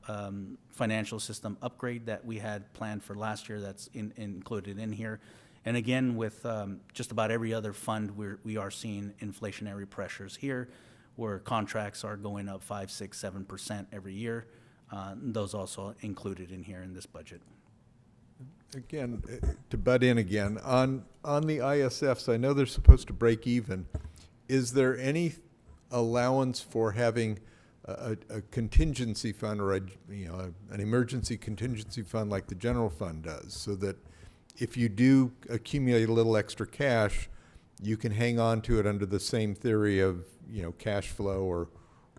financial system upgrade that we had planned for last year that's included in here. And again, with just about every other fund, we are seeing inflationary pressures here, where contracts are going up 5%, 6%, 7% every year. Those also included in here in this budget. Again, to butt in again, on the ISFs, I know they're supposed to break even. Is there any allowance for having a contingency fund or an emergency contingency fund like the general fund does, so that if you do accumulate a little extra cash, you can hang on to it under the same theory of cash flow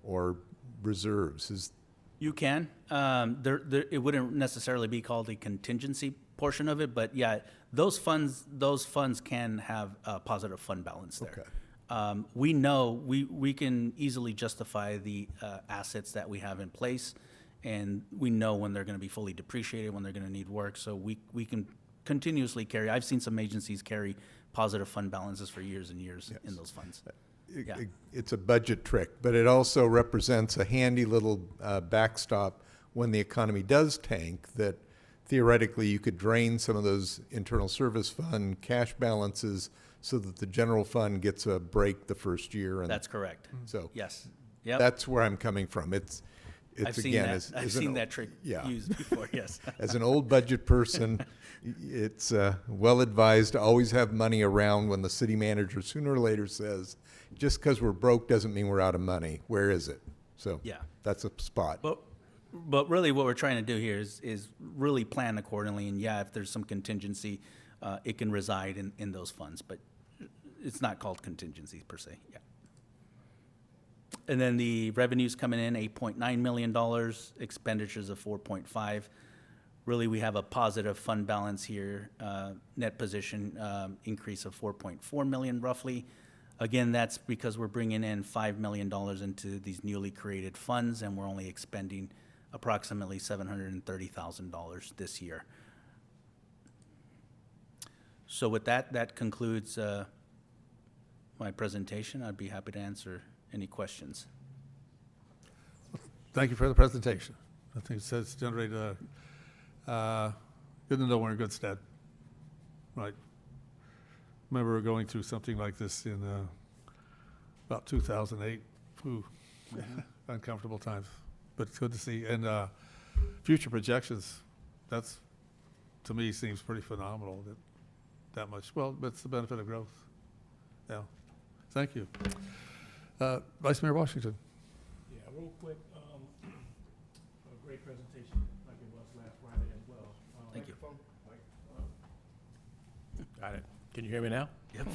or reserves? You can. It wouldn't necessarily be called a contingency portion of it, but yeah, those funds can have a positive fund balance there. Okay. We know we can easily justify the assets that we have in place, and we know when they're going to be fully depreciated, when they're going to need work. So we can continuously carry. I've seen some agencies carry positive fund balances for years and years in Yes. those funds. It- Yeah. It's a budget trick, but it also represents a handy little backstop when the economy does tank, that theoretically you could drain some of those internal service fund cash balances so that the general fund gets a break the first year. And That's correct. so Yes. Yep. that's where I'm coming from. It's I've seen again, that. I've an seen old- that trick yeah. used before, yes. As an old budget person, it's well advised to always have money around when the city manager sooner or later says, just because we're broke doesn't mean we're out of money. Where is it? So Yeah. that's a spot. But really what we're trying to do here is really plan accordingly, and yeah, if there's some contingency, it can reside in those funds, but it's not called contingency per se, yeah. And then the revenues coming in, $8.9 million, expenditures of 4.5. Really, we have a positive fund balance here, net position increase of 4.4 million roughly. Again, that's because we're bringing in $5 million into these newly created funds, and we're only expending approximately $730,000 this year. So with that, that concludes my presentation. I'd be happy to answer any questions. Thank you for the presentation. I think it's generated good to know we're in good stead. Right. Remember going through something like this in about 2008. Ooh, uncomfortable times, but it's good to see. And future projections, that's, to me, seems pretty phenomenal that much. Well, but it's the benefit of growth. Yeah. Thank you. Vice Mayor Washington. Yeah, real quick, a great presentation like it was last Friday as well. Thank you. Got it. Can you hear me now? Yep.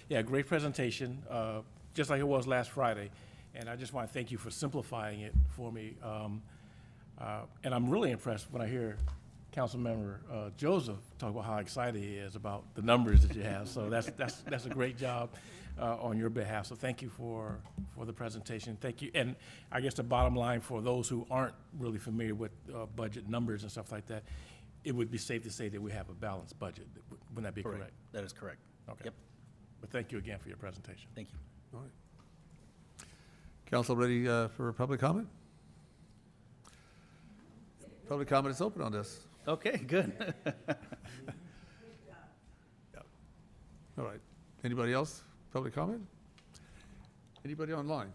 Yeah, great presentation, just like it was last Friday. And I just want to thank you for simplifying it for me. And I'm really impressed when I hear Councilmember Joseph talk about how excited he is about the numbers that you have. So that's a great job on your behalf. So thank you for the presentation. Thank you. And I guess the bottom line for those who aren't really familiar with budget numbers and stuff like that, it would be safe to say that we have a balanced budget. Wouldn't that be correct? That is correct. Okay. Yep. But thank you again for your presentation. Thank you. All right. Council ready for public comment? Public comment is open on this. Okay, good. All right. Anybody else? Public comment? Anybody online?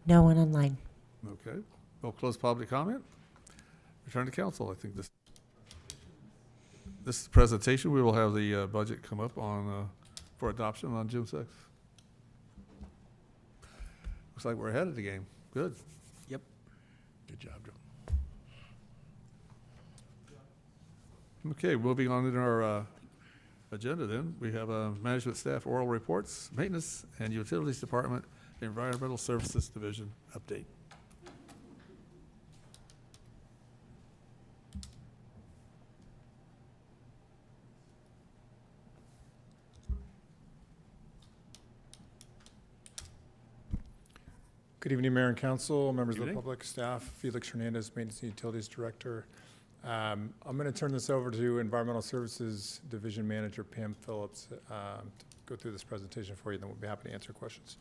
No one online. Okay. We'll close public comment. Return to council. I think this presentation, we will have the budget come up on for adoption on June 6th. Looks like we're ahead of the game. Good. Yep. Good job, Joe. Okay, moving on in our agenda then, we have management staff oral reports, maintenance and utilities department, environmental services division update. Good evening, Mayor and Council, members of the Evening. public, staff. Felix Hernandez, Maintenance and Utilities Director. I'm going to turn this over to Environmental Services Division Manager Pam Phillips to go through this presentation for you, then we'll be happy to answer questions.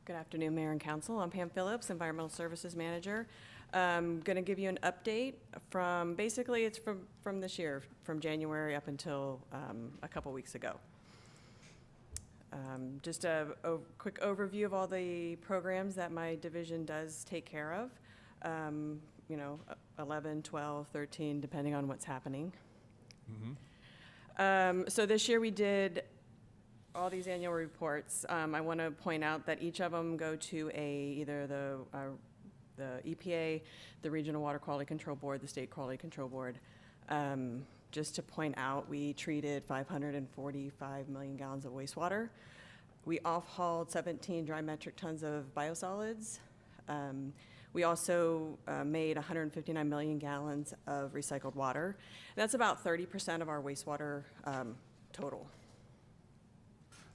Good afternoon, Mayor and Council. I'm Pam Phillips, Environmental Services Manager. I'm going to give you an update from, basically it's from this year, from January up until a couple weeks ago. Just a quick overview of all the programs that my division does take care of. You know, 11, 12, 13, depending on what's happening. So this year we did all these annual reports. I want to point out that each of them go to either the EPA, the Regional Water Quality Control Board, the State Quality Control Board. Just to point out, we treated 545 million gallons of wastewater. We off-hauled 17 dry metric tons of biosolids. We also made 159 million gallons of recycled water. That's about 30% of our wastewater total.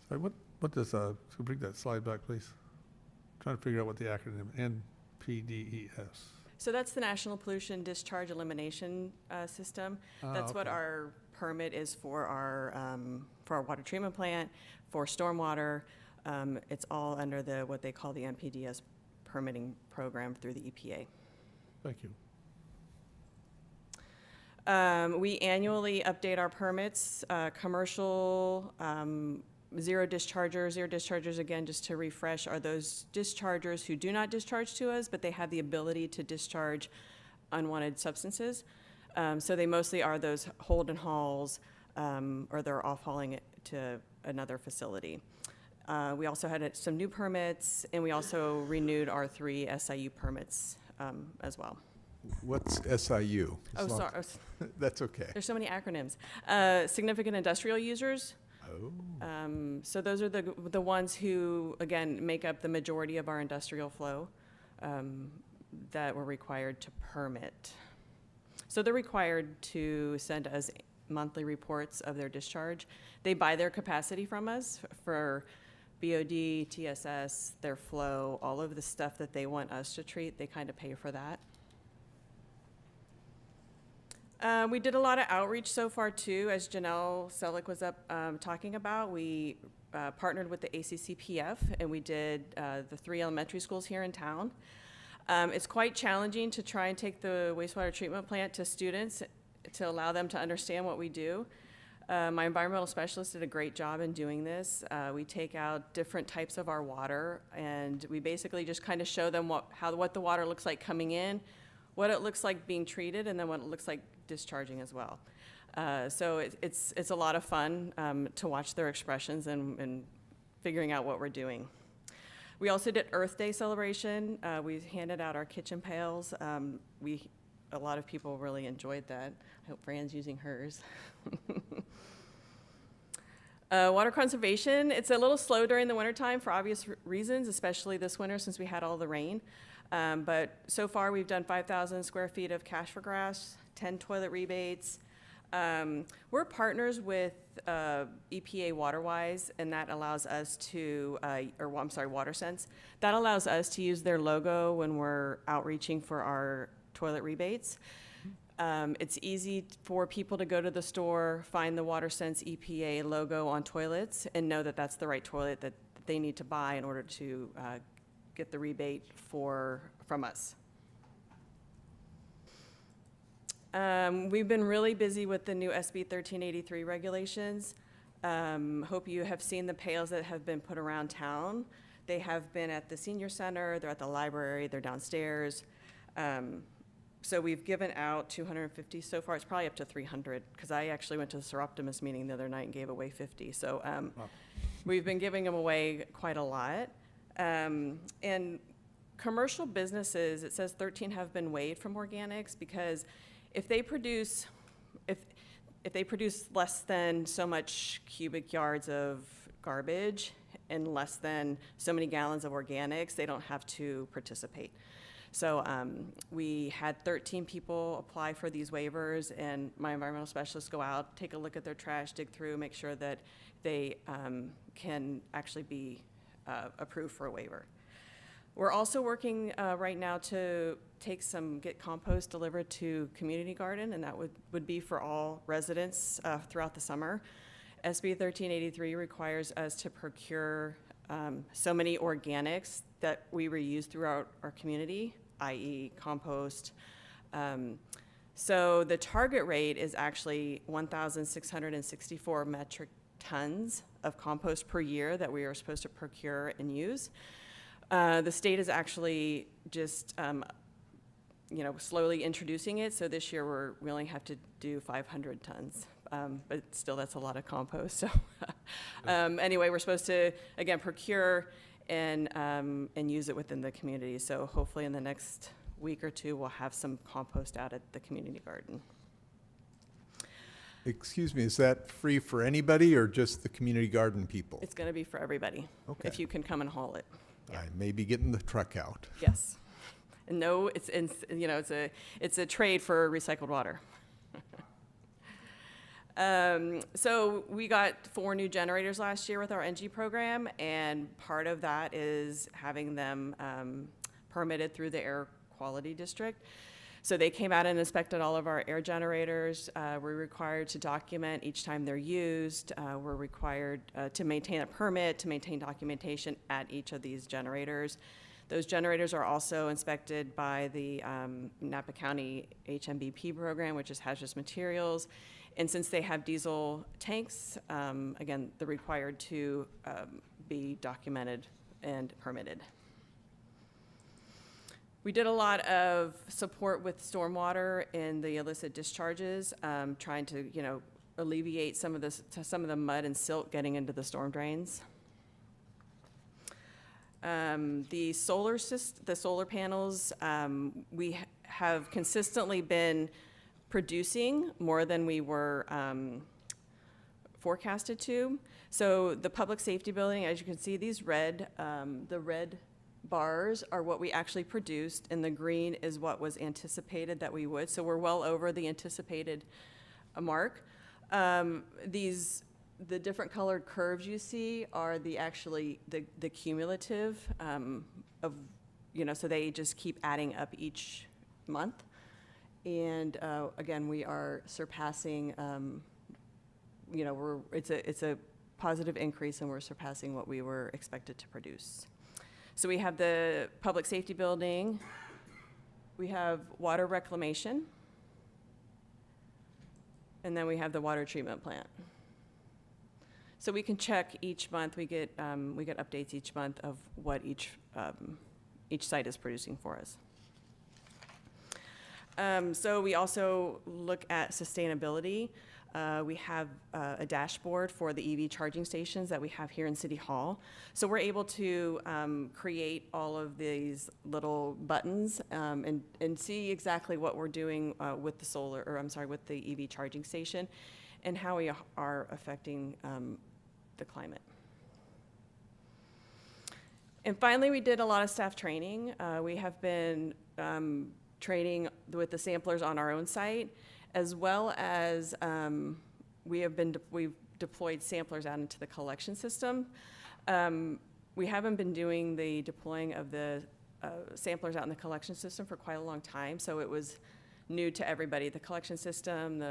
Sorry, what does, so bring that slide back, please. Trying to figure out what the acronym NPDES. So that's the National Pollution Discharge Elimination System. That's what okay. our permit is for our water treatment plant, for stormwater. It's all under what they call the NPDES permitting program through the EPA. Thank you. We annually update our permits, commercial, zero dischargers, again, just to refresh, are those dischargers who do not discharge to us, but they have the ability to discharge unwanted substances. So they mostly are those hold and hauls, or they're off hauling it to another facility. We also had some new permits, and we also renewed our 3 SIU permits as well. What's SIU? Oh, sorry. That's okay. There's so many acronyms. Significant industrial users. Oh. So those are the ones who, again, make up the majority of our industrial flow that we're required to permit. So they're required to send us monthly reports of their discharge. They buy their capacity from us for BOD, TSS, their flow, all of the stuff that they want us to treat, they kind of pay for that. We did a lot of outreach so far too, as Janelle Selick was up talking about. We partnered with the ACCPF and we did the 3 elementary schools here in town. It's quite challenging to try and take the wastewater treatment plant to students to allow them to understand what we do. My environmental specialist did a great job in doing this. We take out different types of our water and we basically just kind of show them what the water looks like coming in, what it looks like being treated, and then what it looks like discharging as well. So it's a lot of fun to watch their expressions and figuring out what we're doing. We also did Earth Day celebration. We handed out our kitchen pails. A lot of people really enjoyed that. I hope Fran's using hers. Water conservation, it's a little slow during the wintertime for obvious reasons, especially this winter since we had all the rain. But so far we've done 5,000 square feet of cash for grass, 10 toilet rebates. We're partners with EPA WaterWise, and that allows us to, WaterSense. That allows us to use their logo when we're outreaching for our toilet rebates. It's easy for people to go to the store, find the WaterSense EPA logo on toilets, and know that that's the right toilet that they need to buy in order to get the rebate from us. We've been really busy with the new SB 1383 regulations. Hope you have seen the pails that have been put around town. They have been at the senior center, they're at the library, they're downstairs. So we've given out 250 so far. It's probably up to 300 because I actually went to the Seroptimus meeting the other night and gave away 50. So we've been giving them away quite a lot. And commercial businesses, it says 13 have been waived from organics because if they produce less than so much cubic yards of garbage and less than so many gallons of organics, they don't have to participate. So we had 13 people apply for these waivers, and my environmental specialists go out, take a look at their trash, dig through, make sure that they can actually be approved for a waiver. We're also working right now to get compost delivered to community garden, and that would be for all residents throughout the summer. SB 1383 requires us to procure so many organics that we reuse throughout our community, i.e. compost. So the target rate is actually 1,664 metric tons of compost per year that we are supposed to procure and use. The state is actually just, slowly introducing it. So this year we only have to do 500 tons, but still that's a lot of compost. So anyway, we're supposed to, again, procure and use it within the community. So hopefully in the next week or two, we'll have some compost out at the community garden. Excuse me, is that free for anybody or just the community garden people? It's going to be for everybody, Okay. if you can come and haul it. I may be getting the truck out. Yes. And no, it's a trade for recycled water. So we got 4 new generators last year with our NG program, and part of that is having them permitted through the Air Quality District. So they came out and inspected all of our air generators. We're required to document each time they're used. We're required to maintain a permit, to maintain documentation at each of these generators. Those generators are also inspected by the Napa County HMBP program, which is hazardous materials. And since they have diesel tanks, again, they're required to be documented and permitted. We did a lot of support with stormwater in the illicit discharges, trying to, alleviate some of the mud and silt getting into the storm drains. The solar panels, we have consistently been producing more than we were forecasted to. So the public safety building, as you can see, these the red bars are what we actually produced, and the green is what was anticipated that we would. So we're well over the anticipated mark. The different colored curves you see are the cumulative so they just keep adding up each month. And again, we are surpassing, it's a positive increase, and we're surpassing what we were expected to produce. So we have the public safety building, we have water reclamation, and then we have the water treatment plant. So we can check each month. We get updates each month of what each site is producing for us. So we also look at sustainability. We have a dashboard for the EV charging stations that we have here in City Hall. So we're able to create all of these little buttons and see exactly what we're doing with the EV charging station and how we are affecting the climate. And finally, we did a lot of staff training. We have been training with the samplers on our own site, as well as we've deployed samplers out into the collection system. We haven't been doing the deploying of the samplers out in the collection system for quite a long time, so it was new to everybody. The collection system,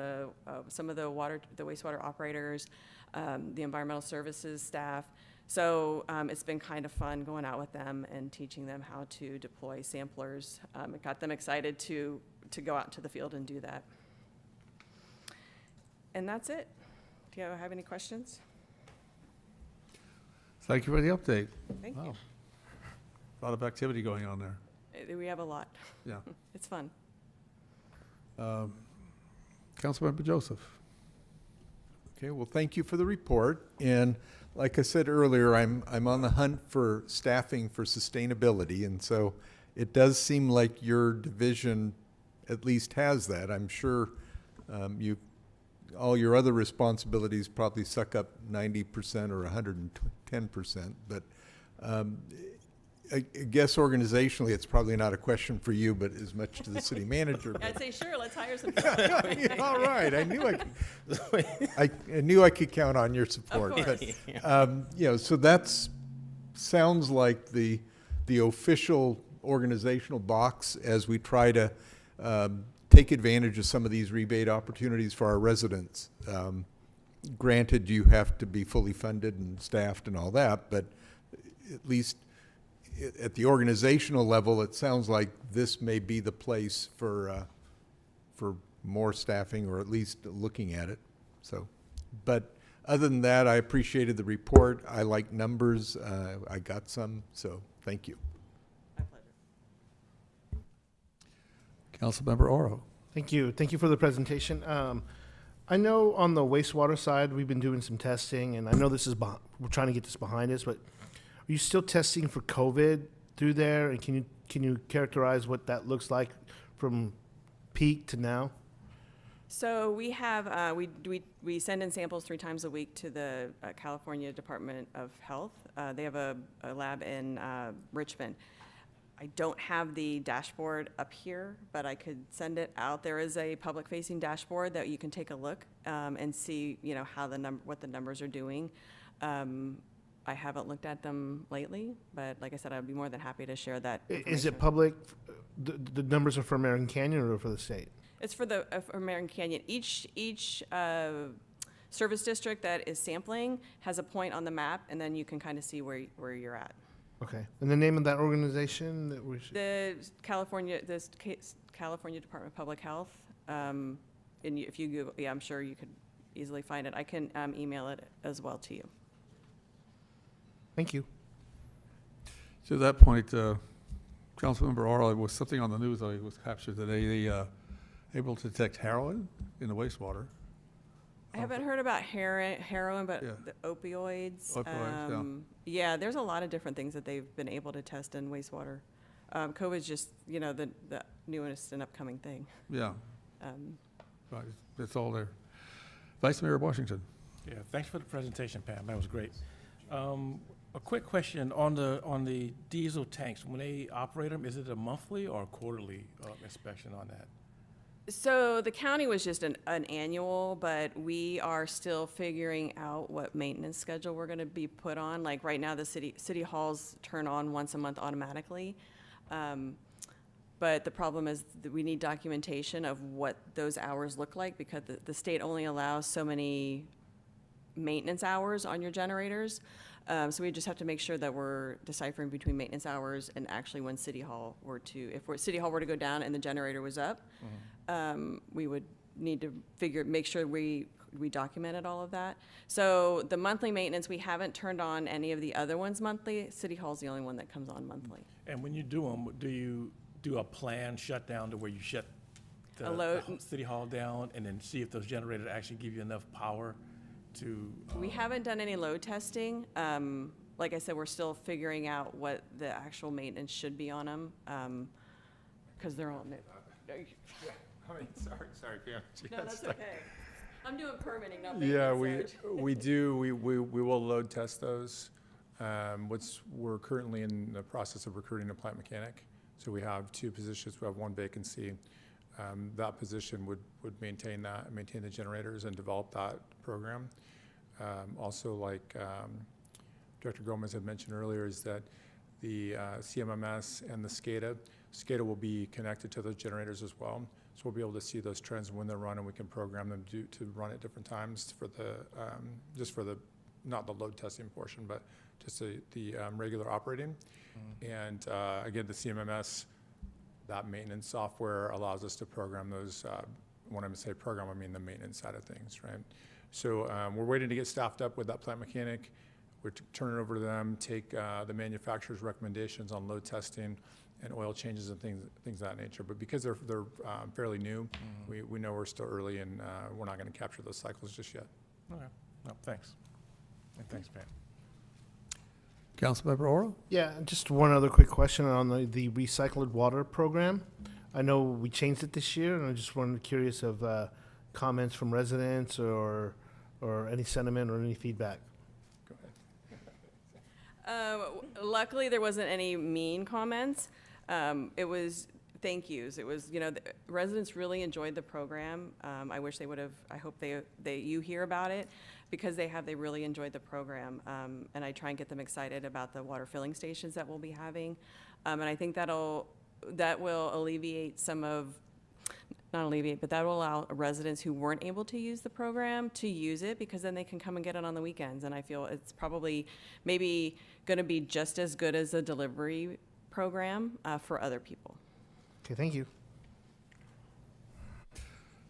some of the wastewater operators, the environmental services staff. So it's been kind of fun going out with them and teaching them how to deploy samplers. It got them excited to go out into the field and do that. And that's it. Do you have any questions? Thank you for the update. Thank Wow. you. A lot of activity going on there. We have a lot. Yeah. It's fun. Councilmember Joseph. Okay, well, thank you for the report. And like I said earlier, I'm on the hunt for staffing for sustainability. And so it does seem like your division at least has that. I'm sure all your other responsibilities probably suck up 90% or 110%. But I guess organizationally, it's probably not a question for you, but as much to the city manager. I'd say, sure, let's hire some people. All right, I knew I could count on your support. Of course. But, so that's sounds like the official organizational box as we try to take advantage of some of these rebate opportunities for our residents. Granted, you have to be fully funded and staffed and all that, but at least at the organizational level, it sounds like this may be the place for more staffing, or at least looking at it. So, but other than that, I appreciated the report. I like numbers. I got some, so thank you. My pleasure. Councilmember Oro. Thank you. Thank you for the presentation. I know on the wastewater side, we've been doing some testing, and I know we're trying to get this behind us, but are you still testing for COVID through there? And can you characterize what that looks like from peak to now? So we have we send in samples 3 times a week to the California Department of Health. They have a lab in Richmond. I don't have the dashboard up here, but I could send it out. There is a public-facing dashboard that you can take a look and see, you know, how what the numbers are doing. I haven't looked at them lately, but like I said, I'd be more than happy to share that. Is it public? The numbers are for American Canyon or for the state? It's for the for American Canyon. Each service district that is sampling has a point on the map, and then you can kind of see where you're at. Okay. And the name of that organization that we should? The California Department of Public Health. And if you Google, yeah, I'm sure you could easily find it. I can email it as well to you. Thank you. To that point, Councilmember Orla, was something on the news that was captured today, they able to detect heroin in the wastewater. I haven't heard about heroin, but Yeah. the opioids. Opioids, Yeah, there's a lot of different things that they've been able to test in wastewater. COVID's just, you know, the newest and upcoming thing. Yeah. Right, it's all there. Vice Mayor Washington. Yeah, thanks for the presentation, Pam. That was great. A quick question on the diesel tanks. When they operate them, is it a monthly or quarterly inspection on that? So the county was just an annual, but we are still figuring out what maintenance schedule we're gonna be put on. Like right now, the city halls turn on once a month automatically. But the problem is that we need documentation of what those hours look like because the state only allows so many maintenance hours on your generators. So we just have to make sure that we're deciphering between maintenance hours and actually when City Hall were to, City Hall were to go down and the generator was up, we would need to make sure we documented all of that. So the monthly maintenance, we haven't turned on any of the other ones monthly. City Hall's the only one that comes on monthly. And when you do them, do you do a planned shutdown to where you shut load. the City Hall down and then see if those generators actually give you enough power to? We haven't done any load testing. Like I said, we're still figuring out what the actual maintenance should be on them, because they're all new. I mean, sorry, Pam. No, that's okay. I'm doing permitting, not Yeah, maintenance. we do. We will load test those. We're currently in the process of recruiting a plant mechanic. So we have 2 positions. We have 1 vacancy. That position would maintain the generators and develop that program. Also, like Director Gomez had mentioned earlier, is that the CMMS and the SCADA will be connected to those generators as well. So we'll be able to see those trends when they're run, and we can program them to run at different times for the not the load testing portion, but just the regular operating. And again, the CMMS, that maintenance software allows us to program those. When I say program, I mean the maintenance side of things, right? So we're waiting to get staffed up with that plant mechanic. We're turning it over to them, take the manufacturer's recommendations on load testing and oil changes and things of that nature. But because they're fairly new, we know we're still early and we're not going to capture those cycles just yet. Okay. No, thanks. And thanks, Pam. Councilmember Oro? Yeah, just one other quick question on the recycled water program. I know we changed it this year, and I just wanted curious of comments from residents or any sentiment or any feedback. Luckily, there wasn't any mean comments. It was thank yous. It was, the residents really enjoyed the program. I wish they would have. I hope you hear about it because they really enjoyed the program. And I try and get them excited about the water filling stations that we'll be having. And I think that will alleviate not alleviate, but that will allow residents who weren't able to use the program to use it because then they can come and get it on the weekends. And I feel it's probably maybe going to be just as good as a delivery program for other people. Okay, thank you.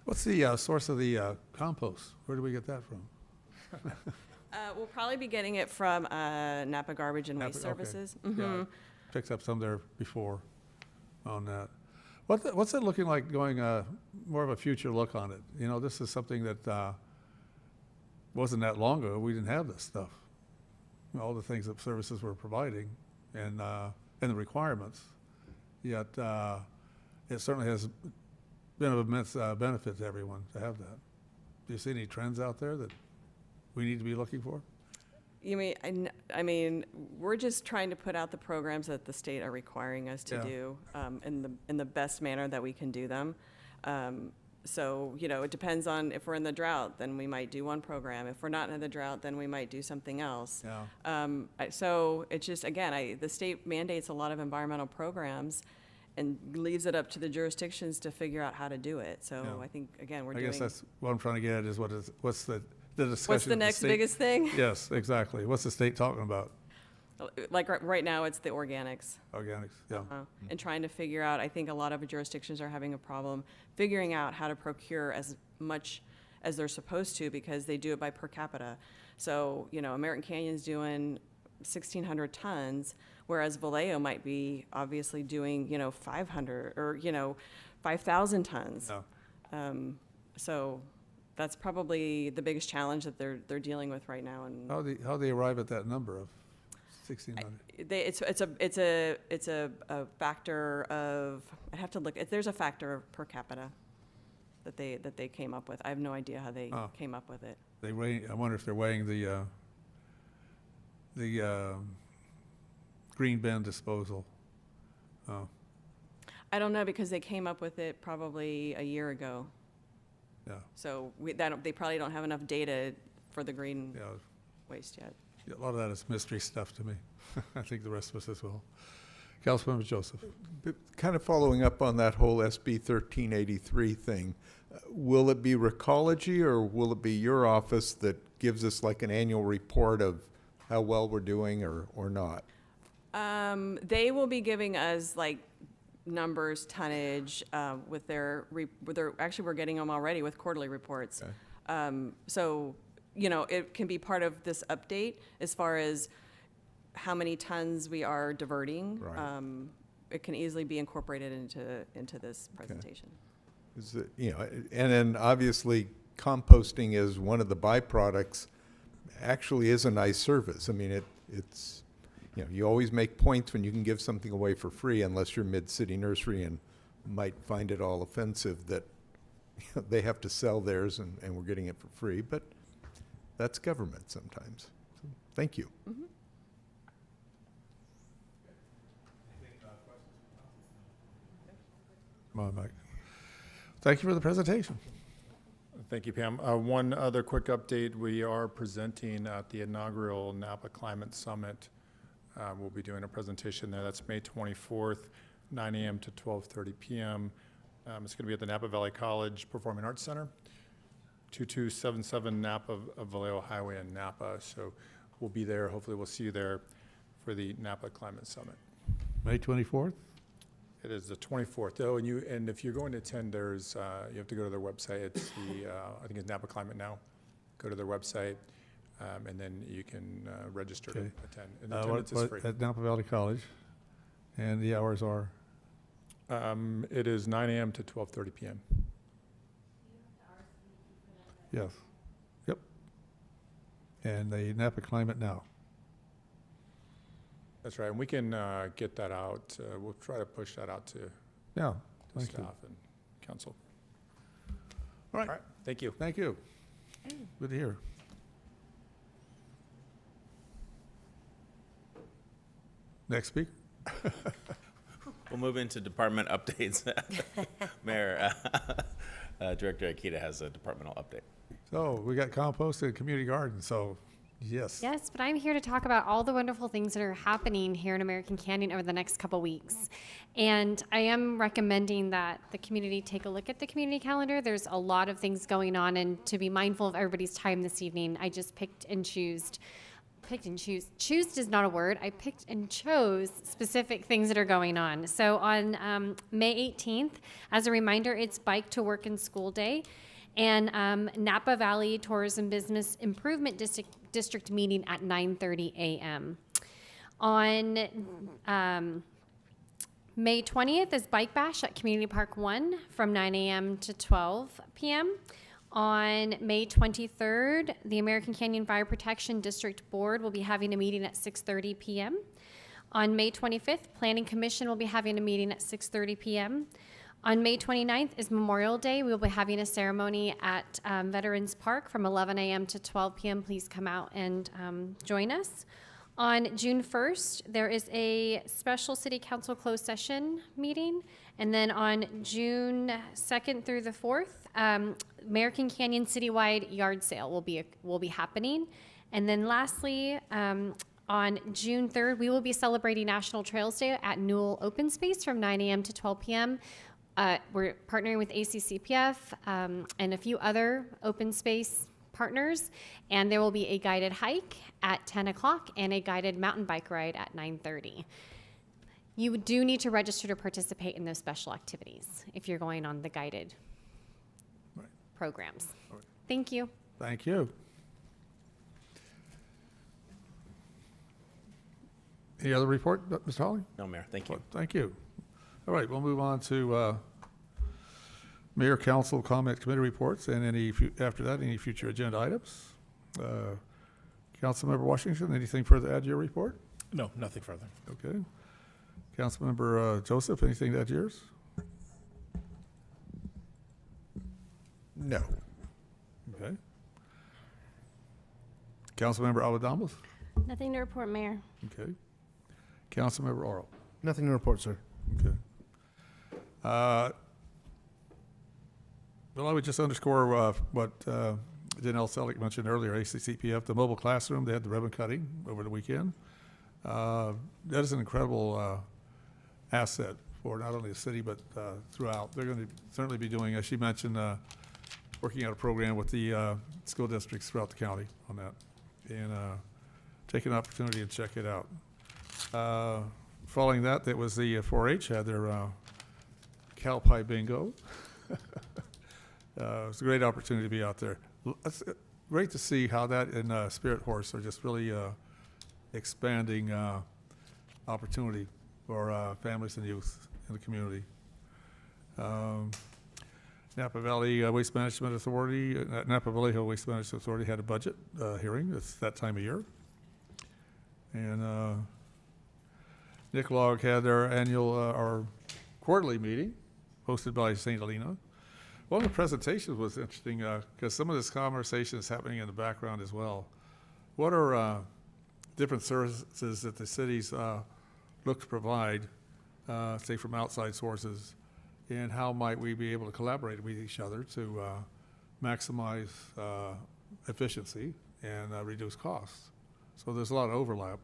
What's the source of the compost? Where do we get that from? We'll probably be getting it from Napa Garbage and Waste Okay. Services. Yeah, picked up some there before on that. What's it looking like going more of a future look on it? This is something that wasn't that long ago. We didn't have this stuff. All the things that services were providing and the requirements. Yet it certainly has been of immense benefit to everyone to have that. Do you see any trends out there that we need to be looking for? You mean, I mean, we're just trying to put out the programs that the state are requiring us to Yeah. do in the best manner that we can do them. So, you know, it depends on if we're in the drought, then we might do one program. If we're not in the drought, then we might do something else. Yeah. So it's just, again, the state mandates a lot of environmental programs and leaves it up to the jurisdictions to figure out how to do it. So Yeah. I think, again, we're I doing. guess that's what I'm trying to get at is what's the discussion? What's the with next state- biggest thing? Yes, exactly. What's the state talking about? Like right now, it's the organics. Organics, yeah. And trying to figure out, I think a lot of jurisdictions are having a problem figuring out how to procure as much as they're supposed to because they do it by per capita. So, you know, American Canyon's doing 1,600 tons, whereas Vallejo might be obviously doing, 500 or, 5,000 tons. Yeah. So that's probably the biggest challenge that they're dealing with right now. And How they arrive at that number of 1,600? it's a factor of, I'd have to look, there's a factor of per capita that they came up with. I have no idea how they came up with it. They weigh, I wonder if they're weighing the green bin disposal. Oh, I don't know because they came up with it probably a year ago. yeah. So they probably don't have enough data for the green Yeah. waste yet. Yeah, a lot of that is mystery stuff to me. I think the rest of us as well. Councilmember Joseph. But kind of following up on that whole SB 1383 thing, will it be Recology or will it be your office that gives us like an annual report of how well we're doing or not? They will be giving us like numbers, tonnage, with their actually we're getting them already with quarterly reports. Okay. So, it can be part of this update as far as how many tons we are diverting. Right. It can easily be incorporated into this presentation. Is it, and then obviously composting is one of the byproducts, actually is a nice service. I mean, it's, you always make points when you can give something away for free unless you're Mid-City Nursery and might find it all offensive that they have to sell theirs and we're getting it for free, but that's government sometimes. So, thank you. Mm-hmm. Come on, Mike. Thank you for the presentation. Thank you, Pam. One other quick update. We are presenting at the inaugural Napa Climate Summit. We'll be doing a presentation there. That's May 24th, 9 a.m. to 12:30 p.m. It's going to be at the Napa Valley College Performing Arts Center, 2277 Napa Vallejo Highway in Napa. So we'll be there. Hopefully we'll see you there for the Napa Climate Summit. May 24th? It is the 24th. Oh, and if you're going to attend, there's you have to go to their website. It's the I think it's Napa Climate Now. Go to their website, and then you can register to Okay. attend. And the attendance is free. At Napa Valley College, and the hours are? It is 9 a.m. to 12:30 p.m. Yes. Yep. And the Napa Climate Now. That's right. And we can get that out. We'll try to push that out to Yeah, thank you. staff and council. All right. All right. Thank you. Thank you. Good to hear. Next speaker. We'll move into department updates. Mayor, Director Akita has a departmental update. So we got compost and community garden, so yes. Yes, but I'm here to talk about all the wonderful things that are happening here in American Canyon over the next couple weeks. And I am recommending that the community take a look at the community calendar. There's a lot of things going on, and to be mindful of everybody's time this evening, I just picked and chose. Choose is not a word. I picked and chose specific things that are going on. So on May 18th, as a reminder, it's Bike to Work and School Day. And Napa Valley Tourism Business Improvement District meeting at 9:30 a.m. On May 20th is Bike Bash at Community Park 1 from 9 a.m. to 12 p.m. On May 23rd, the American Canyon Fire Protection District Board will be having a meeting at 6:30 p.m. On May 25th, Planning Commission will be having a meeting at 6:30 p.m. On May 29th is Memorial Day. We will be having a ceremony at Veterans Park from 11 a.m. to 12 p.m. Please come out and join us. On June 1st, there is a special City Council closed session meeting. And then on June 2nd through the 4th, American Canyon Citywide Yard Sale will be happening. And then lastly, on June 3rd, we will be celebrating National Trails Day at Newell Open Space from 9 a.m. to 12 p.m. We're partnering with ACCPF and a few other open space partners, and there will be a guided hike at 10 o'clock and a guided mountain bike ride at 9:30. You do need to register to participate in those special activities if you're going on the guided programs. Thank you. Thank you. Any other report, Mr. Hawley? No, Mayor, thank you. Thank you. All right, we'll move on to Mayor, Council, Comment, Committee reports, and after that, any future agenda items. Councilmember Washington, anything further to add to your report? No, nothing further. Okay. Councilmember Joseph, anything to add to yours? No. Okay. Councilmember Aladamas? Nothing to report, Mayor. Okay. Councilmember Oral? Nothing to report, sir. Okay. Well, I would just underscore what Janelle Selleck mentioned earlier, ACCPF, the mobile classroom, they had the ribbon cutting over the weekend. That is an incredible asset for not only the city, but throughout. They're going to certainly be doing, as she mentioned, working out a program with the school districts throughout the county on that. And take an opportunity and check it out. Following that, it was the 4-H had their cow pie bingo. It was a great opportunity to be out there. It's great to see how that and Spirit Horse are just really expanding opportunity for families and youth in the community. Napa Valley Waste Management Authority, Napa Valley Hill Waste Management Authority had a budget hearing. It's that time of year. And NICLOG had their annual, or quarterly meeting hosted by St. Helena. One of the presentations was interesting because some of this conversation is happening in the background as well. What are different services that the cities look to provide, say from outside sources, and how might we be able to collaborate with each other to maximize efficiency and reduce costs? So there's a lot of overlap,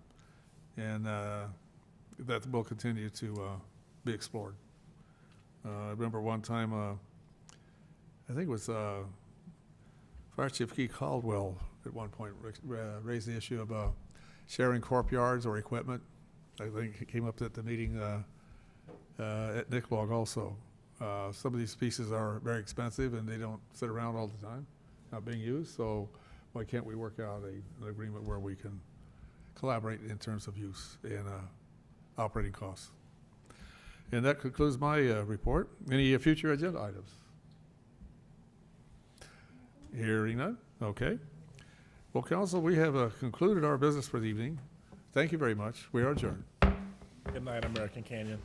and that will continue to be explored. I remember one time, I think it was Fire Chief Keith Caldwell at one point raised the issue of sharing corp yards or equipment. I think it came up at the meeting at NICLOG also. Some of these pieces are very expensive and they don't sit around all the time, not being used. So why can't we work out an agreement where we can collaborate in terms of use and operating costs? And that concludes my report. Any future agenda items? Hearing none? Okay. Well, Council, we have concluded our business for the evening. Thank you very much. We are adjourned. Good night, American Canyon.